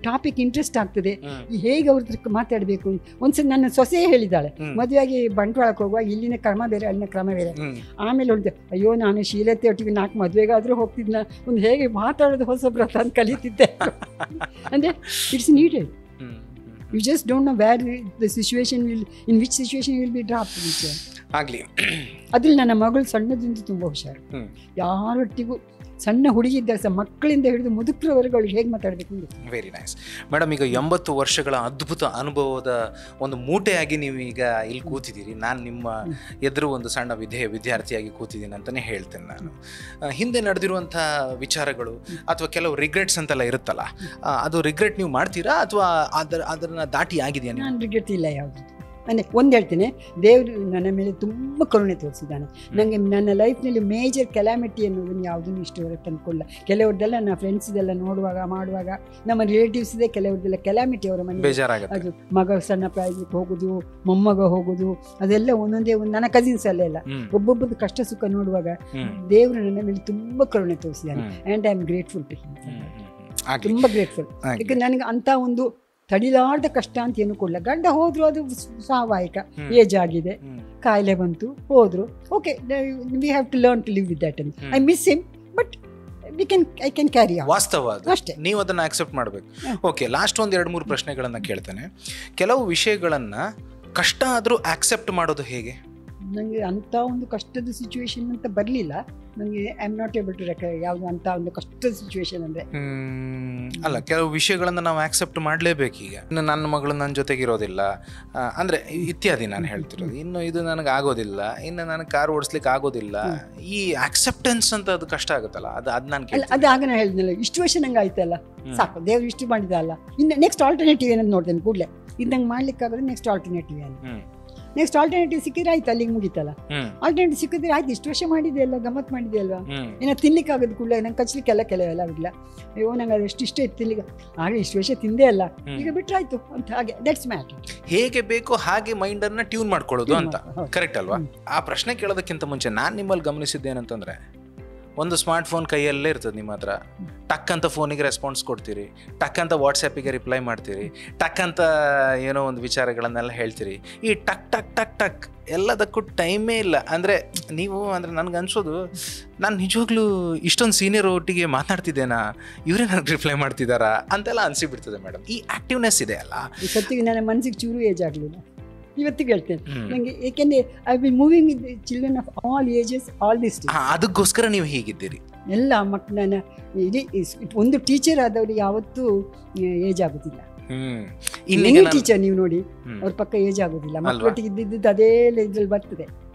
ಟಾಪಿಕ್ ಇಂಟ್ರೆಸ್ಟ್ ಆಗ್ತದೆ, ಹೇಗೆ ಅವ್ರ ಮಾತಾಡಬೇಕು. ಒಂದ್ಸಲ ನನ್ನ ಸೊಸೆ ಹೇಳಿದ್ದಾಳೆ, ಮದುವೆಯಾಗಿ ಬಂಟ್ವಾಳಕ್ಕೆ ಹೋಗುವಾಗ ಇಲ್ಲಿನ ಕ್ರಮ ಬೇರೆ ಅಲ್ಲಿನ ಕ್ರಮ ಬೇರೆ. ಆಮೇಲೆ ಹೊಳ್ದೆ, ಅಯ್ಯೋ ನಾನು ಶೀಲತೆ ಒಟ್ಟಿಗೆ 4 ಮದುವೆಗಾದ್ರೂ ಹೋಗ್ತಿದ್ನ, ಒಂದು ಹೇಗೆ ಮಾತಾಡೋದು ಹೊಸಬ್ರತ ಅಂತ ಕಲಿತಿದ್ದೆ. ಅಂದರೆ it's needed. You just don't know where the situation will, in which situation you will be dropped. ಆಗಲಿ. ಅದ್ರಲ್ಲಿ ನನ್ನ ಮಗಳು ಸಣ್ಣದಿಂದ ತುಂಬ ಹುಷಾರು. ಯಾರೊಟ್ಟಿಗೂ ಸಣ್ಣ ಹುಡುಗಿ ಇದ್ದಾಗ ಸಹ ಮಕ್ಕಳಿಂದ ಹಿಡಿದು ಮುದುಕರವರೆಗೂ ಅವಳಿಗೆ ಹೇಗೆ ಮಾತಾಡಬೇಕು ಅಂತ. Very nice madam. ಈಗ 80 ವರ್ಷಗಳ ಅದ್ಭುತ ಅನುಭವದ ಒಂದು ಮೂಟೆಯಾಗಿ ನೀವು ಈಗ ಇಲ್ಲಿ ಕೂತಿದ್ದೀರಿ. ನಾನು ನಿಮ್ಮ ಎದುರು ಒಂದು ಸಣ್ಣ ವಿದ್ಯಾರ್ಥಿಯಾಗಿ ಕೂತಿದ್ದೀನಿ ಅಂತಲೇ ಹೇಳ್ತೇನೆ. ನಾನು ಹಿಂದೆ ನಡೆದಿರುವಂಥ ವಿಚಾರಗಳು ಅಥವಾ ಕೆಲವು ರಿಗ್ರೆಟ್ಸ್ ಅಂತೆಲ್ಲ ಇರುತ್ತಲ್ಲ, ಅದು ರಿಗ್ರೆಟ್ ನೀವು ಮಾಡ್ತೀರಾ ಅಥವಾ ಅದನ್ನು ದಾಟಿ ಆಗಿದೆಯಾ? ನಾನು ರಿಗ್ರೆಟ್ ಇಲ್ಲ ಯಾವುದು. ಒಂದು ಹೇಳ್ತೇನೆ, ದೇವರು ನನ್ನ ಮೇಲೆ ತುಂಬ ಕರುಣೆ ತೋರಿಸಿದ್ದಾನೆ. ನನಗೆ ನನ್ನ ಲೈಫ್ನಲ್ಲಿ ಮೇಜರ್ ಕೆಲಾಮಿಟಿ ಅನ್ನೋದನ್ನು ಯಾವುದನ್ನು ಇಷ್ಟವರೆಗೆ ತಂದುಕೊಳ್ಳ. ಕೆಲವ್ರದ್ದೆಲ್ಲ ನನ್ನ ಫ್ರೆಂಡ್ಸ್ದೆಲ್ಲ ನೋಡುವಾಗ ಮಾಡುವಾಗ ನಮ್ಮ ರಿಲೇಟಿವ್ಸ್ದೇ ಕೆಲವ್ರದ್ದೆಲ್ಲ ಕೆಲಾಮಿಟಿ ಅವರ ಮನೆ ಬೇಜಾರಾಗುತ್ತೆ. ಅದು ಮಗ ಸಣ್ಣ ಪ್ರಾಯಕ್ಕೆ ಹೋಗೋದು, ಮೊಮ್ಮಗ ಹೋಗೋದು, ಅದೆಲ್ಲ ಒಂದೊಂದೇ ಒಂದು ನನ್ನ ಕಸಿನ್ಸ್ ಅಲ್ಲೆಲ್ಲ ಒಬ್ಬೊಬ್ಬರದ್ದು ಕಷ್ಟ ಸುಖ ನೋಡುವಾಗ ದೇವರು ನನ್ನ ಮೇಲೆ ತುಂಬ ಕರುಣೆ ತೋರಿಸಿದ್ದಾನೆ. And I am grateful to him, ತುಂಬ ಗ್ರೇಟ್ಫುಲ್. ಯಾಕಂದ್ರೆ ನನಗೆ ಅಂಥ ಒಂದು ತಡಿಲಾರ್ದ ಕಷ್ಟ ಅಂತ ಏನು ಕೊಡಲ್ಲ. ಗಂಡ ಹೋದ್ರು ಅದು ಸ್ವಾಭಾವಿಕ, ಏಜ್ ಆಗಿದೆ, ಕಾಯಿಲೆ ಬಂತು, ಹೋದ್ರು, okay, we have to learn to live with that. I miss him but I can carry on. ವಾಸ್ತವ ಅಷ್ಟೇ, ನೀವು ಅದನ್ನು ಆಕ್ಸೆಪ್ಟ್ ಮಾಡಬೇಕು. ಓಕೆ, ಲಾಸ್ಟ್ ಒಂದು 2-3 ಪ್ರಶ್ನೆಗಳನ್ನು ಕೇಳ್ತೇನೆ. ಕೆಲವು ವಿಷಯಗಳನ್ನು ಕಷ್ಟ ಆದರೂ ಆಕ್ಸೆಪ್ಟ್ ಮಾಡೋದು ಹೇಗೆ? ನನಗೆ ಅಂಥ ಒಂದು ಕಷ್ಟದ ಸಿಚುವೇಶನ್ ಅಂತ ಬರಲಿಲ್ಲ. ನನಗೆ I am not able to ಯಾವುದು ಅಂಥ ಒಂದು ಕಷ್ಟದ ಸಿಚುವೇಶನ್ ಅಂದರೆ ಅಲ್ಲ, ಕೆಲವು ವಿಷಯಗಳನ್ನು ನಾವು ಆಕ್ಸೆಪ್ಟ್ ಮಾಡಲೇಬೇಕು. ಈಗ ಇನ್ನು ನನ್ನ ಮಗಳು ನನ್ನ ಜೊತೆಗಿರೋದಿಲ್ಲ ಅಂದರೆ ಇತ್ಯಾದಿ ನಾನು ಹೇಳ್ತಿರೋದು. ಇನ್ನು ಇದು ನನಗೆ ಆಗೋದಿಲ್ಲ, ಇನ್ನು ನನಗೆ ಕಾರ್ ಓಡಿಸ್ಲಿಕ್ಕೆ ಆಗೋದಿಲ್ಲ, ಈ ಆಕ್ಸೆಪ್ಟೆನ್ಸ್ ಅಂತ ಅದು ಕಷ್ಟ ಆಗುತ್ತಲ್ಲ, ಅದು ನಾನು ಕೇಳಿ ಅದು ಆಗ ನಾನು ಹೇಳಿದ್ನಲ್ಲ, ಇಷ್ಟು ವರ್ಷ ನಂಗೆ ಆಯ್ತಲ್ಲ, ಸಾಕು, ದೇವ್ರು ಇಷ್ಟು ಮಾಡಿದ ಅಲ್ಲ, ಇನ್ನು ನೆಕ್ಸ್ಟ್ ಆಲ್ಟರ್ನೇಟಿವ್ ಏನಂತ ನೋಡ್ತೇನೆ ಕೂಡಲೇ. ಇದು ನಂಗೆ ಮಾಡ್ಲಿಕ್ಕಾಗೋದು ನೆಕ್ಸ್ಟ್ ಆಲ್ಟರ್ನೇಟಿವ್ ಏನು, ನೆಕ್ಸ್ಟ್ ಆಲ್ಟರ್ನೇಟಿವ್ ಸಿಕ್ಕಿದ್ರೆ ಆಯ್ತು, ಅಲ್ಲಿಗೆ ಮುಗಿತಲ್ಲ. ಆಲ್ಟರ್ನೇಟಿವ್ ಸಿಕ್ಕಿದ್ರೆ ಆಯ್ತು, ಇಷ್ಟು ವರ್ಷ ಮಾಡಿದೆ ಅಲ್ಲ, ಗಮ್ಮತ್ ಮಾಡಿದೆ ಅಲ್ವಾ, ಏನೋ ತಿನ್ಲಿಕ್ಕೆ ಆಗೋದು ಕೂಡ ನಂಗೆ ಕಚ್ಲಿಕ್ಕೆಲ್ಲ ಕೆಲವೆಲ್ಲ ಆಗಿಲ್ಲ. ಅಯ್ಯೋ ನಂಗೆ ಅದು ಇಷ್ಟ ಇತ್ತು ತಿನ್ಲಿಕ್ಕೆ, ಆಗ ಇಷ್ಟು ವರ್ಷ ತಿಂದೆ ಅಲ್ಲ, ಈಗ ಬಿಟ್ರಾಯ್ತು ಅಂತ. ಹಾಗೆ ದಟ್ಸ್ ಮ್ಯಾಟರ್. ಹೇಗೆ ಬೇಕೋ ಹಾಗೆ ಮೈಂಡನ್ನು ಟ್ಯೂನ್ ಮಾಡ್ಕೊಳ್ಳೋದು ಅಂತ, ಕರೆಕ್ಟ್ ಅಲ್ವಾ? ಆ ಪ್ರಶ್ನೆ ಕೇಳೋದಕ್ಕಿಂತ ಮುಂಚೆ ನಾನು ನಿಮ್ಮಲ್ಲಿ ಗಮನಿಸಿದ್ದೇನಂತಂದರೆ, ಒಂದು ಸ್ಮಾರ್ಟ್ ಫೋನ್ ಕೈಯಲ್ಲೇ ಇರ್ತದೆ ನಿಮ್ಮ ಹತ್ರ. ಟಕ್ ಅಂತ ಫೋನಿಗೆ ರೆಸ್ಪಾನ್ಸ್ ಕೊಡ್ತೀರಿ, ಟಕ್ ಅಂತ ವಾಟ್ಸಪ್ಪಿಗೆ ರಿಪ್ಲೈ ಮಾಡ್ತೀರಿ, ಟಕ್ ಅಂತ ಏನೋ ಒಂದು ವಿಚಾರಗಳನ್ನೆಲ್ಲ ಹೇಳ್ತೀರಿ. ಈ ಟಕ್ ಟಕ್ ಟಕ್ ಟಕ್ ಎಲ್ಲದಕ್ಕೂ ಟೈಮೇ ಇಲ್ಲ. ಅಂದರೆ ನೀವು ಅಂದರೆ ನನಗೆ ಅನ್ಸೋದು, ನಾನು ನಿಜವಾಗ್ಲೂ ಇಷ್ಟೊಂದು ಸೀನಿಯರ್ ಒಟ್ಟಿಗೆ ಮಾತಾಡ್ತಿದ್ದೇನಾ, ಇವರೇ ನನಗೆ ರಿಪ್ಲೈ ಮಾಡ್ತಿದ್ದಾರಾ ಅಂತೆಲ್ಲ ಅನಿಸಿಬಿಡ್ತದೆ ಮೇಡಮ್. ಈ ಆ್ಯಕ್ಟಿವ್ನೆಸ್ ಇದೆ ಅಲ್ಲ, ಈ ಸತ್ತಿಗೆ ನನ್ನ ಮನಸ್ಸಿಗೆ ಚೂರು ಏಜ್ ಆಗಲಿಲ್ಲ ಇವತ್ತಿಗೆ ಹೇಳ್ತೇನೆ ನನಗೆ. ಏಕೆಂದರೆ I will moving with children of all ages, all this. ಅದಕ್ಕೋಸ್ಕರ ನೀವು ಹೀಗಿದ್ದೀರಿ. ಎಲ್ಲ ಮಕ್ಕಳನ್ನ ಇಡೀ ಒಂದು ಟೀಚರ್ ಆದವ್ರಿಗೆ ಯಾವತ್ತೂ ಏಜ್ ಆಗೋದಿಲ್ಲ. ಟೀಚರ್ ನೀವು ನೋಡಿ, ಅವ್ರ ಪಕ್ಕ ಏಜ್ ಆಗೋದಿಲ್ಲ. ಮಕ್ಕಳೊಟ್ಟಿಗೆ ಇದ್ದಿದ್ದು ಅದೇ ಇದ್ರಲ್ಲಿ ಬರ್ತದೆ.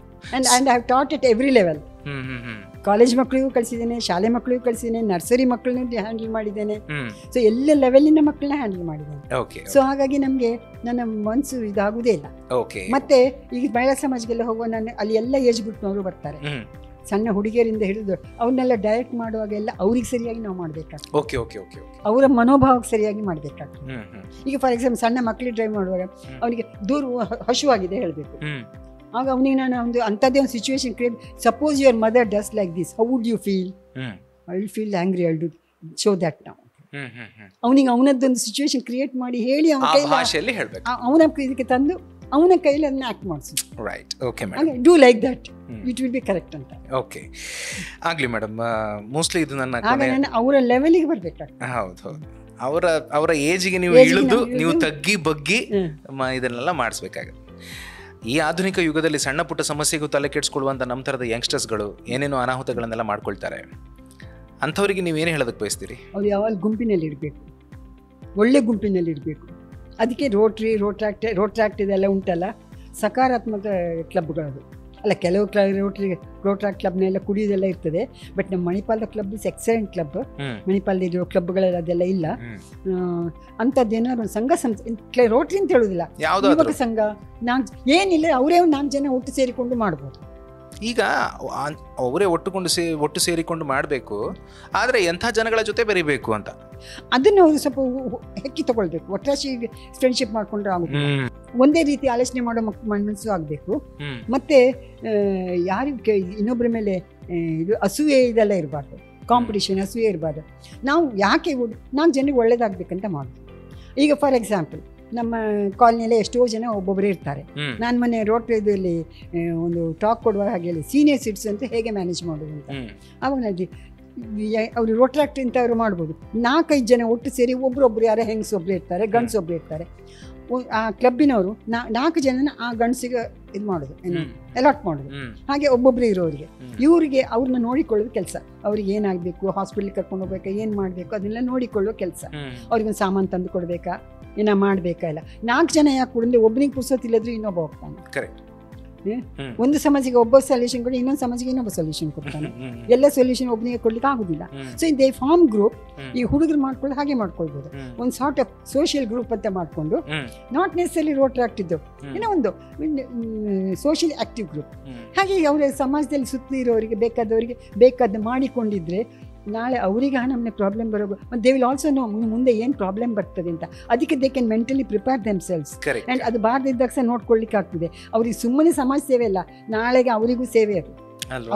And I have taught at every level. College ಮಕ್ಕಳಿಗೂ ಕಳಿಸಿದ್ದೇನೆ, ಶಾಲೆ ಮಕ್ಕಳಿಗೂ ಕಳಿಸಿದ್ದೇನೆ, ನರ್ಸರಿ ಮಕ್ಕಳನ್ನ ಹ್ಯಾಂಡಲ್ ಮಾಡಿದ್ದೇನೆ. ಸೊ ಎಲ್ಲ ಲೆವೆಲಿನ ಮಕ್ಕಳನ್ನ ಹ್ಯಾಂಡಲ್ ಮಾಡಿದ್ದೇನೆ. ಸೊ ಹಾಗಾಗಿ ನಮಗೆ ನನ್ನ ಮನಸ್ಸು ಇದಾಗುವುದೇ ಇಲ್ಲ. ಮತ್ತೆ ಈಗ ಮಹಿಳಾ ಸಮಾಜಕ್ಕೆಲ್ಲ ಹೋಗುವ ನಾನು ಅಲ್ಲಿ ಎಲ್ಲ ಏಜ್ ಗ್ರೂಪ್ನವರು ಬರ್ತಾರೆ. ಸಣ್ಣ ಹುಡುಗಿಯರಿಂದ ಹಿಡಿದು ಅವನ್ನೆಲ್ಲ ಡೈರೆಕ್ಟ್ ಮಾಡುವಾಗೆಲ್ಲ ಅವ್ರಿಗೆ ಸರಿಯಾಗಿ ನಾವು ಮಾಡಬೇಕಾಗ್ತದೆ, ಅವರ ಮನೋಭಾವಕ್ಕೆ ಸರಿಯಾಗಿ ಮಾಡಬೇಕಾಗ್ತದೆ. ಈಗ ಫಾರ್ ಎಕ್ಸಾಂಪಲ್ ಸಣ್ಣ ಮಕ್ಕಳಿಗೆ ಡ್ರೈವ್ ಮಾಡುವಾಗ ಅವನಿಗೆ ದೂರ ಹಶುವಾಗಿದೆ ಹೇಳಬೇಕು, ಆಗ ಅವನಿಗೆ ನಾನು ಒಂದು ಅಂಥದ್ದೇ ಒಂದು situation create, suppose your mother does like this, how would you feel? I will feel angry, I do show that ನಾವು. ಅವನಿಗೆ ಅವನದ್ದೊಂದು ಸಿಚುವೇಶನ್ ಕ್ರಿಯೇಟ್ ಮಾಡಿ ಹೇಳಿ ಅವನ ಭಾಷೆಯಲ್ಲಿ ಹೇಳಬೇಕು, ಅವನ ಇದಕ್ಕೆ ತಂದು ಅವನ ಕೈಲಿ ಅದನ್ನ ಆಕ್ಟ್ ಮಾಡಿಸೋದು. Right, okay madam, do like that, it will be correct ಅಂತ. ಓಕೆ, ಆಗಲಿ ಮೇಡಮ್. ಮೋಸ್ಟ್ಲಿ ಇದು ನನ್ನ ಆಗ ನಾನು ಅವರ ಲೆವೆಲಿಗೆ ಬರಬೇಕಾಗ್ತದೆ. ಹೌದು ಹೌದು, ಅವರ ಏಜಿಗೆ ನೀವು ಇಳಿದು ನೀವು ತಗ್ಗಿ ಬಗ್ಗಿ ಇದನ್ನೆಲ್ಲ ಮಾಡಿಸ್ಬೇಕಾಗುತ್ತೆ. ಈ ಆಧುನಿಕ ಯುಗದಲ್ಲಿ ಸಣ್ಣ ಪುಟ್ಟ ಸಮಸ್ಯೆಗೂ ತಲೆ ಕೆಡಿಸ್ಕೊಳ್ಳುವಂಥ ನಮ್ಮ ಥರದ ಯಂಗ್ಸ್ಟರ್ಸ್ಗಳು ಏನೇನೋ ಅನಾಹುತಗಳನ್ನೆಲ್ಲ ಮಾಡ್ಕೊಳ್ತಾರೆ. ಅಂಥವರಿಗೆ ನೀವೇನು ಹೇಳೋದಕ್ಕೆ ಬಯಸ್ತೀರಿ? ಅವ್ರು ಯಾವಾಗ ಗುಂಪಿನಲ್ಲಿ ಇರಬೇಕು, ಒಳ್ಳೆ ಗುಂಪಿನಲ್ಲಿ ಇರಬೇಕು. ಅದಕ್ಕೆ ರೋಟ್ರಾಕ್ಟ್ ಇದೆಲ್ಲ ಉಂಟಲ್ಲ, ಸಕಾರಾತ್ಮಕ ಕ್ಲಬ್ಗಳದು ಅಲ್ಲ. ಕೆಲವು ರೋಟ್ರಾಕ್ಟ್ ಕ್ಲಬ್ನೆಲ್ಲ ಕುಡಿಯೋದೆಲ್ಲ ಇರ್ತದೆ, ಬಟ್ ನಮ್ಮ ಮಣಿಪಾಲದ ಕ್ಲಬ್ ಇಸ್ ಎಕ್ಸಲೆಂಟ್ ಕ್ಲಬ್. ಮಣಿಪಾಲದಲ್ಲಿರೋ ಕ್ಲಬ್ಗಳೆಲ್ಲ ಅದೆಲ್ಲ ಇಲ್ಲ. ಅಂಥದ್ದೇನಾದ್ರು ಒಂದು ಸಂಘ ಸಂಸ್ಥೆ, ರೋಟ್ರಿ ಅಂತ ಹೇಳೋದಿಲ್ಲ, ಯುವಕ ಸಂಘ, ಏನಿಲ್ಲ, ಅವರೇ ಒಂದು 4 ಜನ ಒಟ್ಟು ಸೇರಿಕೊಂಡು ಮಾಡ್ಬೋದು. ಈಗ ಅವರೇ ಒಟ್ಟು ಸೇರಿಕೊಂಡು ಮಾಡಬೇಕು, ಆದರೆ ಎಂಥ ಜನಗಳ ಜೊತೆ ಬೆರಿಬೇಕು ಅಂತ ಅದನ್ನು ಅವರು ಸ್ವಲ್ಪ ಹೆಕ್ಕಿ ತಗೊಳ್ಬೇಕು. ಒಟ್ಟಾಶಿ ಫ್ರೆಂಡ್ಶಿಪ್ ಮಾಡ್ಕೊಂಡ್ರೆ ಆಗುತ್ತೆ. ಒಂದೇ ರೀತಿ ಆಲೋಚನೆ ಮಾಡೋ ಮನಸ್ಸು ಆಗಬೇಕು. ಮತ್ತೆ ಯಾರಿಗೆ ಇನ್ನೊಬ್ಬರ ಮೇಲೆ ಇದು ಅಸೂಯೆ ಇದೆಲ್ಲ ಇರಬಾರ್ದು, ಕಾಂಪಿಟೇಷನ್ ಅಸೂಯೆ ಇರಬಾರ್ದು. ನಾವು ಯಾಕೆ 4 ಜನರಿಗೆ ಒಳ್ಳೇದಾಗಬೇಕಂತ ಮಾಡೋದು. ಈಗ ಫಾರ್ ಎಕ್ಸಾಂಪಲ್ ನಮ್ಮ ಕಾಲನಿಯಲ್ಲೇ ಎಷ್ಟೋ ಜನ ಒಬ್ಬೊಬ್ಬರೇ ಇರ್ತಾರೆ. ನಾನು ಮೊನ್ನೆ ರೋಟ್ರಿದಲ್ಲಿ ಒಂದು ಟಾಕ್ ಕೊಡುವ ಹಾಗೆ ಸೀನಿಯರ್ ಸಿಟಿಸನ್ ಅಂತ ಹೇಗೆ ಮ್ಯಾನೇಜ್ ಮಾಡೋದು ಅಂತ. ಆವಾಗ ಅವರು ರೋಟ್ರಾಕ್ಟ್ ಅಂತ ಅವರು ಮಾಡ್ಬೋದು. 4-5 ಜನ ಒಟ್ಟು ಸೇರಿ ಒಬ್ಬರೊಬ್ರು, ಯಾರೋ ಹೆಂಗಸೊಬ್ರು ಇರ್ತಾರೆ, ಗಂಡಸೊಬ್ರು ಇರ್ತಾರೆ. ಆ ಕ್ಲಬ್ಬಿನವರು 4 ಜನನ ಆ ಗಂಡಸಿಗೆ ಇದು ಮಾಡೋದು, ಅಲಾಟ್ ಮಾಡೋದು. ಹಾಗೆ ಒಬ್ಬೊಬ್ರು ಇರೋರಿಗೆ ಇವರಿಗೆ ಅವ್ರನ್ನ ನೋಡಿಕೊಳ್ಳೋದು ಕೆಲಸ. ಅವ್ರಿಗೆ ಏನಾಗಬೇಕು, ಹಾಸ್ಪಿಟ್ಲಿಗೆ ಕರ್ಕೊಂಡು ಹೋಗ್ಬೇಕಾ, ಏನು ಮಾಡಬೇಕು ಅದನ್ನೆಲ್ಲ ನೋಡಿಕೊಳ್ಳೋ ಕೆಲಸ. ಅವ್ರಿಗೊಂದು ಸಾಮಾನು ತಂದು ಕೊಡಬೇಕಾ, ಏನೋ ಮಾಡಬೇಕಾ ಇಲ್ಲ. 4 ಜನ ಯಾಕೆ ಕೊಡಂದ್ರೆ ಒಬ್ಬನಿಗೆ ಪುರ್ಸೋತಿಲ್ಲದ್ರೆ ಇನ್ನೊಬ್ಬ ಹೋಗ್ತಾನೆ. ಕರೆಕ್ಟ್. ಒಂದು ಸಮಸ್ಯೆಗೆ ಒಬ್ಬ ಸೊಲ್ಯೂಷನ್ ಕೊಡಿ, ಇನ್ನೊಂದು ಸಮಸ್ಯೆಗೆ ಇನ್ನೊಬ್ಬ ಸೊಲ್ಯೂಷನ್ ಕೊಡ್ತಾನೆ. ಎಲ್ಲ ಸೊಲ್ಯೂಷನ್ ಒಬ್ಬನಿಗೆ ಕೊಡ್ಲಿಕ್ಕೆ ಆಗುದಿಲ್ಲ. So they form group. ಈ ಹುಡುಗರು ಮಾಡ್ಕೊಳ್ಳೋದು ಹಾಗೆ ಮಾಡ್ಕೊಳ್ಬೋದು. ಒಂದು ಸಾರ್ಟ್ ಆಫ್ ಸೋಷಿಯಲ್ ಗ್ರೂಪ್ ಅಂತ ಮಾಡ್ಕೊಂಡು, ನಾಟ್ ನೆಸೆಸರಿ ರೋಟ್ರಾಕ್ಟ್ ಇದ್ದು ಏನೋ ಒಂದು ಸೋಷಿಯಲ್ ಆಕ್ಟಿವ್ ಗ್ರೂಪ್. ಹಾಗೆ ಅವರ ಸಮಾಜದಲ್ಲಿ ಸುತ್ತಲೂ ಇರೋರಿಗೆ ಬೇಕಾದ ಮಾಡಿಕೊಂಡಿದ್ರೆ ನಾಳೆ ಅವರಿಗೆ ನಮ್ಮನೆ ಪ್ರಾಬ್ಲಮ್ ಬರೋದು. ಮತ್ತು ದೇ ವಿಲ್ ಆಲ್ಸೋ ನೋ ಮುಂದೆ ಏನು ಪ್ರಾಬ್ಲಮ್ ಬರ್ತದೆ ಅಂತ. ಅದಕ್ಕೆ they can mentally prepare themselves. And ಅದು ಬಾರದಿದ್ದಾಗ ಸಹ ನೋಡ್ಕೊಳ್ಳಿಕ್ಕೆ ಆಗ್ತದೆ. ಅವ್ರಿಗೆ ಸುಮ್ಮನೆ ಸಮಾಜ ಸೇವೆ ಅಲ್ಲ, ನಾಳೆಗೆ ಅವರಿಗೂ ಸೇವೆ ಅದು,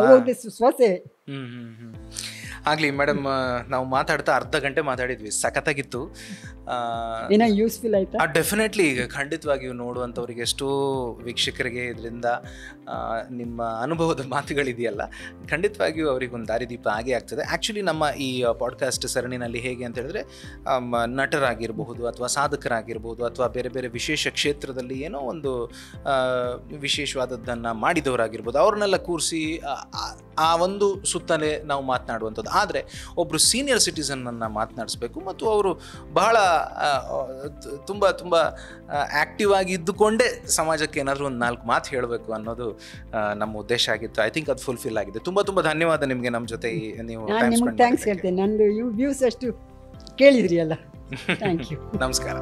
ಅವ್ರದ್ದು ಸ್ವಸೇವೆ. ಆಗಲಿ ಮೇಡಮ್, ನಾವು ಮಾತಾಡ್ತಾ ಅರ್ಧ ಗಂಟೆ ಮಾತಾಡಿದ್ವಿ, ಸಖತ್ತಾಗಿತ್ತು. ಏನೋ ಯೂಸ್ಫುಲ್ ಆಯ್ತಾ? ಡೆಫಿನೆಟ್ಲಿ, ಖಂಡಿತವಾಗಿಯೂ ನೋಡುವಂಥವ್ರಿಗೆ ಎಷ್ಟೋ ವೀಕ್ಷಕರಿಗೆ ಇದರಿಂದ ನಿಮ್ಮ ಅನುಭವದ ಮಾತುಗಳಿದೆಯಲ್ಲ, ಖಂಡಿತವಾಗಿಯೂ ಅವರಿಗೊಂದು ದಾರಿದೀಪ ಆಗೇ ಆಗ್ತದೆ. ಆ್ಯಕ್ಚುಲಿ ನಮ್ಮ ಈ ಪಾಡ್ಕಾಸ್ಟ್ ಸರಣಿನಲ್ಲಿ ಹೇಗೆ ಅಂತ ಹೇಳಿದ್ರೆ, ನಟರಾಗಿರಬಹುದು ಅಥವಾ ಸಾಧಕರಾಗಿರ್ಬೋದು ಅಥವಾ ಬೇರೆ ಬೇರೆ ವಿಶೇಷ ಕ್ಷೇತ್ರದಲ್ಲಿ ಏನೋ ಒಂದು ವಿಶೇಷವಾದದ್ದನ್ನು ಮಾಡಿದವರಾಗಿರ್ಬೋದು, ಅವ್ರನ್ನೆಲ್ಲ ಕೂರಿಸಿ ಆ ಒಂದು ಸುತ್ತಲೇ ನಾವು ಮಾತನಾಡುವಂಥದ್ದು. ಆದರೆ ಒಬ್ಬರು ಸೀನಿಯರ್ ಸಿಟಿಸನ್ನನ್ನು ಮಾತನಾಡಿಸ್ಬೇಕು ಮತ್ತು ಅವರು ಬಹಳ ತುಂಬ ತುಂಬ ಆ್ಯಕ್ಟಿವ್ ಆಗಿ ಇದ್ದುಕೊಂಡೇ ಸಮಾಜಕ್ಕೆ ಏನಾದರೂ ಒಂದು 4 ಮಾತು ಹೇಳಬೇಕು ಅನ್ನೋದು ನಮ್ಮ ಉದ್ದೇಶ ಆಗಿತ್ತು. ಐ ಥಿಂಕ್ ಅದು ಫುಲ್ಫಿಲ್ ಆಗಿದೆ. ತುಂಬ ತುಂಬ ಧನ್ಯವಾದ ನಿಮಗೆ. ನಮ್ಮ ಜೊತೆ ನೀವು ಥ್ಯಾಂಕ್ಸ್ ಹೇಳ್ತೇನೆ. ನಂದು ವ್ಯೂಸ್ ಅಷ್ಟು ಕೇಳಿದ್ರಿ ಅಲ್ಲ. Thank you. ನಮಸ್ಕಾರ.